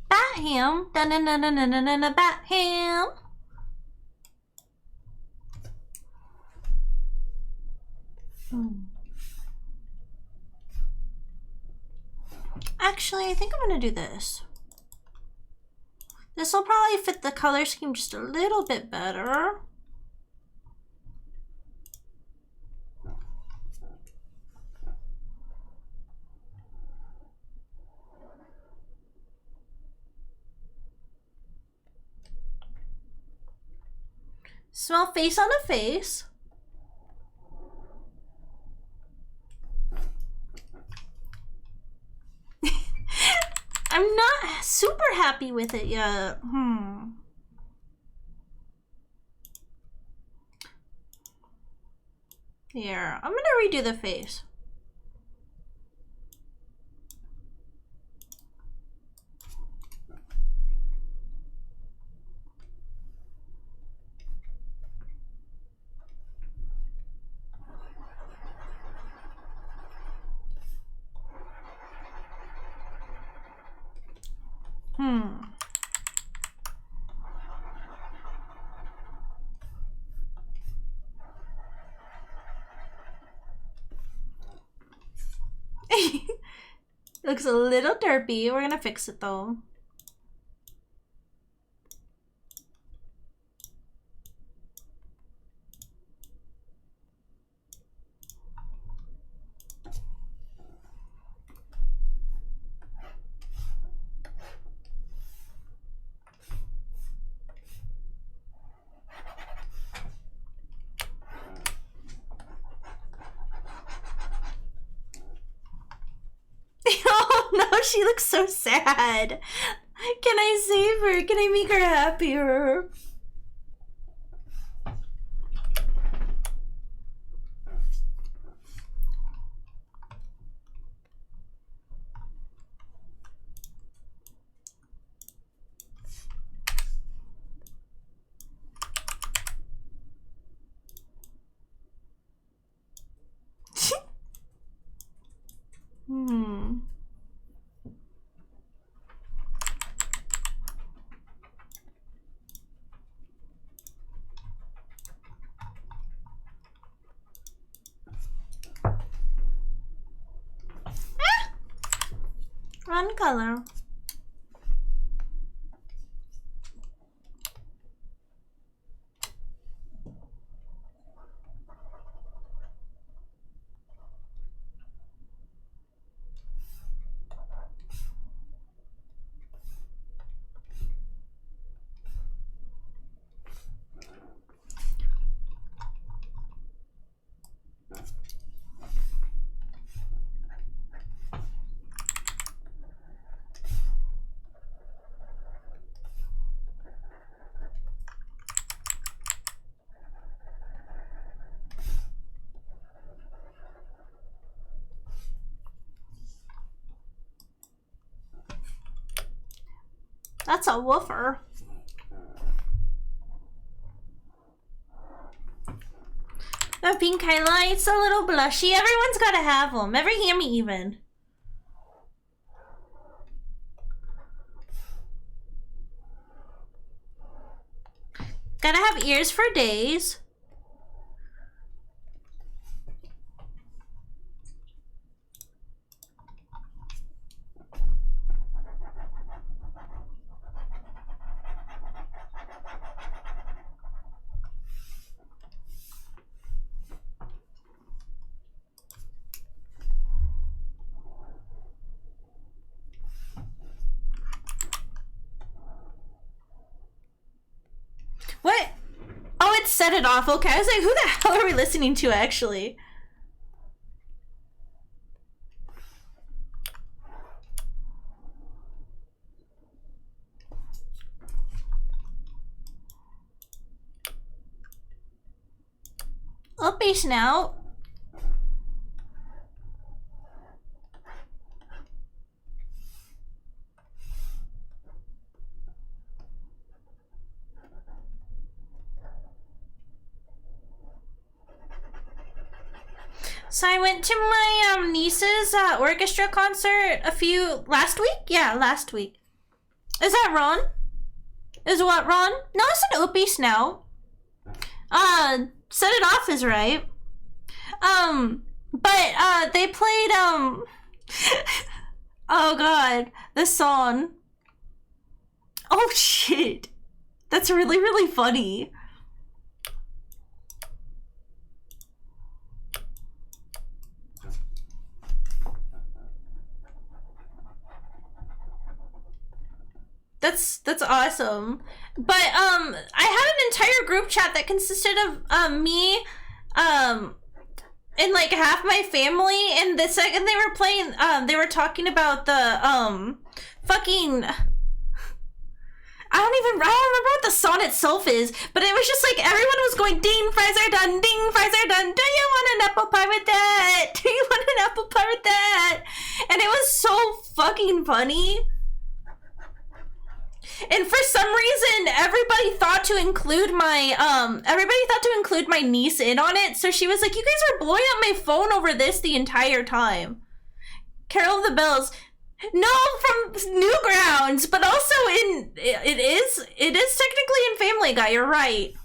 Bat ham, da na na na na na na na bat ham. Actually, I think I'm gonna do this. This will probably fit the color scheme just a little bit better. Small face on a face. I'm not super happy with it yet. Here, I'm gonna redo the face. Looks a little derpy. We're gonna fix it though. Oh no, she looks so sad. Can I save her? Can I make her happier? One color. That's a woofer. The pink highlights, a little blushy. Everyone's gotta have them. Every Hammie even. Gotta have ears for days. What? Oh, it set it off. Okay, I was like, who the hell are we listening to, actually? Uppy snout. So I went to my niece's orchestra concert last week? Yeah, last week. Is that Ron? Is what, Ron? No, it's an Uppy snout. Set it off is right. But they played oh god, this song. Oh shit. That's really, really funny. That's awesome. But I had an entire group chat that consisted of me and like half my family, and the second they were playing they were talking about the fucking I don't remember what the song itself is, but it was just like everyone was going ding, fries are done, ding, fries are done, do you want an apple pie with that? Do you want an apple pie with that? And it was so fucking funny. And for some reason, everybody thought to include my niece in on it. So she was like, "You guys are blowing up my phone over this the entire time." Carol of the Bells, no, from Newgrounds, but also it is technically in Family Guy. You're right.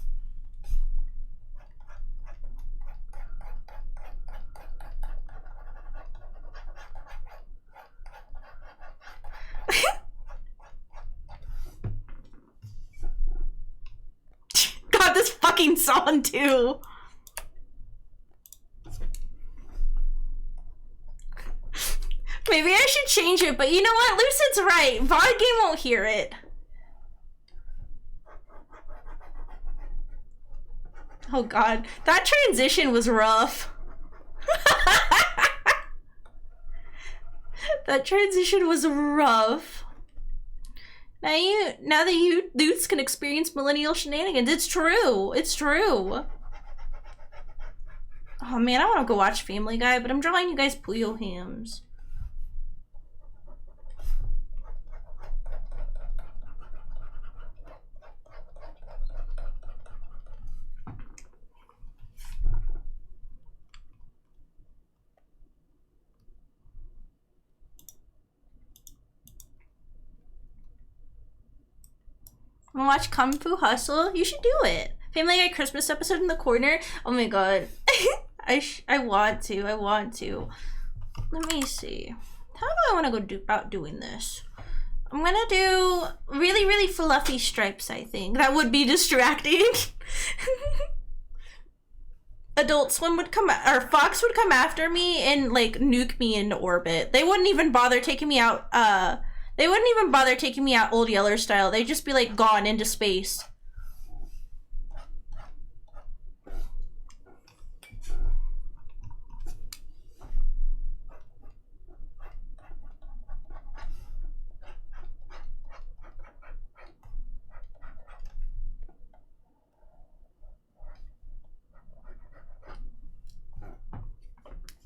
God, this fucking song too. Maybe I should change it, but you know what? Lucid's right. VOD game won't hear it. Oh god, that transition was rough. That transition was rough. Now that you dudes can experience millennial shenanigans. It's true. It's true. Oh man, I want to go watch Family Guy, but I'm drawing you guys Puyohams. Wanna watch Kung Fu Hustle? You should do it. Family Guy Christmas episode in the corner. Oh my god. I want to. Let me see. How do I want to go about doing this? I'm gonna do really, really fluffy stripes, I think. That would be distracting. Adult Swim would come, or Fox would come after me and like nuke me into orbit. They wouldn't even bother taking me out, they wouldn't even bother taking me out Old Yeller style. They'd just be like gone into space.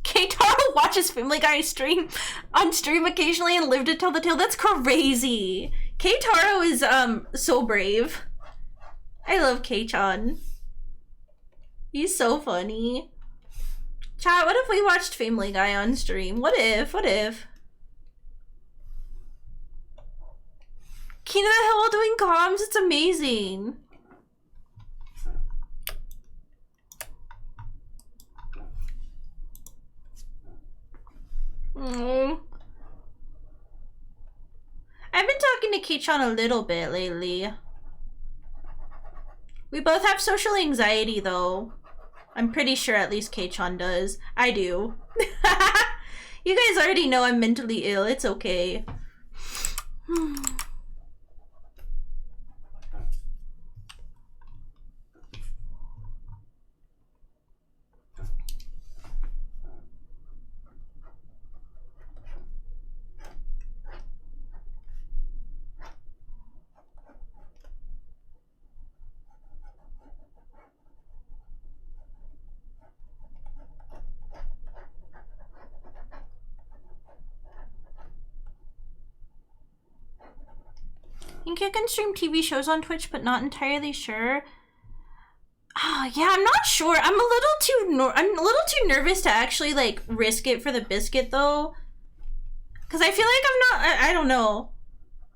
K-Taro watches Family Guy on stream occasionally and lived to tell the tale. That's crazy. K-Taro is so brave. I love K-chan. He's so funny. Chat, what if we watched Family Guy on stream? What if? What if? King of the Hill doing comms? It's amazing. I've been talking to Keichon a little bit lately. We both have social anxiety though. I'm pretty sure at least Keichon does. I do. You guys already know I'm mentally ill. It's okay. I think you can stream TV shows on Twitch, but not entirely sure. Yeah, I'm not sure. I'm a little too nervous to actually like risk it for the biscuit though, because I feel like I'm not. I don't know.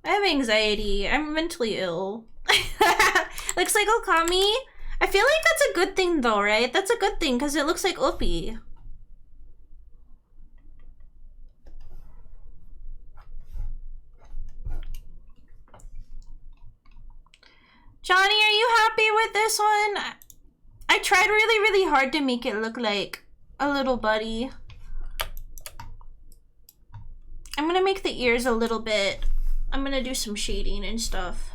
I have anxiety. I'm mentally ill. Looks like Okami. I feel like that's a good thing though, right? That's a good thing because it looks like Uppy. Johnny, are you happy with this one? I tried really, really hard to make it look like a little buddy. I'm gonna make the ears a little bit. I'm gonna do some shading and stuff.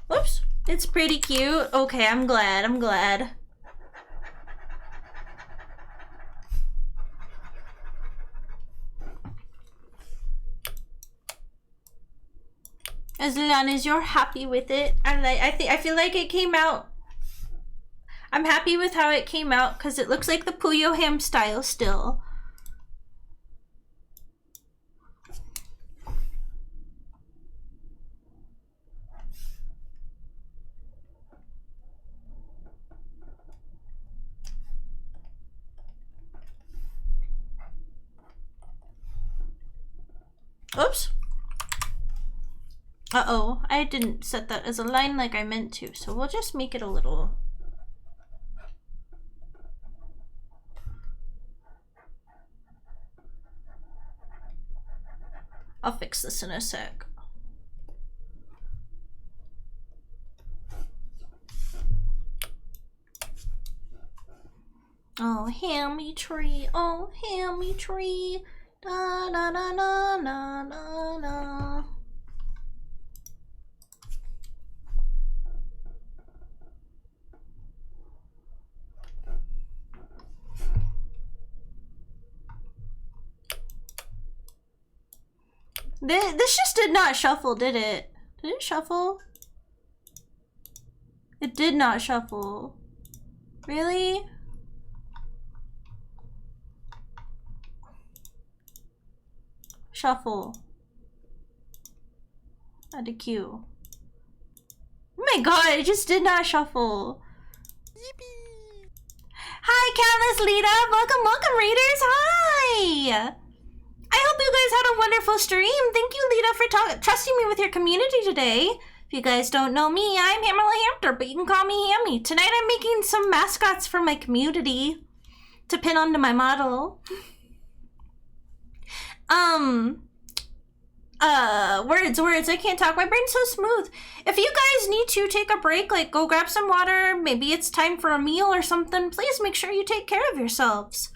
Whoops. It's pretty cute. Okay, I'm glad. I'm glad. As long as you're happy with it, I feel like it came out. I'm happy with how it came out because it looks like the Puyohams style still. Oops. Uh-oh, I didn't set that as a line like I meant to, so we'll just make it a little. I'll fix this in a sec. Oh, Hammie tree, oh, Hammie tree, da da da da da da da. This just did not shuffle, did it? Did it shuffle? It did not shuffle. Really? Shuffle. Add a Q. Oh my god, it just did not shuffle. Yippee. Hi, Countless Lita. Welcome, welcome, Raiders. Hi. I hope you guys had a wonderful stream. Thank you, Lita, for trusting me with your community today. If you guys don't know me, I'm Hamela Hampter, but you can call me Hammie. Tonight I'm making some mascots for my community to pin onto my model. Words, I can't talk. My brain's so smooth. If you guys need to take a break, like go grab some water, maybe it's time for a meal or something, please make sure you take care of yourselves.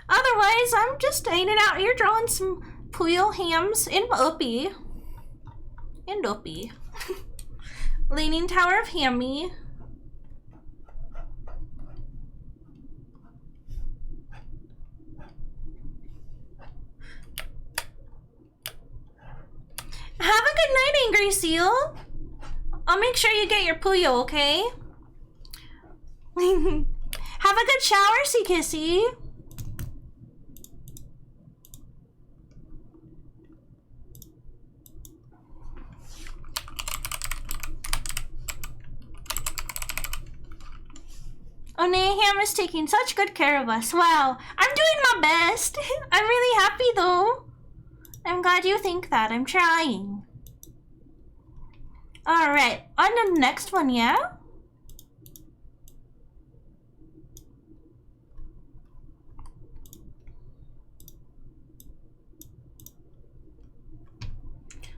Otherwise, I'm just hanging out here drawing some Puyohams in Uppy. And Uppy. Leaning Tower of Hammie. Have a good night, Angry Seal. I'll make sure you get your Puyo, okay? Have a good shower, Sea Kissy. Onee-ham is taking such good care of us. Wow, I'm doing my best. I'm really happy though. I'm glad you think that. I'm trying. Alright, on to the next one, yeah?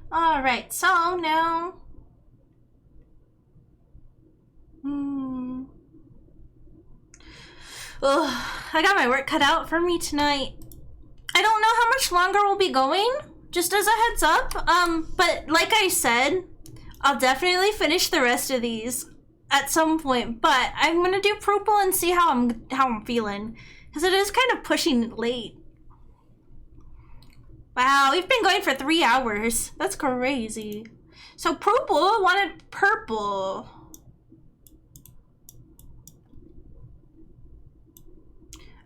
Alright, so now... Ugh, I got my work cut out for me tonight. I don't know how much longer we'll be going, just as a heads up. But like I said, I'll definitely finish the rest of these at some point. But I'm gonna do purple and see how I'm feeling, because it is kind of pushing it late. Wow, we've been going for 3 hours. That's crazy. So purple wanted purple.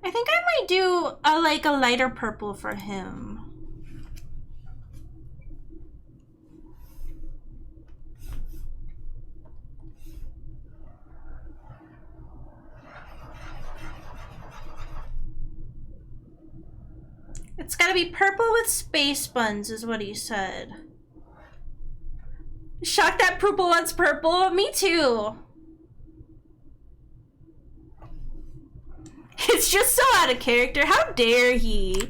I think I might do a lighter purple for him. It's gotta be purple with space buns is what he said. Shocked that purple wants purple. Me too. It's just so out of character. How dare he?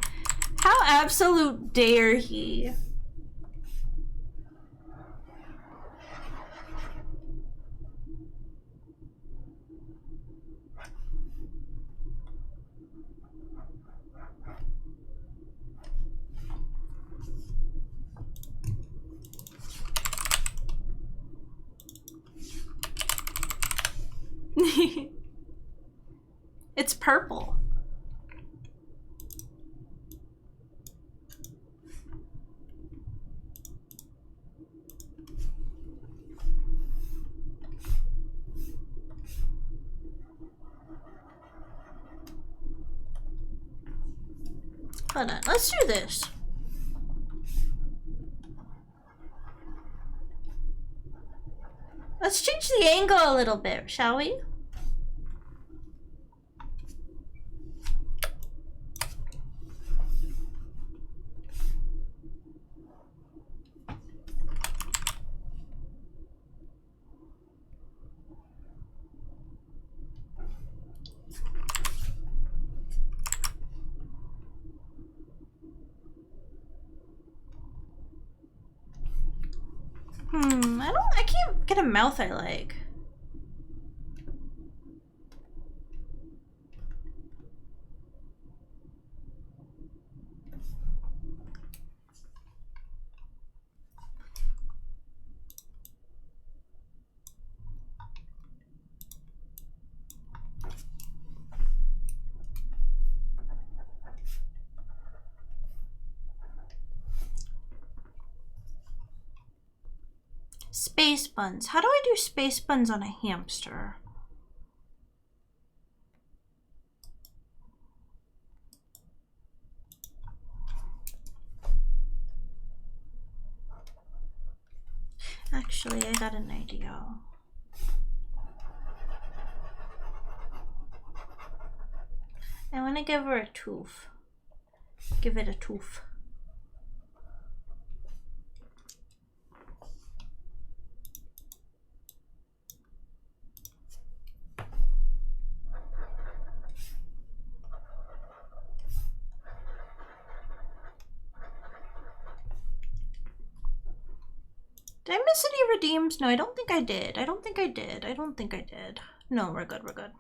How absolute dare he? It's purple. Hold on, let's do this. Let's change the angle a little bit, shall we? I can't get a mouth I like. Space buns. How do I do space buns on a hamster? Actually, I got an idea. I want to give her a tooth. Give it a tooth. Did I miss any redeems? No, I don't think I did. I don't think I did. I don't think I did. No, we're good, we're good.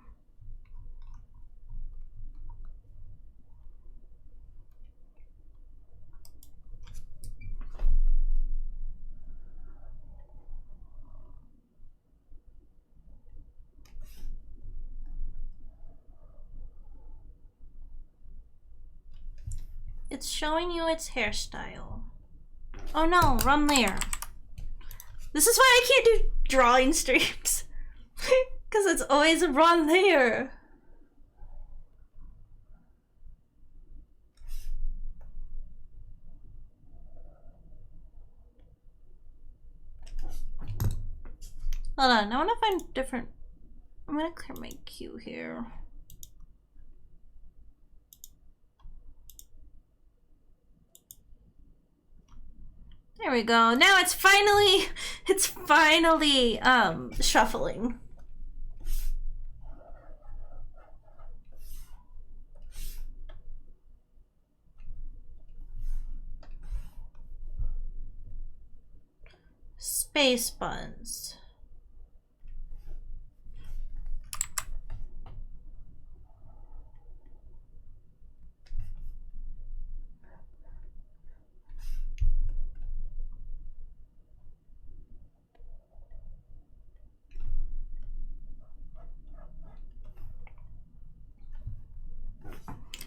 It's showing you its hairstyle. Oh no, wrong layer. This is why I can't do drawing streams. Because it's always a wrong layer. Hold on, I want to find different... I'm gonna clear my queue here. There we go. Now it's finally shuffling. Space buns.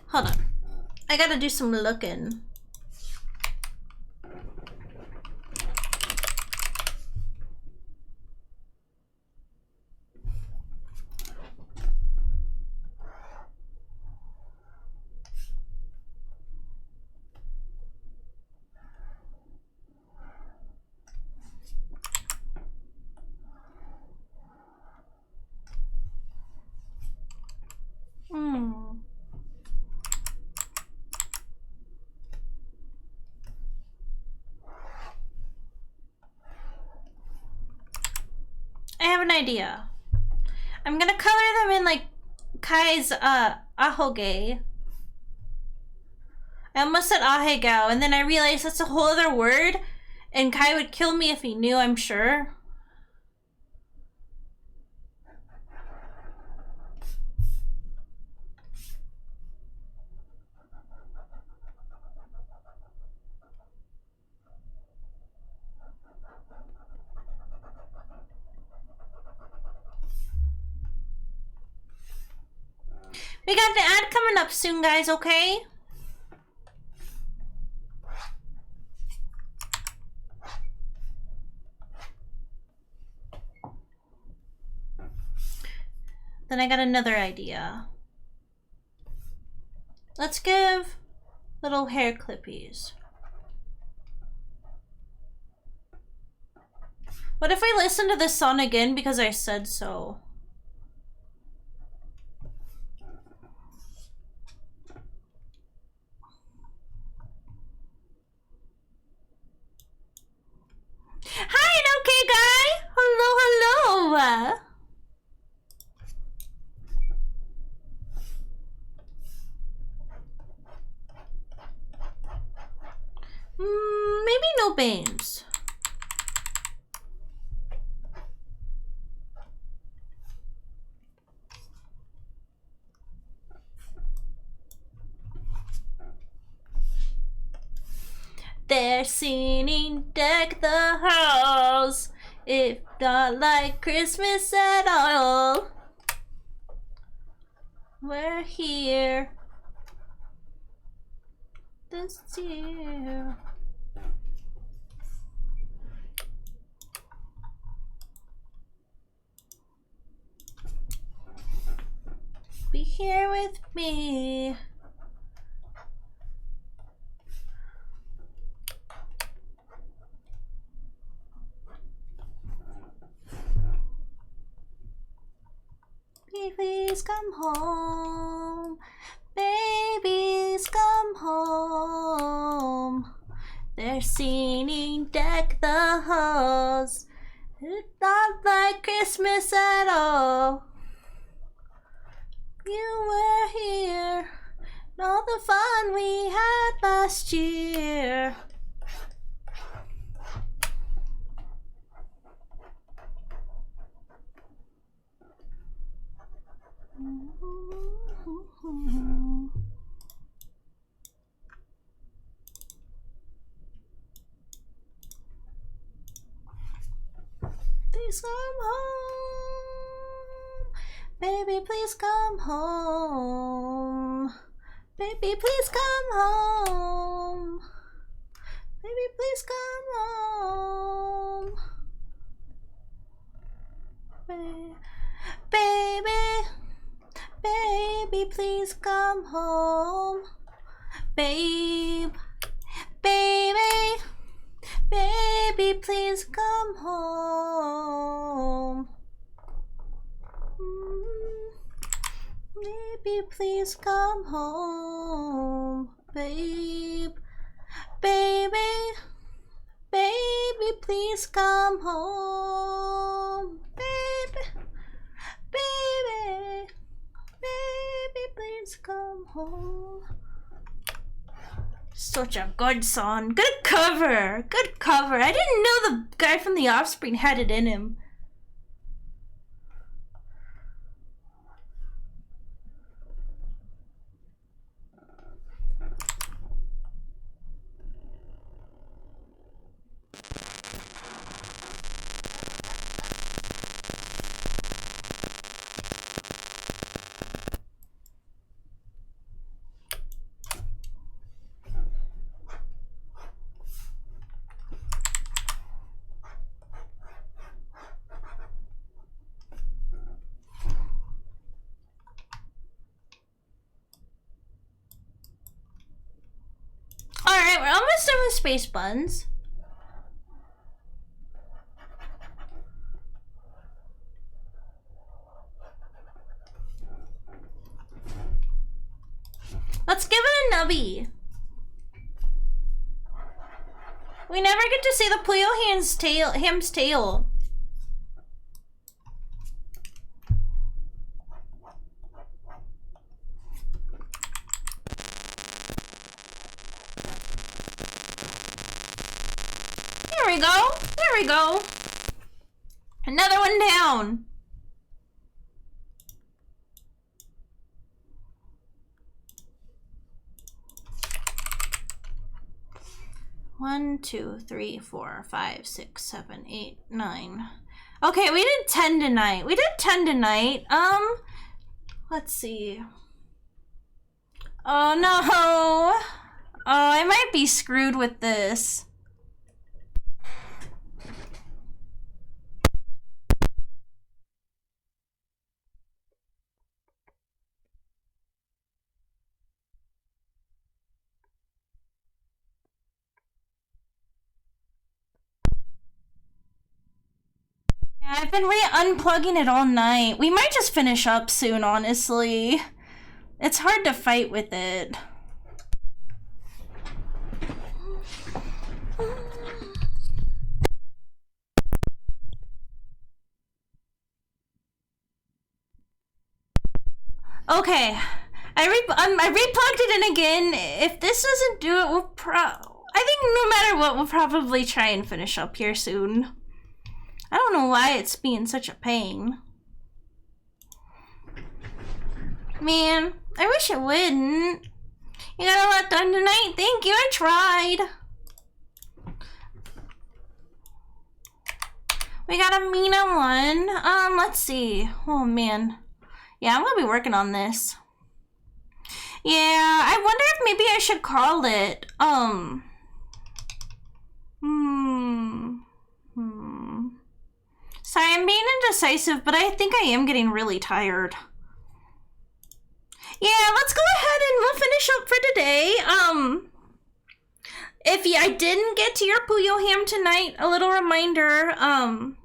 Hold on. I gotta do some looking. I have an idea. I'm gonna color them in like Kai's ahoge. I almost said ahegao, and then I realized that's a whole other word, and Kai would kill me if he knew, I'm sure. We got the ad coming up soon, guys, okay? Then I got another idea. Let's give little hair clippies. What if I listen to this song again because I said so? Hi, okay guy. Hello, hello. Maybe no Banes. They're singing deck the halls, if not like Christmas at all. We're here this year. Be here with me. Please come home, babies come home. They're singing deck the halls, it's not like Christmas at all. You were here, and all the fun we had last year. Please come home, baby, please come home. Baby, please come home. Baby, please come home. Baby, baby, please come home. Babe, baby, baby, please come home. Baby, please come home. Babe, baby, baby, please come home. Baby, baby, baby, please come home. Such a good song. Good cover. Good cover. I didn't know the guy from The Offspring had it in him. Alright, we're almost done with space buns. Let's give it a nubby. We never get to see the Puyohams' tail. There we go. There we go. Another one down. One, 2, 3, 4, 5, 6, 7, 8, 9. Okay, we did 10 tonight. We did 10 tonight. Let's see. Oh no. Oh, I might be screwed with this. I've been unplugging it all night. We might just finish up soon, honestly. It's hard to fight with it. Okay, I replugged it in again. If this doesn't do it, I think no matter what, we'll probably try and finish up here soon. I don't know why it's being such a pain. Man, I wish it wouldn't. You got a lot done tonight? Thank you, I tried. We got a Mina one. Let's see. Oh man. Yeah, I'm gonna be working on this. Yeah, I wonder if maybe I should call it. Sorry, I'm being indecisive, but I think I am getting really tired. Yeah, let's go ahead and we'll finish up for today. If I didn't get to your Puyoham tonight, a little reminder.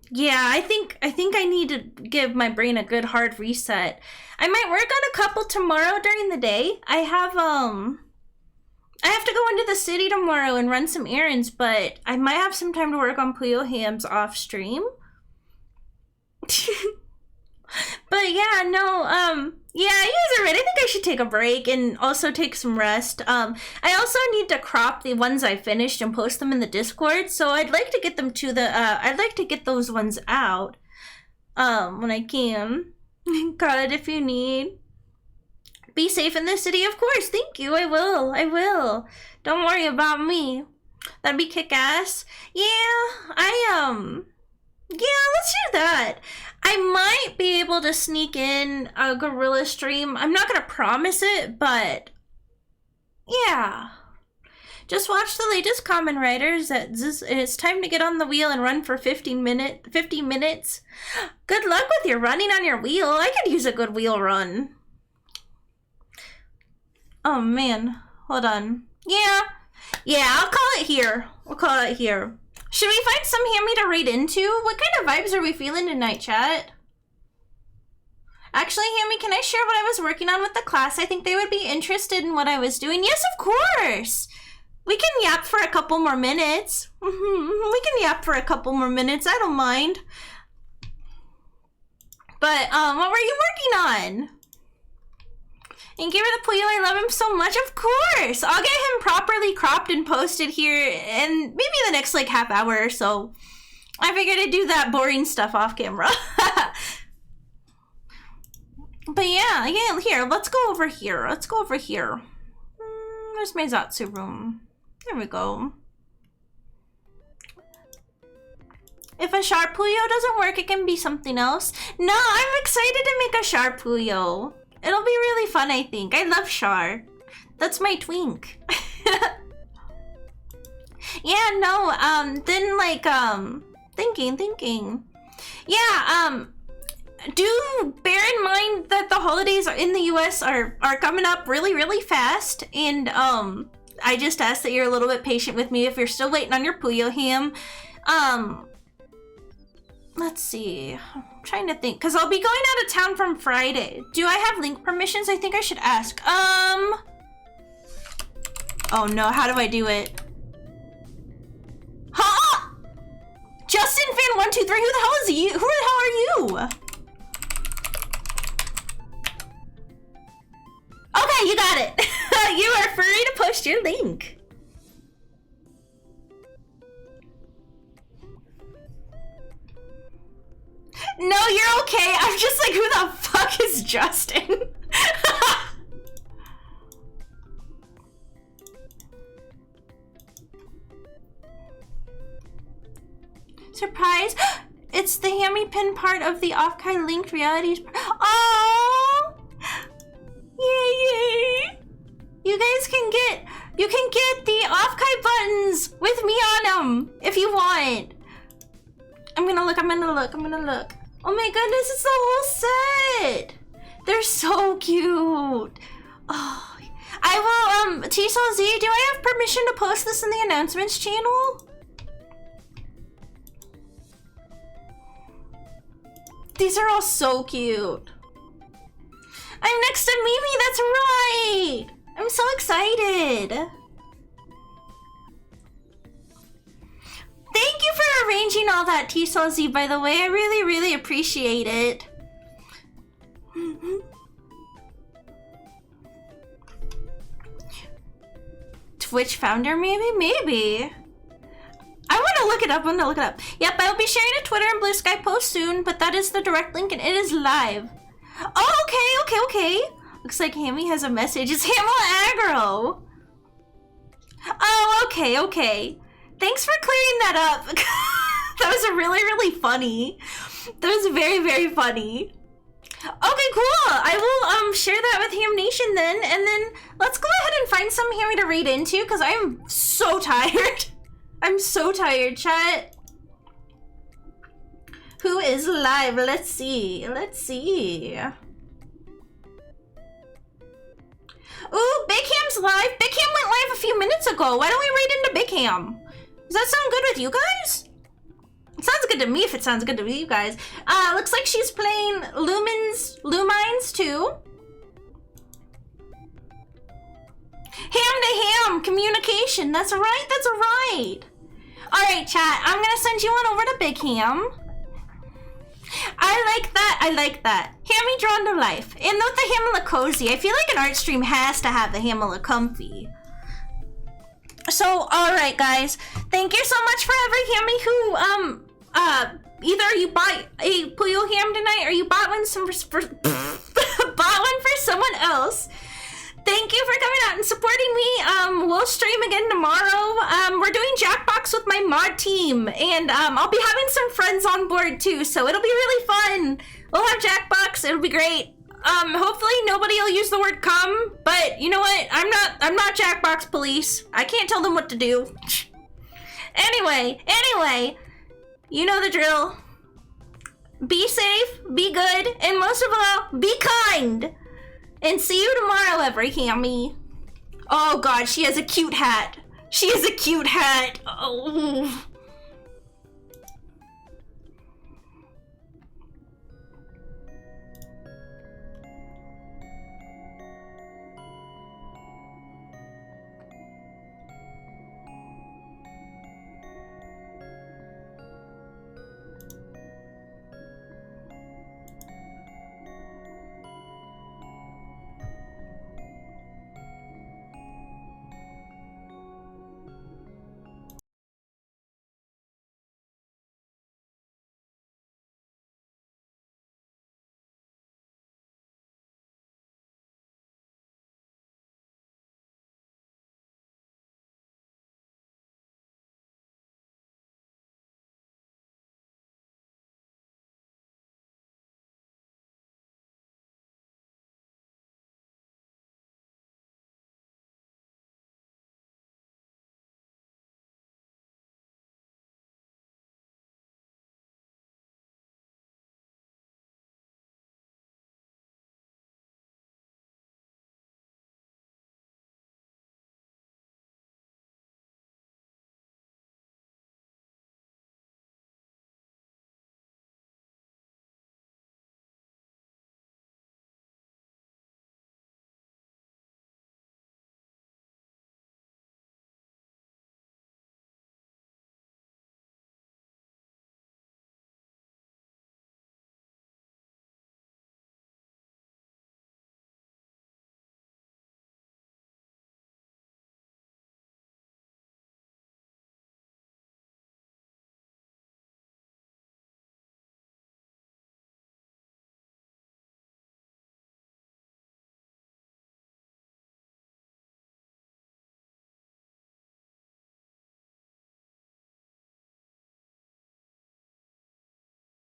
Yeah, I think I need to give my brain a good hard reset. I might work on a couple tomorrow during the day. I have to go into the city tomorrow and run some errands, but I might have some time to work on Puyohams off stream. But yeah, no, yeah, you guys are right. I think I should take a break and also take some rest. I also need to crop the ones I finished and post them in the Discord, so I'd like to get them to the, I'd like to get those ones out, when I can. God, if you need. Be safe in this city, of course. Thank you, I will. Don't worry about me. That'd be kick-ass. Yeah, yeah, let's do that. I might be able to sneak in a gorilla stream. I'm not gonna promise it, but yeah. Just watch the latest comment writers. It's time to get on the wheel and run for 50 minutes. Good luck with your running on your wheel. I could use a good wheel run. Oh man, hold on. Yeah, I'll call it here. We'll call it here. Should we find some Hammie to read into? What kind of vibes are we feeling tonight, chat? Actually, Hammie, can I share what I was working on with the class? I think they would be interested in what I was doing. Yes, of course! We can yap for a couple more minutes. We can yap for a couple more minutes. I don't mind. But, what were you working on? And give her the Puyo, I love him so much. Of course! I'll get him properly cropped and posted here in maybe the next, like, half hour or so. I figured I'd do that boring stuff off camera. But yeah, here, let's go over here. Let's go over here. Where's my Zatsu room? There we go. If a sharp Puyo doesn't work, it can be something else. No, I'm excited to make a sharp Puyo. It'll be really fun, I think. I love Char. That's my twink. Yeah, no, then like, thinking. Yeah, do bear in mind that the holidays in the US are coming up really, really fast. And, I just ask that you're a little bit patient with me if you're still waiting on your Puyoham. Let's see. I'm trying to think, because I'll be going out of town from Friday. Do I have link permissions? I think I should ask. Oh no, how do I do it? Huh? Justin Fan 123, who the hell is you? Who the hell are you? Okay, you got it. You are free to post your link. No, you're okay. I'm just like, who the fuck is Justin? Surprise! It's the Hammie pin part of the Offkai linked realities. Oh! Yay! You guys can get the Offkai buttons with me on them if you want. I'm gonna look. Oh my goodness, it's the whole set. They're so cute. Oh, I will, T-Sol Z, do I have permission to post this in the announcements channel? These are all so cute. I'm next to Mimi, that's right. I'm so excited. Thank you for arranging all that, T-Sol Z, by the way. I really, really appreciate it. Twitch founder, maybe. I want to look it up. Yep, I'll be sharing a Twitter and Blue Sky post soon, but that is the direct link and it is live. Oh, okay. Looks like Hammie has a message. It's Hamela Aggro. Oh, okay. Thanks for clearing that up. That was really, really funny. That was very, very funny. Okay, cool. I will share that with Ham Nation then, and then let's go ahead and find some Hammie to read into because I'm so tired. I'm so tired, chat. Who is live? Let's see. Ooh, Big Ham's live. Big Ham went live a few minutes ago. Why don't we read into Big Ham? Does that sound good with you guys? It sounds good to me if it sounds good to you guys. Looks like she's playing Lumines too. Ham to ham communication. That's right. Alright, chat. I'm gonna send you on over to Big Ham. I like that. Hammie drawn to life. And with the Hamela cozy, I feel like an art stream has to have the Hamela comfy. So, alright guys. Thank you so much for every Hammie who, either you bought a Puyoham tonight or you bought one for someone else. Thank you for coming out and supporting me. We'll stream again tomorrow. We're doing Jackbox with my mod team, and I'll be having some friends on board too, so it'll be really fun. We'll have Jackbox. It'll be great. Hopefully nobody will use the word "cum," but you know what? I'm not Jackbox police. I can't tell them what to do. Anyway, you know the drill. Be safe, be good, and most of all, be kind. And see you tomorrow, every Hammie. Oh god, she has a cute hat. Oh.